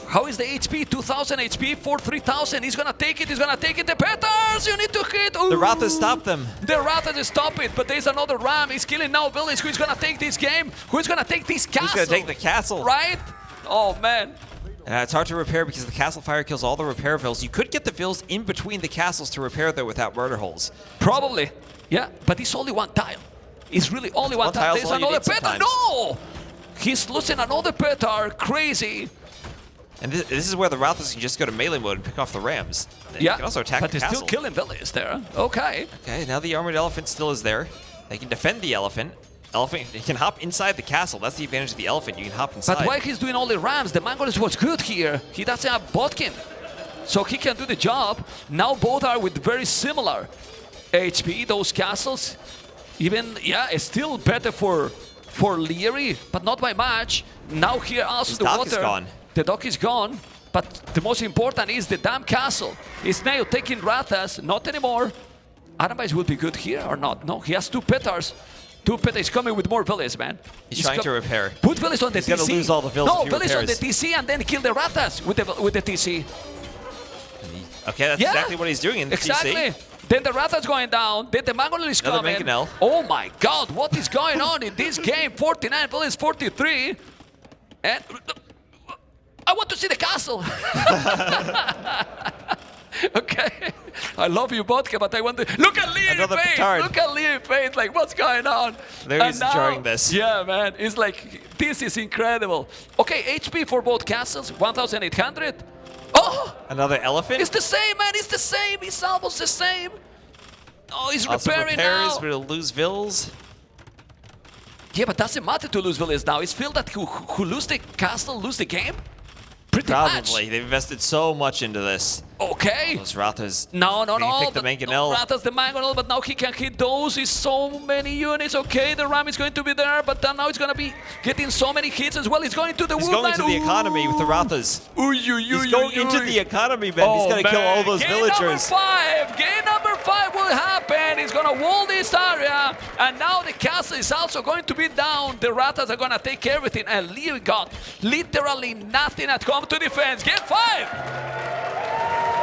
How is the HP? 2,000 HP for 3,000. He's gonna take it. He's gonna take it. The petards. You need to hit. Ooh. The Rathas stop them. The Rathas stop it, but there's another ram. He's killing now village. Who's gonna take this game? Who's gonna take this castle? Who's gonna take the castle? Right? Oh man. It's hard to repair because the castle fire kills all the repair vills. You could get the vills in between the castles to repair though without murder holes. Probably. Yeah, but it's only one tile. It's really only one tile. There's another petard. No! He's losing another petard. Crazy. And this is where the Rathas can just go to melee mode and pick off the rams. And yeah, you can also attack but the they're castle. Still killing villages there. Okay. Okay, now the armored elephant still is there. They can defend the elephant. Elephant, he can hop inside the castle. That's the advantage of the elephant. You can hop inside. But why he's doing all the rams? The Mangolus was good here. He doesn't have Bodkin. So he can do the job. Now both are with very similar HP, those castles. Even, yeah, it's still better for Liereyy, but not by much. Now here also the water. Is gone. The dock is gone, but the most important is the damn castle. Is now taking Rathas, not anymore. Adamais will be good here or not? No, he has 2 petars. 2 petars. He's coming with more villas, man. He's trying to repair. Put villas on the TC. He's gonna lose all the villas. No, villas on the TC and then kill the Rathas with the TC. Okay, that's exactly what he's doing in the TC. Then the Rathas going down, then the Mangonel is coming. Mangonel. Oh my god, what is going on in this game? 49 villas, 43. And I want to see the castle. Okay, I love you, Vodka, but I want to look at Liereyy face. Look at Liereyy face. Like, what's going on? There he's enjoying this. Yeah, man, it's like this is incredible. Okay, HP for both castles, 1,800. Oh, another elephant. It's the same, man. It's the same. It's almost the same. Oh, he's also repairing repairs, now. but he'll lose vills. Yeah, but doesn't matter to lose villas now. It's feel that who lose the castle lose the game. Pretty Probably. much. They've invested so much into this. Okay. Those Rathas. No. Pick the Mangonel. Rathas, the Mangonel, but now he can hit those. It's so many units. Okay, the Ram is going to be there, but then now it's going to be getting so many hits as well. He's going to the He's woodline. going to the economy with the Rathas. He's going into the economy, man. He's going to kill all those villagers. Game number 5 will happen. He's going to wall this area. And now the castle is also going to be down. The Rathas are going to take everything. And Liereyy got literally nothing at home to defense. Game 5.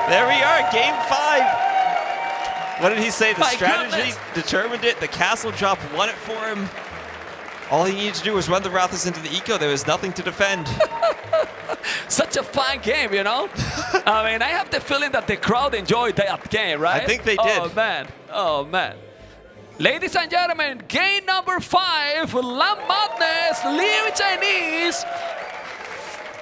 There we are, game 5. What did he say? The strategy determined it. The castle drop won it for him. All he needed to do was run the Rathas into the eco. There was nothing to defend. Such a fun game, you know? I mean, I have the feeling that the crowd enjoyed that game, right? I think they did. Oh, man. Oh, man. Ladies and gentlemen, game number 5, Lamb Madness, Liereyy Chinese.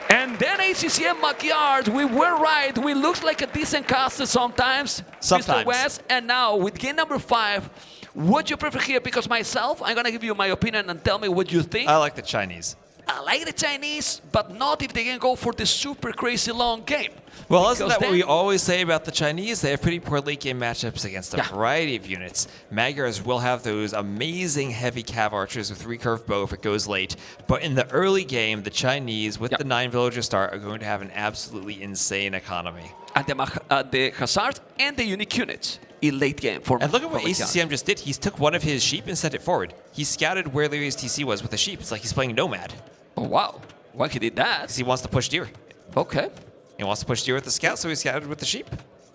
And then ACCM backyard, we were right. We looked like a decent caster sometimes. Mr. West. And now with game number 5, what you prefer here? Because myself, I'm gonna give you my opinion and tell me what you think. I like the Chinese. I like the Chinese, but not if they can go for the super crazy long game. Well, isn't that what we always say about the Chinese? They have pretty poor late game matchups against a variety of units. Magyars will have those amazing heavy cav archers with recurve bow if it goes late. But in the early game, the Chinese, with the 9 villager start, are going to have an absolutely insane economy. And the Hazard and the unique units in late game. And look at what ACCM just did. He took one of his sheep and sent it forward. He scouted where Liereyy's TC was with the sheep. It's like he's playing Nomad. Oh, wow. Why he did that? Because he wants to push deer. Okay. He wants to push deer with the scout, so he scouted with the sheep.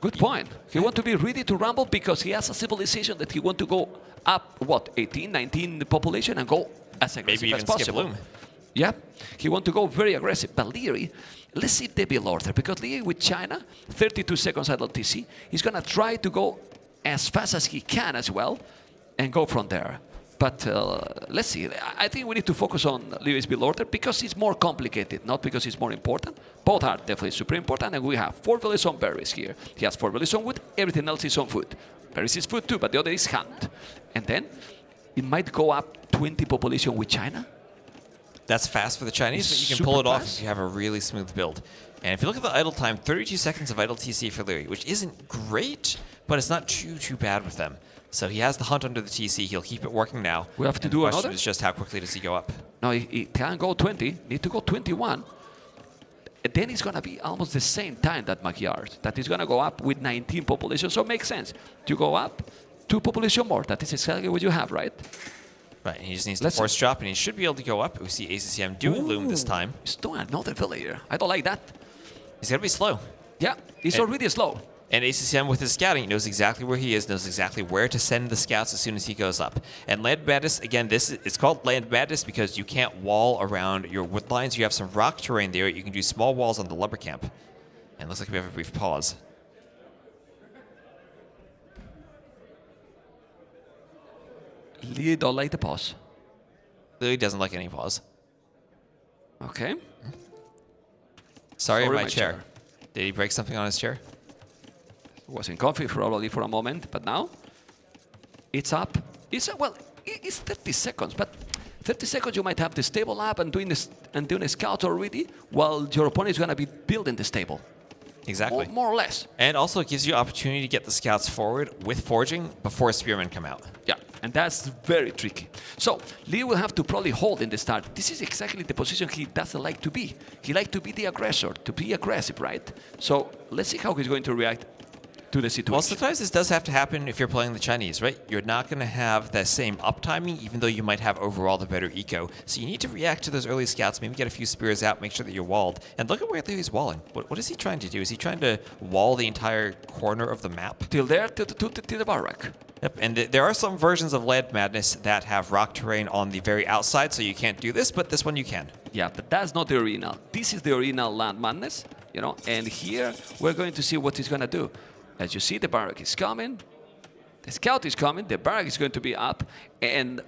Good point. He wants to be ready to rumble because he has a civilization that he wants to go up, what, 18, 19 the population and go as aggressive as possible. Maybe even skip Bloom. Yeah, he wants to go very aggressive. But Liereyy, let's see the build order, because Liereyy with China, 32 seconds idle TC, he's going to try to go as fast as he can as well and go from there. But let's see. I think we need to focus on Liereyy's build order because it's more complicated, not because it's more important. Both are definitely super important, and we have 4 villages on berries here. He has 4 villages on wood, everything else is on food. Berries is food too, but the other is hunt. And then it might go up 20 population with China. That's fast for the Chinese, but you can pull it off if you have a really smooth build. And if you look at the idle time, 32 seconds of idle TC for Liereyy, which isn't great, but it's not too bad with them. So he has the hunt under the TC. He'll keep it working now. We have to do another. The question is just how quickly does he go up? No, he can't go 20. Need to go 21. And then it's going to be almost the same time that Magyars. That is going to go up with 19 population. So it makes sense. You go up 2 population more. That is exactly what you have, right? Right, and he just needs to force drop, and he should be able to go up. We see ACCM doing Loom this time. He's doing another villager. I don't like that. He's going to be slow. Yeah, he's already slow. And ACCM with his scouting knows exactly where he is, knows exactly where to send the scouts as soon as he goes up. And Land Madness, again, it's called Land Madness because you can't wall around your wood lines. You have some rock terrain there. You can do small walls on the lumber camp. And it looks like we have a brief pause. Liereyy don't like the pause. Liereyy doesn't like any pause. Okay. Sorry, my chair. Did he break something on his chair? Wasn't comfy probably for a moment, but now it's up. Well, it's 30 seconds, but 30 seconds you might have the stable up and doing a scout already, while your opponent is going to be building the stable. Exactly. More or less. And also it gives you opportunity to get the scouts forward with forging before spearmen come out. Yeah. And that's very tricky. So Liereyy will have to probably hold in the start. This is exactly the position he doesn't like to be. He likes to be the aggressor, to be aggressive, right? So let's see how he's going to react to the situation. Well, sometimes this does have to happen if you're playing the Chinese, right? You're not going to have that same uptiming, even though you might have overall the better eco. So you need to react to those early scouts, maybe get a few spears out, make sure that you're walled. And look at where Lierey's walling. What is he trying to do? Is he trying to wall the entire corner of the map? Till there, till the barrack. Yep, and there are some versions of Land Madness that have rock terrain on the very outside, so you can't do this, but this one you can. Yeah, but that's not the original. This is the original Land Madness, you know, and here we're going to see what he's going to do. As you see, the barrack is coming, the scout is coming, the barrack is going to be up, and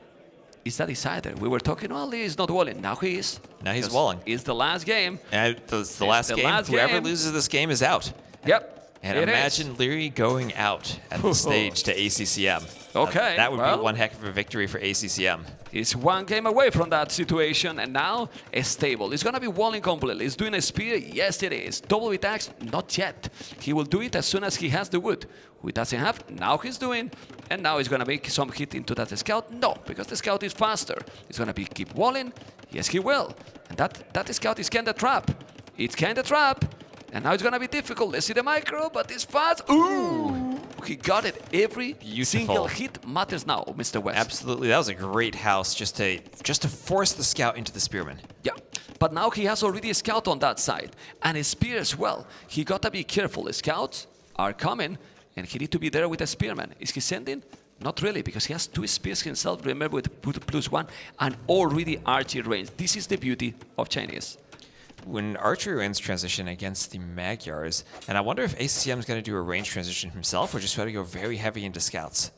is that decider? We were talking, well, he's not walling. Now he is. Now he's walling. It's the last game. And it's the last game. Whoever loses this game is out. Yep. And imagine Liereyy going out at the stage to ACCM. Okay. That would be one heck of a victory for ACCM. He's one game away from that situation, and now it's stable. He's going to be walling completely. He's doing a spear. Yes, it is. Double attacks? Not yet. He will do it as soon as he has the wood. Who he doesn't have, now he's doing. And now he's going to make some hit into that scout. No, because the scout is faster. He's going to be keep walling. Yes, he will. And that scout is kind of trap. It's kind of trap. And now it's going to be difficult. Let's see the micro, but it's fast. Ooh! He got it. Every single hit matters now, Mr. West. Absolutely. That was a great house just to force the scout into the spearman. Yeah. But now he has already a scout on that side. And a spear as well. He got to be careful. The scouts are coming, and he needs to be there with a spearman. Is he sending? Not really, because he has 2 spears himself, remember, with +1, and already archery range. This is the beauty of Chinese. When archery range transition against the Magyars, and I wonder if ACCM is going to do a range transition himself or just try to go very heavy into scouts.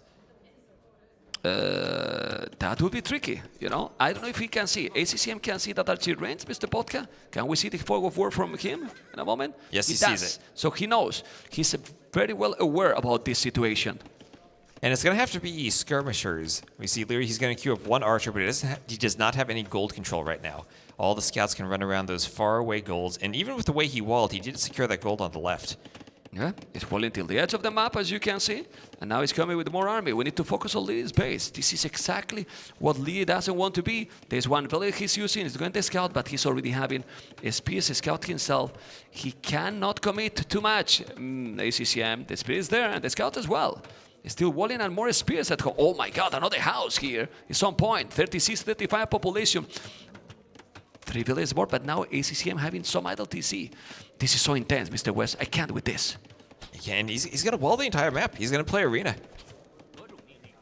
That would be tricky, you know. I don't know if he can see. ACCM can see that archery range, Mr. Podka. Can we see the fog of war from him in a moment? Yes, he sees it. So he knows. He's very well aware about this situation. And it's going to have to be skirmishers. We see Liereyy, he's going to queue up 1 archer, but he does not have any gold control right now. All the scouts can run around those faraway golds, and even with the way he walled, he did secure that gold on the left. Yeah, he's walling till the edge of the map, as you can see, and now he's coming with more army. We need to focus on Lierey's base. This is exactly what Liereyy doesn't want to be. There's one village he's using, he's going to scout, but he's already having a spear, a scout himself. He cannot commit too much. ACCM, the spear is there, and the scout as well. He's still walling and more spears at home. Oh my god, another house here. It's on point. 36, 35 population. 3 villages more, but now ACCM having some idle TC. This is so intense, Mr. West. I can't with this. Yeah, and he's going to wall the entire map. He's going to play arena.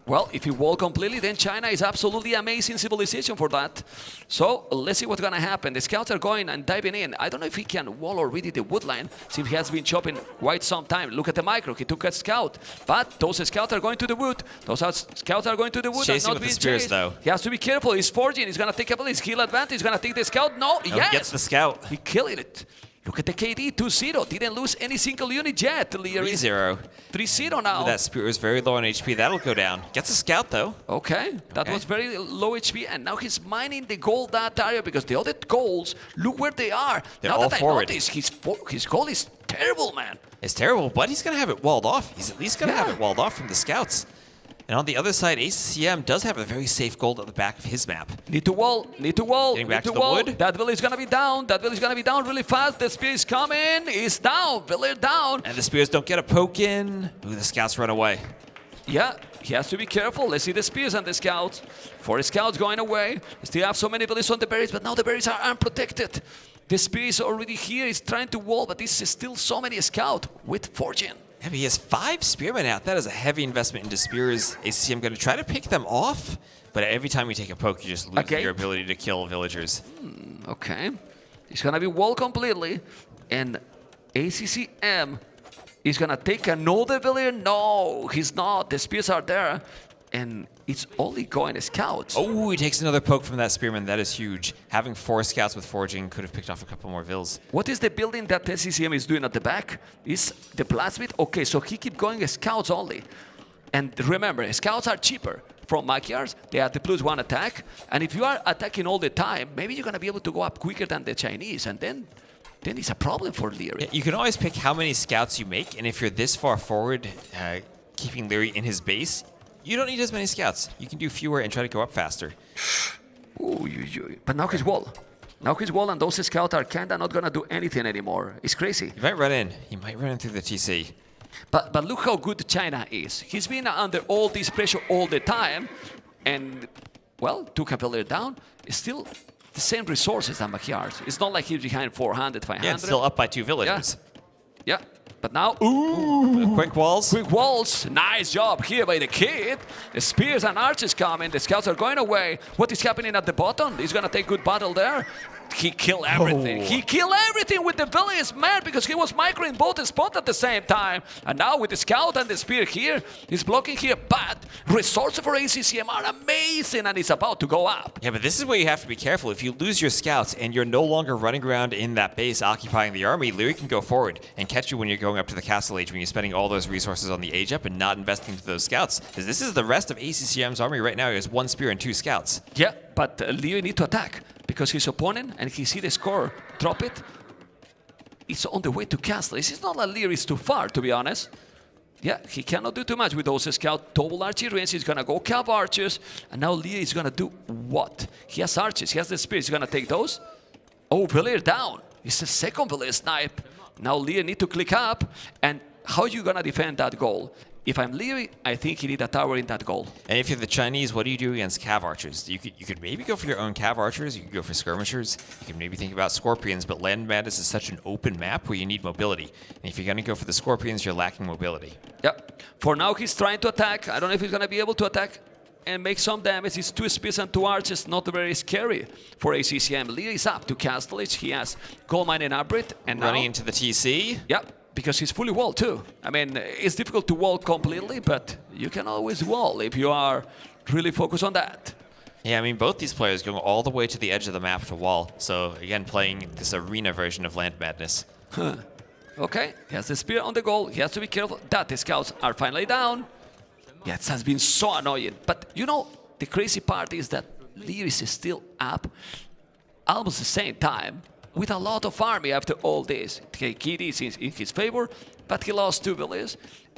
Well, if he wall completely, then China is absolutely amazing civilization for that. So let's see what's going to happen. The scouts are going and diving in. I don't know if he can wall already the wood line, since he has been chopping quite some time. Look at the micro. He took a scout. But those scouts are going to the wood. Scouts are going to the wood. Chasing with the spears, though. He has to be careful. He's forging. He's going to take a his skill advantage. He's going to take the scout. No, yes. He gets the scout. He killed it. Look at the KD, 2-0. Didn't lose any single unit yet. 3-0. 3-0 now. That spear is very low on HP. That'll go down. Gets a scout, though. Okay. That was very low HP. And now he's mining the gold that area because the other goals, look where they are. They're now all that forward. I notice, his goal is terrible, man. It's terrible, but he's going to have it walled off. He's at least going to have it walled off from the scouts. And on the other side, ACCM does have a very safe gold at the back of his map. Need to wall, need to wall, Getting back need to to the wall. wood. That village is going to be down. That village is going to be down really fast. The spear is coming. It's down. Village down. And the spears don't get a poke in. Ooh, the scouts run away. Yeah, he has to be careful. Let's see the spears and the scouts. 4 scouts going away. Still have so many villages on the berries, but now the berries are unprotected. The spear is already here. He's trying to wall, but this is still so many scouts with fortune. Yeah, but he has 5 spearmen out. That is a heavy investment into spears. ACCM going to try to pick them off, but every time you take a poke, you just lose your ability to kill villagers. Okay. He's going to be walled completely, and ACCM is going to take another villager. No, he's not. The spears are there, and it's only going to scouts. Oh, he takes another poke from that spearman. That is huge. Having 4 scouts with forging could have picked off a couple more vills. What is the building that ACCM is doing at the back? Is the blacksmith? Okay, so he keep going scouts only. And remember, scouts are cheaper from Magyars. They have the +1 attack. And if you are attacking all the time, maybe you're going to be able to go up quicker than the Chinese. And then it's a problem for Liereyy. Yeah, you can always pick how many scouts you make. And if you're this far forward, keeping Liereyy in his base, You don't need as many scouts. You can do fewer and try to go up faster. Ooh, but now he's wall. Now he's wall, and those scouts are kinda not gonna do anything anymore. It's crazy. He might run in. He might run in through the TC. But look how good China is. He's been under all this pressure all the time, and well, took a player down. It's still the same resources than Backyards. It's not like he's behind 400, 500. Yeah, it's still up by 2 villagers. Yeah. But now, ooh! Quick walls. Quick walls. Nice job here by the kid. The spears and archers coming. The scouts are going away. What is happening at the bottom? He's going to take good battle there. He killed everything. Oh. He killed everything with the village, man, because he was microing both spots at the same time. And now with the scout and the spear here, he's blocking here. But resources for ACCM are amazing, and it's about to go up. Yeah, but this is where you have to be careful. If you lose your scouts and you're no longer running around in that base occupying the army, Liereyy can go forward and catch you when you're going up to the castle age, when you're spending all those resources on the age up and not investing into those scouts. Because this is the rest of ACCM's army right now. He has 1 spear and 2 scouts. Yeah, but Liereyy need to attack. Because his opponent, and he see the score drop it, it's on the way to castle. It's not like Liereyy is too far, to be honest. Yeah, he cannot do too much with those scouts. Double archery range, he's gonna go cap archers, and now Liereyy is gonna do what? He has archers, he has the spears, he's gonna take those. Oh, Villiers down. It's the second Villiers snipe. Now Liereyy need to click up, and how are you gonna defend that goal? If I'm Liereyy, I think you need a tower in that goal. And if you're the Chinese, what do you do against cav archers? You could maybe go for your own cav archers. You could go for skirmishers. You could maybe think about scorpions. But Land Madness is such an open map where you need mobility. And if you're going to go for the scorpions, you're lacking mobility. Yep. For now, he's trying to attack. I don't know if he's going to be able to attack and make some damage. It's 2 spears and 2 archers, not very scary for ACCM. Liereyy is up to castle it. He has gold mine and upgrade, and running now, into the TC. Yep. Because he's fully walled too. I mean, it's difficult to wall completely, but you can always wall if you are really focused on that. Yeah, I mean, both these players going all the way to the edge of the map to wall. So, again, playing this arena version of Land Madness. Okay, he has the spear on the goal. He has to be careful that the scouts are finally down. Yeah, it has been so annoying. But, you know, the crazy part is that Liereyy is still up almost the same time, with a lot of army after all this. Kitty is in his favor, but he lost 2 villages.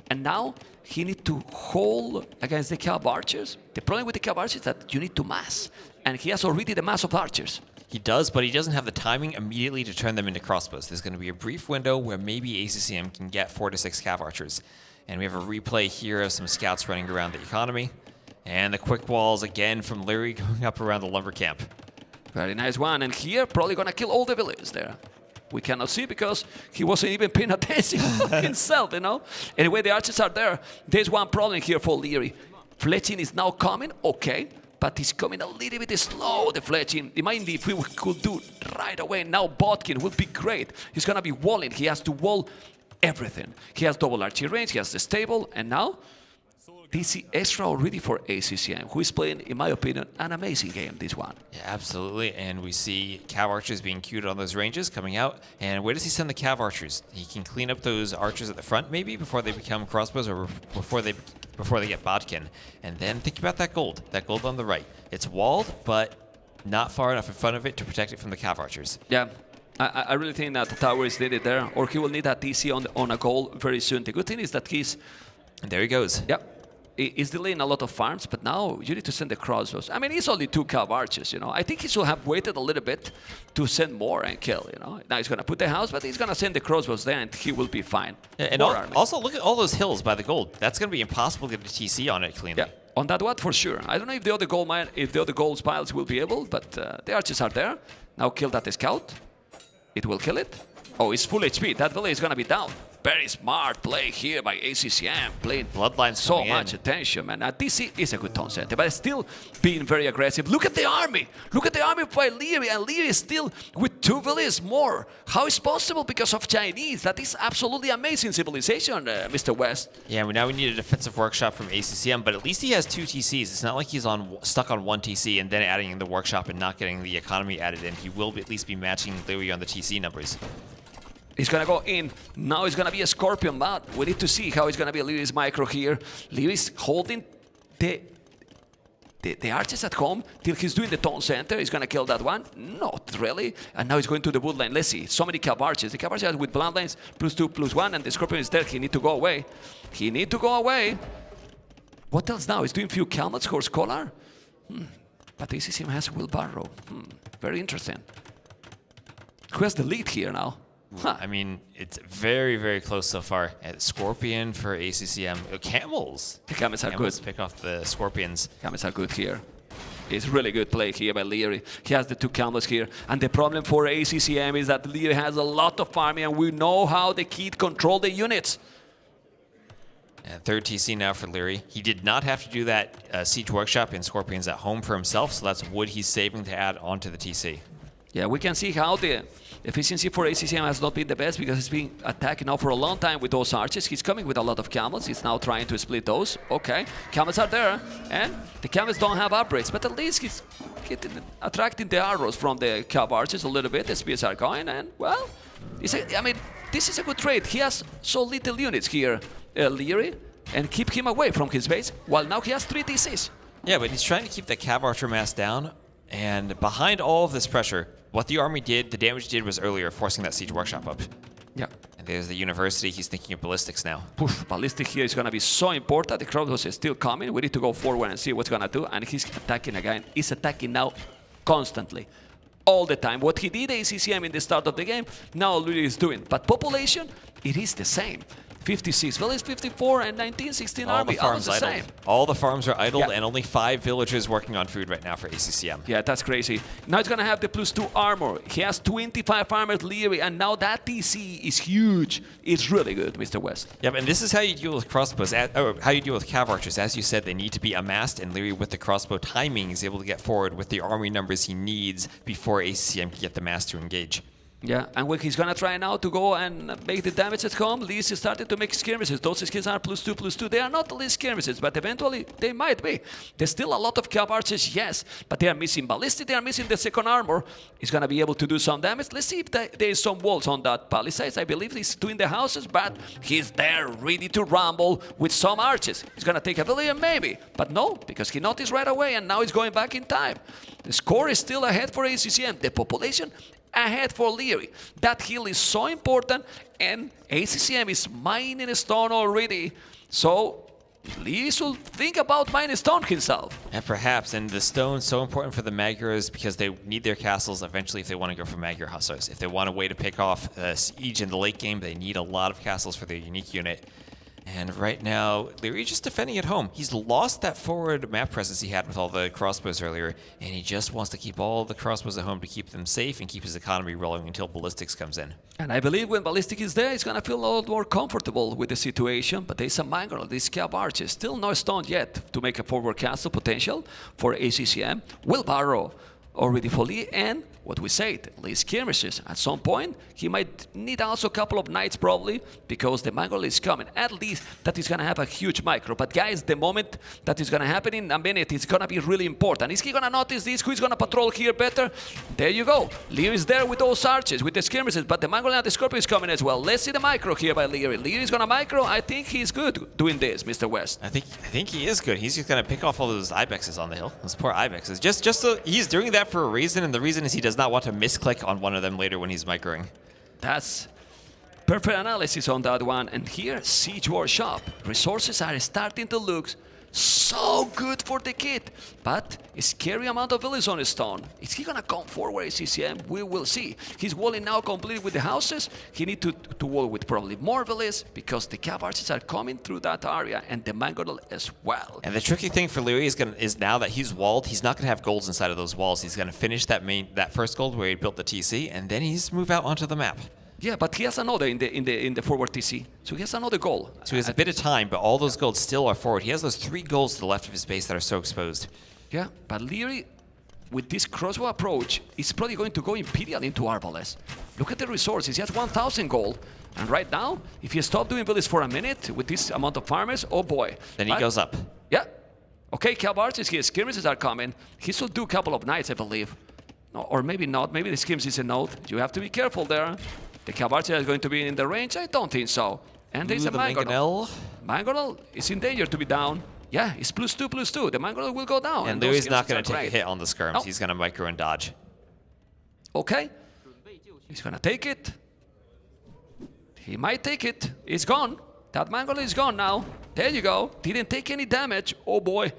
And now he needs to hold against the cav archers. The problem with the cav archers is that you need to mass. And he has already the mass of archers. He does, but he doesn't have the timing immediately to turn them into crossbows. There's going to be a brief window where maybe ACCM can get 4 to 6 cav archers. And we have a replay here of some scouts running around the economy. And the quick walls again from Liereyy going up around the lumber camp. Very nice one, and here probably gonna kill all the villagers there. We cannot see because he wasn't even paying attention himself, you know. Anyway, the archers are there. There's one problem here for Liereyy. Fletching is now coming, okay, but he's coming a little bit slow, the fletching. Imagine if we could do right away. Now Botkin would be great. He's gonna be walling. He has to wall everything. He has double archery range, he has the stable, and now DC extra already for ACCM, who is playing, in my opinion, an amazing game, this one. Yeah, absolutely. And we see cav archers being queued on those ranges coming out. And where does he send the cav archers? He can clean up those archers at the front, maybe, before they become crossbows or before they get bodkin. And then think about that gold on the right. It's walled, but not far enough in front of it to protect it from the cav archers. Yeah. I really think that the tower is needed there, or he will need a TC on a goal very soon. The good thing is that he's... And there he goes. Yep. He's delaying a lot of farms, but now you need to send the crossbows. I mean, he's only 2 cav archers, you know. I think he should have waited a little bit to send more and kill, you know. Now he's going to put the house, but he's going to send the crossbows there, and he will be fine. Yeah, and also, look at all those hills by the gold. That's going to be impossible to get a TC on it cleanly. Yeah, on that one, for sure. I don't know if the other gold piles will be able, but the archers are there. Now kill that scout. It will kill it. Oh, it's full HP. That village is going to be down. Very smart play here by ACCM, playing Bloodlines so much attention, man. DC is a good town center, but still being very aggressive. Look at the army. Look at the army by Liereyy, and Liereyy is still with 2 villages more. How is possible? Because of Chinese. That is absolutely amazing civilization, Mr. West. Yeah, now we need a defensive workshop from ACCM, but at least he has 2 TCs. It's not like he's stuck on 1 TC and then adding in the workshop and not getting the economy added in. He will at least be matching Liereyy on the TC numbers. He's going to go in. Now it's going to be a Scorpion, but we need to see how it's going to be Lierey's micro here. Lierey's holding the archers at home till he's doing the town center. He's going to kill that one. Not really. And now he's going to the wood line. Let's see. So many cav archers. The cav archers with bloodlines +2/+1, and the Scorpion is there. He need to go away. He need to go away. What else now? He's doing few Calmets, Horse Collar. But ACCM has Wheelbarrow. Very interesting. Who has the lead here now? Huh. I mean, it's very, very close so far. Scorpion for ACCM. Camels. The Camels are good. Pick off the Scorpions. Camels are good here. It's really good play here by Liereyy. He has the two Camels here. And the problem for ACCM is that Liereyy has a lot of farming, and we know how the kid control the units. And third TC now for Liereyy. He did not have to do that Siege Workshop in Scorpions at home for himself, so that's wood he's saving to add onto the TC. Yeah, we can see how the efficiency for ACCM has not been the best because he's been attacking now for a long time with those archers. He's coming with a lot of Camels. He's now trying to split those. Okay, Camels are there, and the Camels don't have upgrades, but at least he's attracting the arrows from the Cab archers a little bit. The spears are going, and well, I mean, this is a good trade. He has so little units here, Liereyy, and keep him away from his base, while now he has 3 DCs. Yeah, but he's trying to keep the Cab archer mass down, and behind all of this pressure, what the army did, the damage did was earlier, forcing that Siege Workshop up. Yeah. And there's the University. He's thinking of Ballistics now. Poof, Ballistic here is going to be so important. The crossbows is still coming. We need to go forward and see what's going to do. And he's attacking again. He's attacking now constantly. All the time. What he did ACCM in the start of the game, now Liereyy is doing. But population, it is the same. 56 villages, 54, and 19, 16 all army. The farms the idled. same. All the farms are idled, Yeah. and only 5 villagers working on food right now for ACCM. Yeah, that's crazy. Now he's going to have the +2 armor. He has 25 armors, Liereyy, and now that TC is huge. It's really good, Mr. West. Yep, and this is how you deal with crossbows, how you deal with Cav archers. As you said, they need to be amassed, and Liereyy, with the crossbow timing, is able to get forward with the army numbers he needs before ACCM can get the mass to engage. Yeah, and when he's gonna try now to go and make the damage at home, Lee's started to make skirmishes. Those skills are +2/+2. They are not the least skirmishes, but eventually they might be. There's still a lot of Cab archers, yes, but they are missing ballistic, they are missing the second armor. He's gonna be able to do some damage. Let's see if there is some walls on that palisades. I believe he's doing the houses, but he's there ready to rumble with some archers. He's gonna take a village, maybe, but no, because he noticed right away, and now he's going back in time. The score is still ahead for ACCM. The population ahead for Liereyy. That hill is so important, and ACCM is mining stone already. So Liereyy should think about mining stone himself. And perhaps, and the stone's so important for the Magyars because they need their castles eventually if they want to go for Magyar Hussars. If they want a way to pick off Siege in the late game, they need a lot of castles for their unique unit. And right now, Liereyy just defending at home. He's lost that forward map presence he had with all the crossbows earlier, and he just wants to keep all the crossbows at home to keep them safe and keep his economy rolling until Ballistics comes in. And I believe when Ballistic is there, he's going to feel a lot more comfortable with the situation. But there's a Mangrel, this Cab Archer, still not stoned yet to make a forward castle potential for ACCM. Wheelbarrow already for Lee, and what we said, Lee skirmishes. At some point, he might need also a couple of knights probably, because the Mangrel is coming. At least that is going to have a huge micro. But guys, the moment that is going to happen in a minute, it's going to be really important. Is he going to notice this? Who is going to patrol here better? There you go. Liereyy is there with those archers, with the skirmishes, but the Mangrel and the Scorpion is coming as well. Let's see the micro here by Liereyy. Liereyy is going to micro. I think he's good doing this, Mr. West. I think he is good. He's just going to pick off all those Ibexes on the hill. Those poor Ibexes. Just so he's doing that for a reason, and the reason is he does not want to misclick on one of them later when he's microing. That's perfect analysis on that one. And here, Siege Workshop. Resources are starting to look so good for the kid, but a scary amount of villages on his stone. Is he gonna come forward, ACCM? We will see. He's walling now completely with the houses. He needs to wall with probably more villages because the Cab archers are coming through that area, and the Mangrel as well. And the tricky thing for Liereyy is now that he's walled, he's not gonna have golds inside of those walls. He's gonna finish that first gold where he built the TC, and then he's move out onto the map. Yeah, but he has another in the forward TC, so he has another goal. So he has a bit of time, but all those golds still are forward. He has those 3 golds to the left of his base that are so exposed. Yeah, but Liereyy, with this crossbow approach, is probably going to go Imperial into Arbalest. Look at the resources. He has 1,000 gold. And right now, if he stops doing villages for a minute with this amount of farmers, oh boy. Then he goes up. Yeah. Okay, Cab archers here. Skirmishes are coming. He should do a couple of knights, I believe. No, or maybe not. Maybe the skirmish is a node. You have to be careful there. The Cab archer is going to be in the range? I don't think so. And there's a Mangonel. Mangonel is in danger to be down. Yeah, it's +2/+2. The Mangonel will go down. And Louis is not going to take a hit on the skirms. No. He's going to micro and dodge. Okay. He's going to take it. He might take it. It's gone. That Mangler is gone now. There you go. Didn't take any damage. Oh boy.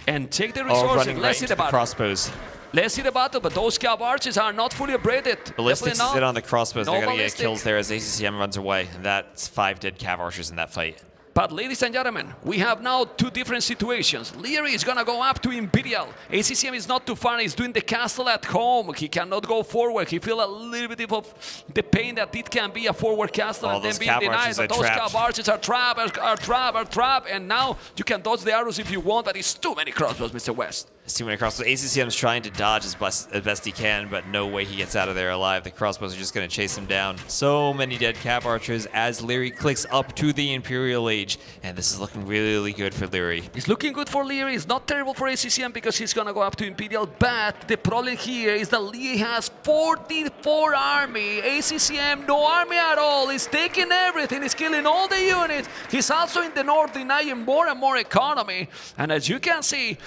And take the resources. Running Let's right see into the the crossbows. Let's see the battle, but those Cav archers are not fully upgraded. Ballistics is in on the crossbows. No They're going to get ballistic. kills there as ACCM runs away. And that's 5 dead Cav archers in that fight. But ladies and gentlemen, we have now two different situations. Liereyy is gonna go up to Imperial. ACCM is not too far, he's doing the castle at home. He cannot go forward. He feels a little bit of the pain that it can be a forward castle and then being denied. But those Cav archers are trapped, and now you can dodge the arrows if you want, but it's too many crossbows, Mr. West. It's too many crossbows. ACCM's trying to dodge as best he can, but no way he gets out of there alive. The crossbows are just going to chase him down. So many dead Cav archers as Liereyy clicks up to the Imperial Age. And this is looking really good for Liereyy. It's looking good for Liereyy. It's not terrible for ACCM because he's going to go up to Imperial. But the problem here is that Liereyy has 44 army. ACCM, no army at all. He's taking everything. He's killing all the units. He's also in the north denying more and more economy. And as you can see,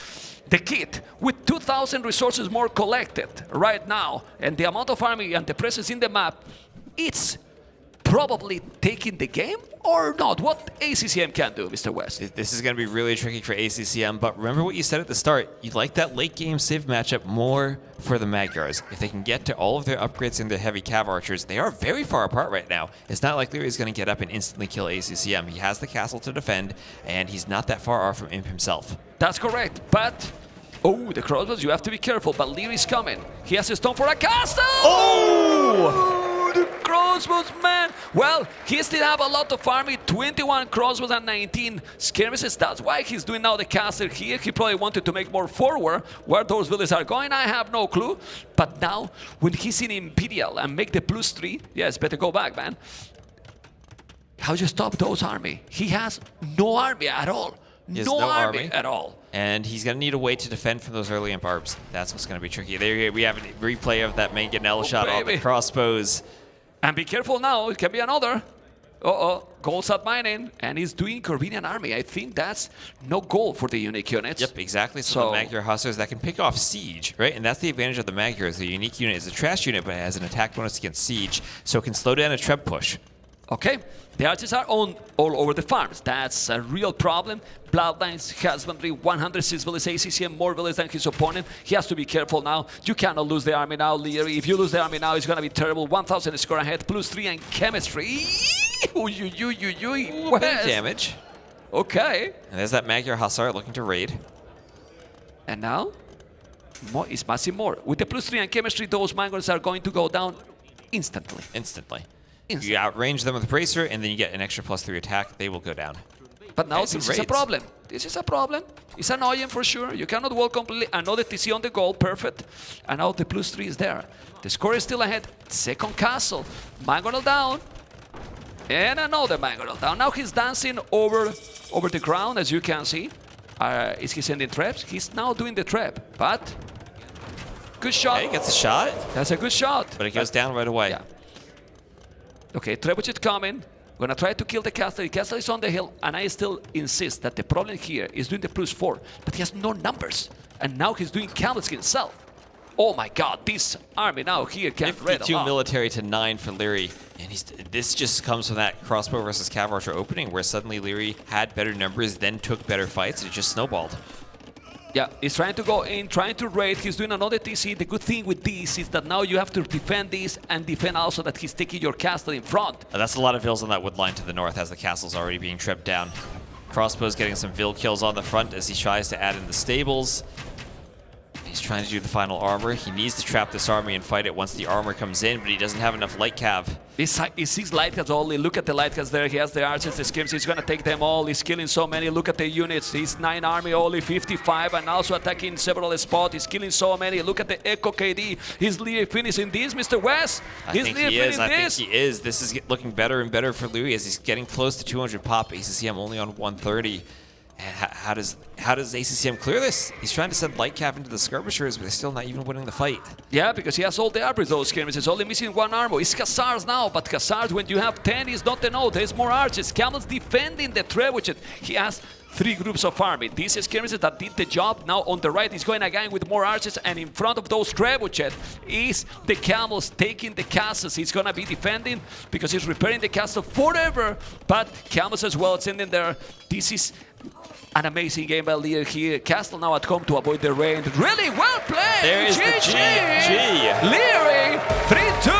the kit with 2,000 resources more collected right now, and the amount of army and the presence in the map, it's probably taking the game or not? What ACCM can do, Mr. West? This is going to be really tricky for ACCM, but remember what you said at the start. You like that late game Civ matchup more for the Magyars. If they can get to all of their upgrades and their heavy Cav archers, they are very far apart right now. It's not like Liereyy is going to get up and instantly kill ACCM. He has the castle to defend, and he's not that far off from Imp himself. That's correct, but oh, the crossbows, you have to be careful, but Lierey's coming. He has a stone for a castle! Oh! The crossbows, man! Well, he still have a lot of army, 21 crossbows and 19 skirmishes. That's why he's doing now the castle here. He probably wanted to make more forward. Where those villages are going, I have no clue. But now, when he's in Imperial and make the +3, yes, better go back, man. How do you stop those army? He has no army at all. No army at all. And he's going to need a way to defend from those early Imp Arbs. That's what's going to be tricky. There we have a replay of that mangonel shot on the crossbows. And be careful now, it can be another. Goals at mining, and he's doing Corvinian army. I think that's no goal for the unique units. Yep, exactly. So the Magyar Hussars that can pick off Siege, right? And that's the advantage of the Magyar. The unique unit is a trash unit, but it has an attack bonus against Siege, so it can slow down a Treb push. Okay, the archers are on all over the farms. That's a real problem. Bloodlines, husbandry, 106 villages, ACCM, more villages than his opponent. He has to be careful now. You cannot lose the army now, Liereyy. If you lose the army now, it's going to be terrible. 1,000 score ahead, +3 and chemistry. Big damage. Okay. And there's that Magyar Hussar looking to raid. And now, it's massive more. With the +3 and chemistry, those Magyars are going to go down instantly. You outrange them with a bracer, and then you get an extra +3 attack. They will go down. But now this is a problem. This is a problem. It's annoying for sure. You cannot wall completely. Another TC on the goal, perfect. And now the +3 is there. The score is still ahead. Second castle. Mangonel down. And another Mangonel down. Now he's dancing over the ground, as you can see. Is he sending traps? He's now doing the trap, but good shot. He gets a shot. That's a good shot. But it goes down right away. Yeah. Okay, trebuchet coming. Gonna try to kill the castle. The castle is on the hill, and I still insist that the problem here is doing the +4, but he has no numbers. And now he's doing Candlestick himself. Oh my god, this army now here can't read 52 military to 9 for Liereyy. And this just comes from that crossbow versus Cav archer opening, where suddenly Liereyy had better numbers, then took better fights, and it just snowballed. Yeah, he's trying to go in, trying to raid. He's doing another TC. The good thing with this is that now you have to defend this and defend also that he's taking your castle in front. That's a lot of vills on that wood line to the north as the castle's already being tripped down. Crossbow's getting some vill kills on the front as he tries to add in the stables. He's trying to do the final armor. He needs to trap this army and fight it once the armor comes in, but he doesn't have enough light cav. He sees light cats only. Look at the light cats there. He has the archers, the skims. He's going to take them all. He's killing so many. Look at the units. He's 9 army, only 55, and also attacking several spots. He's killing so many. Look at the Echo KD. Is Liereyy finishing this, Mr. West? I think he is. This is looking better and better for Liereyy as he's getting close to 200 pop. ACCM only on 130. And how does ACCM clear this? He's trying to send light cav into the skirmishers, but they're still not even winning the fight. Yeah, because he has all the armors, those skirmishers. Only missing one armor. It's Hussars now, but Hussars, when you have 10, is not enough. There's more archers. Camels defending the trebuchet. He has 3 groups of army. These skirmishes that did the job. Now on the right, he's going again with more archers, and in front of those trebuchet is the camels taking the castles. He's gonna be defending because he's repairing the castle forever, but camels as well, it's in there. This is an amazing game by Liereyy here. Castle now at home to avoid the rain. Really well played! There is the GG! Liereyy, 3-2,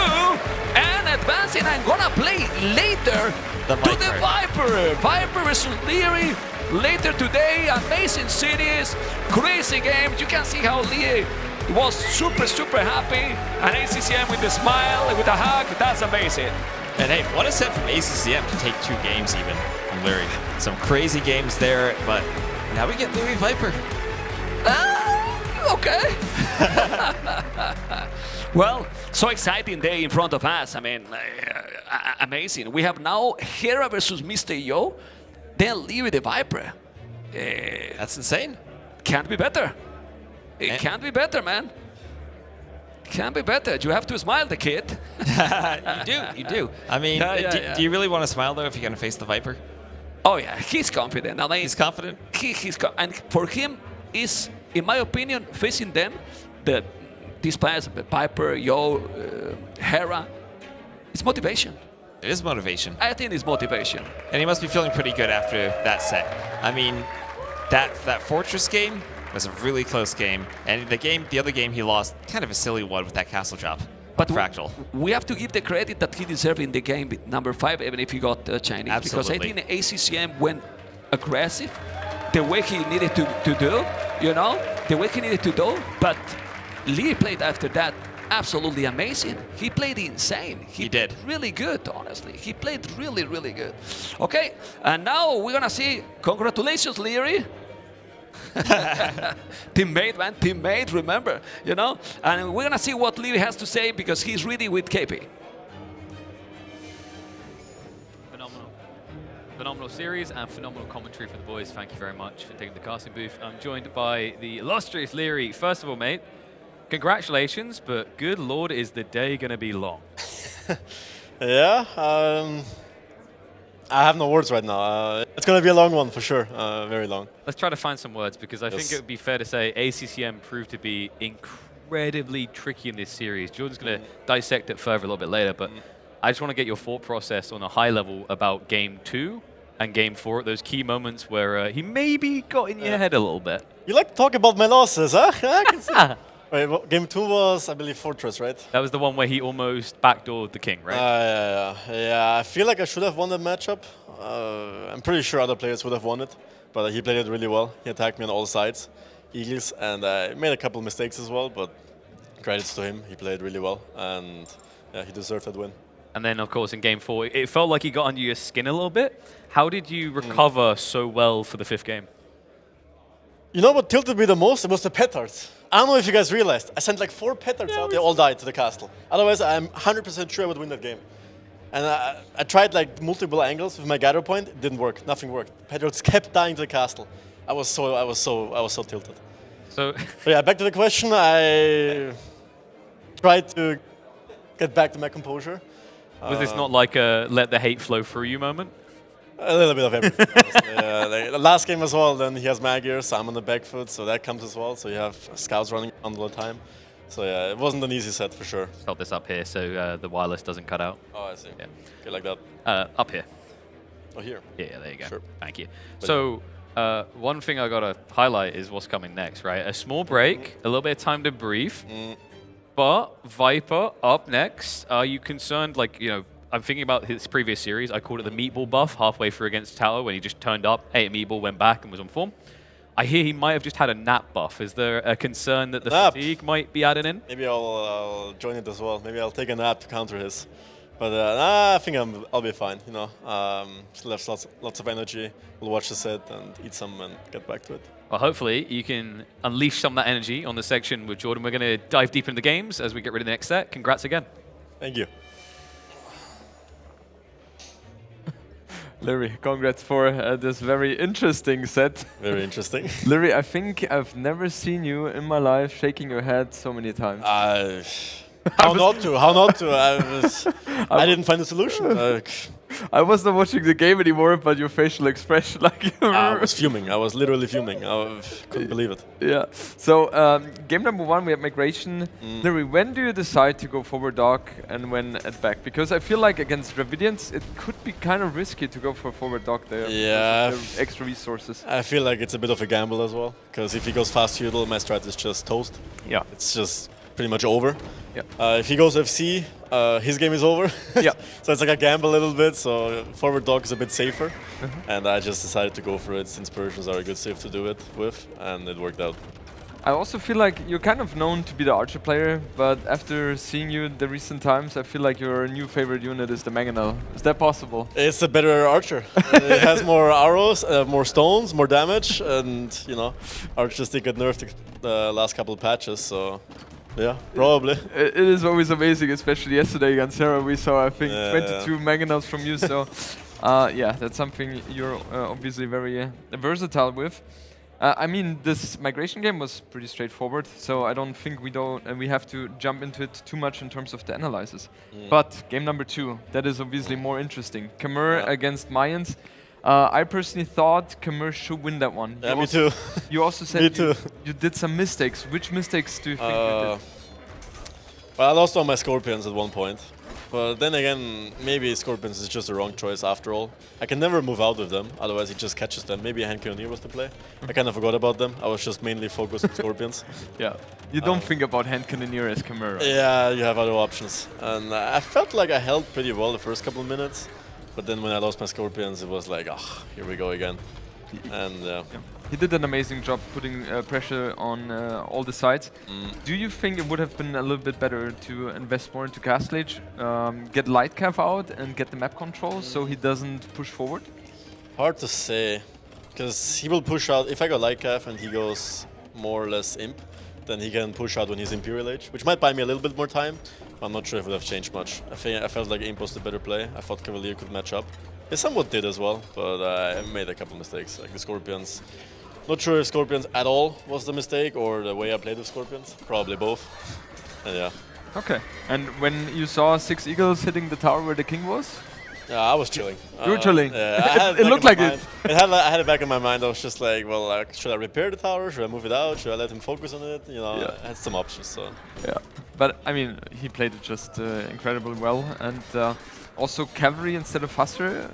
and advancing and gonna play later to the Viper. Viper versus Liereyy later today. Amazing cities, crazy game. You can see how Liereyy was super happy. And ACCM with a smile, with a hug, that's amazing. And hey, what a set from ACCM to take 2 games even from Liereyy. Some crazy games there, but now we get Liereyy Viper. Okay. Well, so exciting day in front of us. I mean, amazing. We have now Hera versus Mr. Yo, then Liereyy the Viper. That's insane. Can't be better. It can't be better, man. Can't be better. You have to smile, the kid. You do. I mean, do you really want to smile, though, if you're going to face the Viper? Oh, yeah, he's confident. I mean, he's confident? And for him, is, in my opinion, facing them, these players, Viper, Yo, Hera, it's motivation. It is motivation. I think it's motivation. And he must be feeling pretty good after that set. I mean, that Fortress game was a really close game, and the other game he lost, kind of a silly one with that castle drop. But Fractal. We have to give the credit that he deserved in the game with number 5, even if he got Chinese. Absolutely. Because I think ACCM went aggressive the way he needed to do, you know, the way he needed to do. But Liereyy played after that absolutely amazing. He played insane. He did. Really good, honestly. He played really good. Okay, and now we're gonna see, congratulations, Liereyy. Teammate, man, teammate, remember, you know? And we're gonna see what Liereyy has to say because he's really with KP. Phenomenal series and phenomenal commentary for the boys. Thank you very much for taking the casting booth. I'm joined by the illustrious Liereyy. First of all, mate, congratulations, but good lord, is the day gonna be long? Yeah, I have no words right now. It's going to be a long one for sure, very long. Let's try to find some words because I think it would be fair to say ACCM proved to be incredibly tricky in this series. Jordan's going to dissect it further a little bit later, but I just want to get your thought process on a high level about Game 2 and Game 4, those key moments where he maybe got in your head a little bit. You like to talk about my losses, huh? I can see. Wait, well, Game 2 was, I believe, Fortress, right? That was the one where he almost backdoored the king, right? Yeah, I feel like I should have won that matchup. I'm pretty sure other players would have won it, but he played it really well. He attacked me on all sides, Eagles, and I made a couple mistakes as well, but credits to him. He played really well, and yeah, he deserved that win. And then, of course, in Game 4, it felt like he got under your skin a little bit. How did you recover so well for the 5th game? You know what tilted me the most? It was the petards. I don't know if you guys realized. I sent like 4 petards out. They all died to the castle. Otherwise, I'm 100% sure I would win that game. And I tried like multiple angles with my gather point. It didn't work. Nothing worked. Petards kept dying to the castle. I was so tilted. So yeah, back to the question. I tried to get back to my composure. Was this not like a let the hate flow through you moment? A little bit of everything. Like the last game as well, then he has Magier, so I'm on the back foot, so that comes as well. So you have scouts running all the time. So yeah, it wasn't an easy set for sure. Hold this up here so the wireless doesn't cut out. Oh, I see. Yeah. Okay, like that. Up here. Oh, here. Yeah, there you go. Sure. Thank you. So one thing I got to highlight is what's coming next, right? A small break, a little bit of time to breathe. But Viper up next. Are you concerned, like, you know, I'm thinking about his previous series. I called it the meatball buff halfway through against Tower when he just turned up, ate a meatball, went back, and was on form. I hear he might have just had a nap buff. Is there a concern that the fatigue might be added in? Maybe I'll join it as well. Maybe I'll take a nap to counter his. But I think I'll be fine. You know, still have lots of energy. We'll watch the set and eat some and get back to it. Well, hopefully you can unleash some of that energy on the section with Jordan. We're going to dive deep into the games as we get ready for the next set. Congrats again. Thank you. Liereyy, congrats for this very interesting set. Very interesting. Liereyy, I think I've never seen you in my life shaking your head so many times. How not to? How not to? I didn't find a solution. I was not watching the game anymore, but your facial expression, like I was fuming. I was literally fuming. I couldn't believe it. Yeah. So game number 1, we have migration. Liereyy, when do you decide to go forward dock and when at back? Because I feel like against Dravidians, it could be kind of risky to go for forward dock there. Yeah. Extra resources. I feel like it's a bit of a gamble as well. Because if he goes fast feudal, my strat is just toast. Yeah. It's just pretty much over. Yeah. If he goes FC, his game is over. Yeah. So it's like a gamble a little bit. So forward dock is a bit safer. And I just decided to go for it since Persians are a good save to do it with. And it worked out. I also feel like you're kind of known to be the archer player, but after seeing you the recent times, I feel like your new favorite unit is the Mangonel. Is that possible? It's a better archer. It has more arrows, more stones, more damage, and you know, archers did get nerfed the last couple of patches, so yeah, probably. It is always amazing, especially yesterday against Sarah. We saw, I think, 22 Mangonels from you, so yeah, that's something you're obviously very versatile with. I mean, this migration game was pretty straightforward, so I don't think we have to jump into it too much in terms of the analysis. But game number 2, that is obviously more interesting. Khmer against Mayans. I personally thought Khmer should win that one. Yeah, me too. You also said you did some mistakes. Which mistakes do you think you did? Well, I lost all my Scorpions at one point. But then again, maybe Scorpions is just the wrong choice after all. I can never move out with them, otherwise he just catches them. Maybe a Hand Cannoneer was the play. I kind of forgot about them. I was just mainly focused on Scorpions. Yeah. You don't think about Hand Cannoneer as Khmer, right? Yeah, you have other options. And I felt like I held pretty well the first couple of minutes. But then when I lost my Scorpions, it was like, ah, here we go again. And yeah. He did an amazing job putting pressure on all the sides. Do you think it would have been a little bit better to invest more into Castle Age, get Lightcav out and get the map control so he doesn't push forward? Hard to say, because he will push out. If I go Lightcav and he goes more or less Imp, then he can push out when he's Imperial Age, which might buy me a little bit more time. I'm not sure if it would have changed much. I felt like Imp was the better play. I thought Cavalier could match up. It somewhat did as well, but I made a couple mistakes, like the Scorpions. Not sure if Scorpions at all was the mistake or the way I played with Scorpions. Probably both. And yeah. Okay. And when you saw 6 Eagles hitting the tower where the king was? Yeah, I was chilling. You were chilling? Yeah, it looked like it. I had it back in my mind. I was just like, well, should I repair the tower? Should I move it out? Should I let him focus on it? You know, I had some options. So. Yeah. But I mean, he played it just incredibly well. And also cavalry instead of Hussar.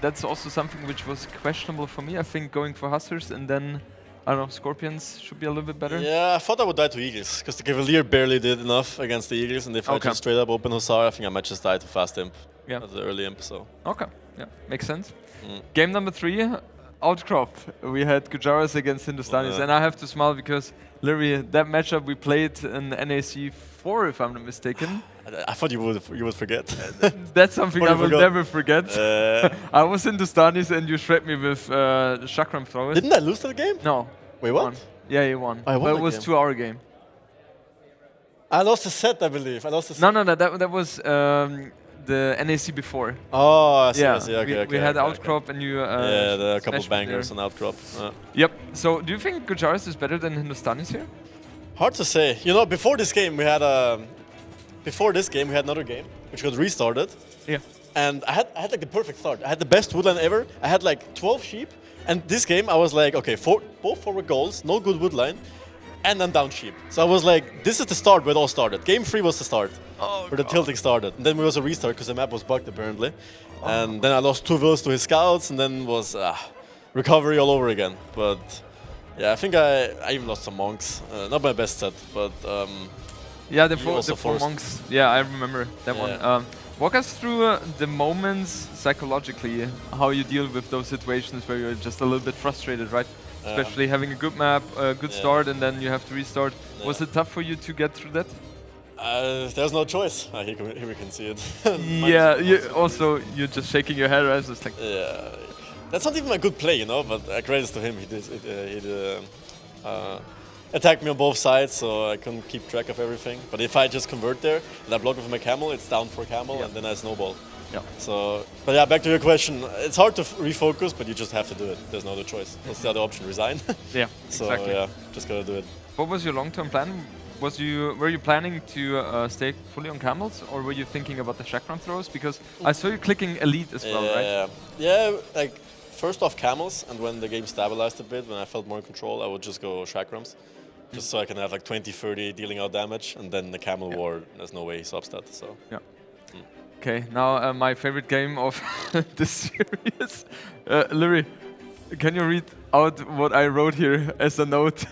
That's also something which was questionable for me. I think going for Hussars and then, I don't know, Scorpions should be a little bit better. Yeah, I thought I would die to Eagles, because the Cavalier barely did enough against the Eagles, and if I just straight up open Hussar, I think I might just die to fast Imp. Yeah. The early Imp, so. Okay, yeah, makes sense. Game number 3, Outcrop. We had Gujaras against Hindustanis, and I have to smile because, Liereyy, that matchup we played in NAC 4, if I'm not mistaken. I thought you would forget. That's something I will never forget. I was in the Hindustanis and you shredded me with Chakram throwers. Didn't I lose that game? No. Wait, what? Yeah, you won. I won but it was 2-hour game. I lost a set, I believe. I lost a set. No, that was the NAC before. Oh, I see, I see. Okay, we had Outcrop and you yeah, there are a couple bangers on Outcrop. Yep. So, do you think Gujaras is better than Hindustanis here? Hard to say. You know, before this game we had another game which got restarted. Yeah. And I had like the perfect start. I had the best woodland ever. I had like 12 sheep. And this game I was like, okay, both forward goals, no good woodline, and then down sheep. So I was like, this is the start where it all started. Game 3 was the start. Where the tilting started. And then there was a restart because the map was bugged apparently. And then I lost 2 vills to his scouts and then was recovery all over again. But yeah, I think I even lost some monks. Not my best set, but yeah, the 4 monks. Yeah, I remember that one. Walk us through the moments psychologically, how you deal with those situations where you're just a little bit frustrated, right? Especially having a good map, a good start, and then you have to restart. Was it tough for you to get through that? There's no choice. Here we can see it. Yeah, you're just shaking your head, right? It's like yeah, that's not even a good play, you know. But credits to him. He did attacked me on both sides, so I couldn't keep track of everything. But if I just convert there and I block with my camel, it's down for camel, and then I snowball. Yeah. So, but yeah, back to your question. It's hard to refocus, but you just have to do it. There's no other choice. What's the other option? Resign. Yeah. So exactly. Yeah, just gotta do it. What was your long-term plan were you planning to stay fully on camels, or were you thinking about the chakram throws? Because I saw you clicking elite as well, right? Yeah, like first off camels, and when the game stabilized a bit, when I felt more in control, I would just go chakrams, just so I can have like 20-30 dealing out damage, and then the camel ward, there's no way he stops that. So. Yeah. Okay, now my favorite game of this series. Liereyy, can you read out what I wrote here as a note?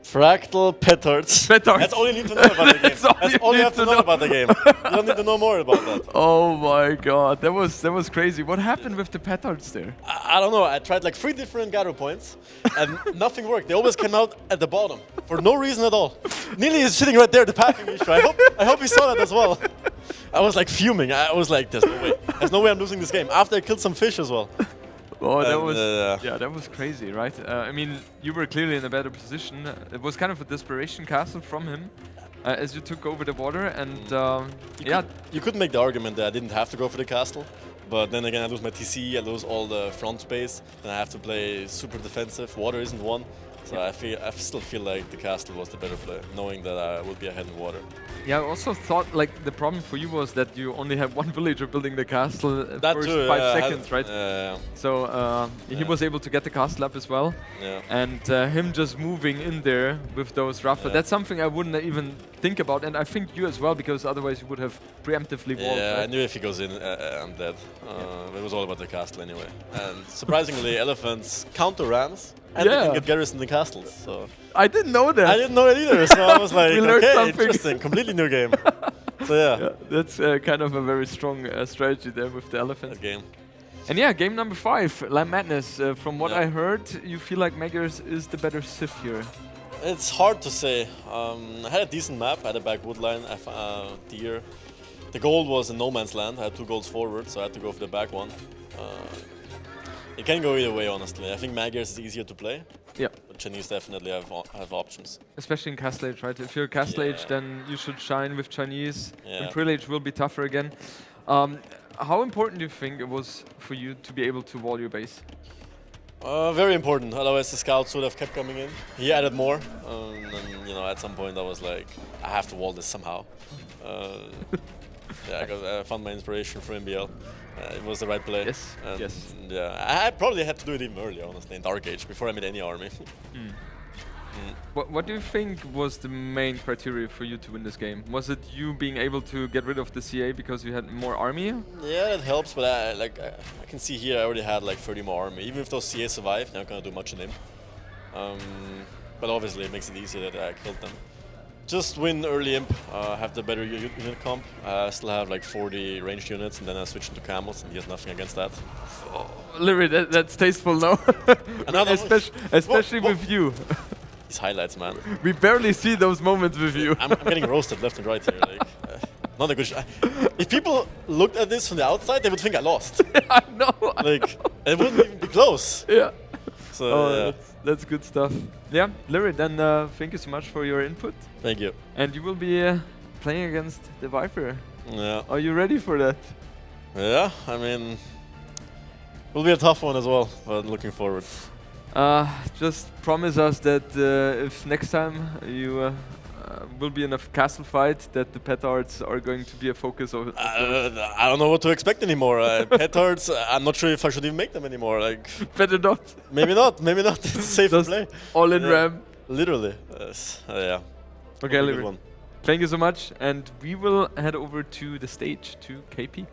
Fractal petards. Petards. That's all you need to know about the game. That's all you have to know about the game. You don't need to know more about that. Oh my god, that was crazy. What happened with the petards there? I don't know. I tried like 3 different gyro points, and nothing worked. They always came out at the bottom for no reason at all. Neely is sitting right there, the pathing issue. I hope he saw that as well. I was like fuming. I was like, there's no way. There's no way I'm losing this game. After I killed some fish as well. Oh, that was yeah, that was crazy, right? I mean, you were clearly in a better position. It was kind of a desperation castle from him, as you took over the water, and you could make the argument that I didn't have to go for the castle, but then again, I lose my TC, I lose all the front space, then I have to play super defensive. Water isn't one, so I still feel like the castle was the better play, knowing that I would be ahead in water. Yeah, I also thought like the problem for you was that you only have one villager building the castle that first too, 5 seconds, right? So he was able to get the castle up as well. Yeah. And him just moving in there with those raffles, that's something I wouldn't even think about, and I think you as well, because otherwise you would have preemptively walled. Yeah, right? I knew if he goes in, I'm dead. It was all about the castle anyway. And surprisingly, elephants counter rams, and they can get Garrison in the castles. So I didn't know that. I didn't know it either, so I was like, okay, something. interesting, completely new game. So yeah that's kind of a very strong strategy there with the elephant. That game. And yeah, game number 5, Lime Madness. From what I heard, you feel like Meggers is the better Sith here. It's hard to say. I had a decent map, I had a back wood line, deer. The gold was in no man's land, I had 2 golds forward, so I had to go for the back one. It can go either way, honestly. I think Meggers is easier to play. Yeah. But Chinese definitely have options. Especially in Castle Age, right? If you're Castle Age, then you should shine with Chinese. Yeah. In Pre-Age will be tougher again. How important do you think it was for you to be able to wall your base? Very important, otherwise the scouts would have kept coming in. He added more, and you know, at some point I was like, I have to wall this somehow. I found my inspiration for MBL. It was the right play. Yes. Yes. Yeah, I probably had to do it even earlier, honestly, in Dark Age, before I made any army. What do you think was the main criteria for you to win this game? Was it you being able to get rid of the CA because you had more army? Yeah, it helps, but I can see here I already had like 30 more army. Even if those CA survive, they're not gonna do much in him. But obviously it makes it easier that I killed them. Just win early imp, have the better unit comp. I still have like 40 ranged units, and then I switch into camels, and he has nothing against that. Oh, Liereyy, that's tasteful now. Especially with you. These highlights, man. We barely see those moments with you. I'm getting roasted left and right here. Like, not a good if people looked at this from the outside, they would think I lost. I know. Like, it wouldn't even be close. Yeah. So, that's good stuff. Yeah, Liereyy, then thank you so much for your input. Thank you. And you will be playing against the Viper. Yeah. Are you ready for that? Yeah, I mean, will be a tough one as well, but looking forward. Just promise us that if next time you will be in a castle fight, that the petards are going to be a focus of I don't know what to expect anymore. Petards, I'm not sure if I should even make them anymore. Like, better not. Maybe not. Maybe not. It's safe to play. All in RAM. Literally. Yeah. Okay, Liereyy. Thank you so much, and we will head over to the stage to KP.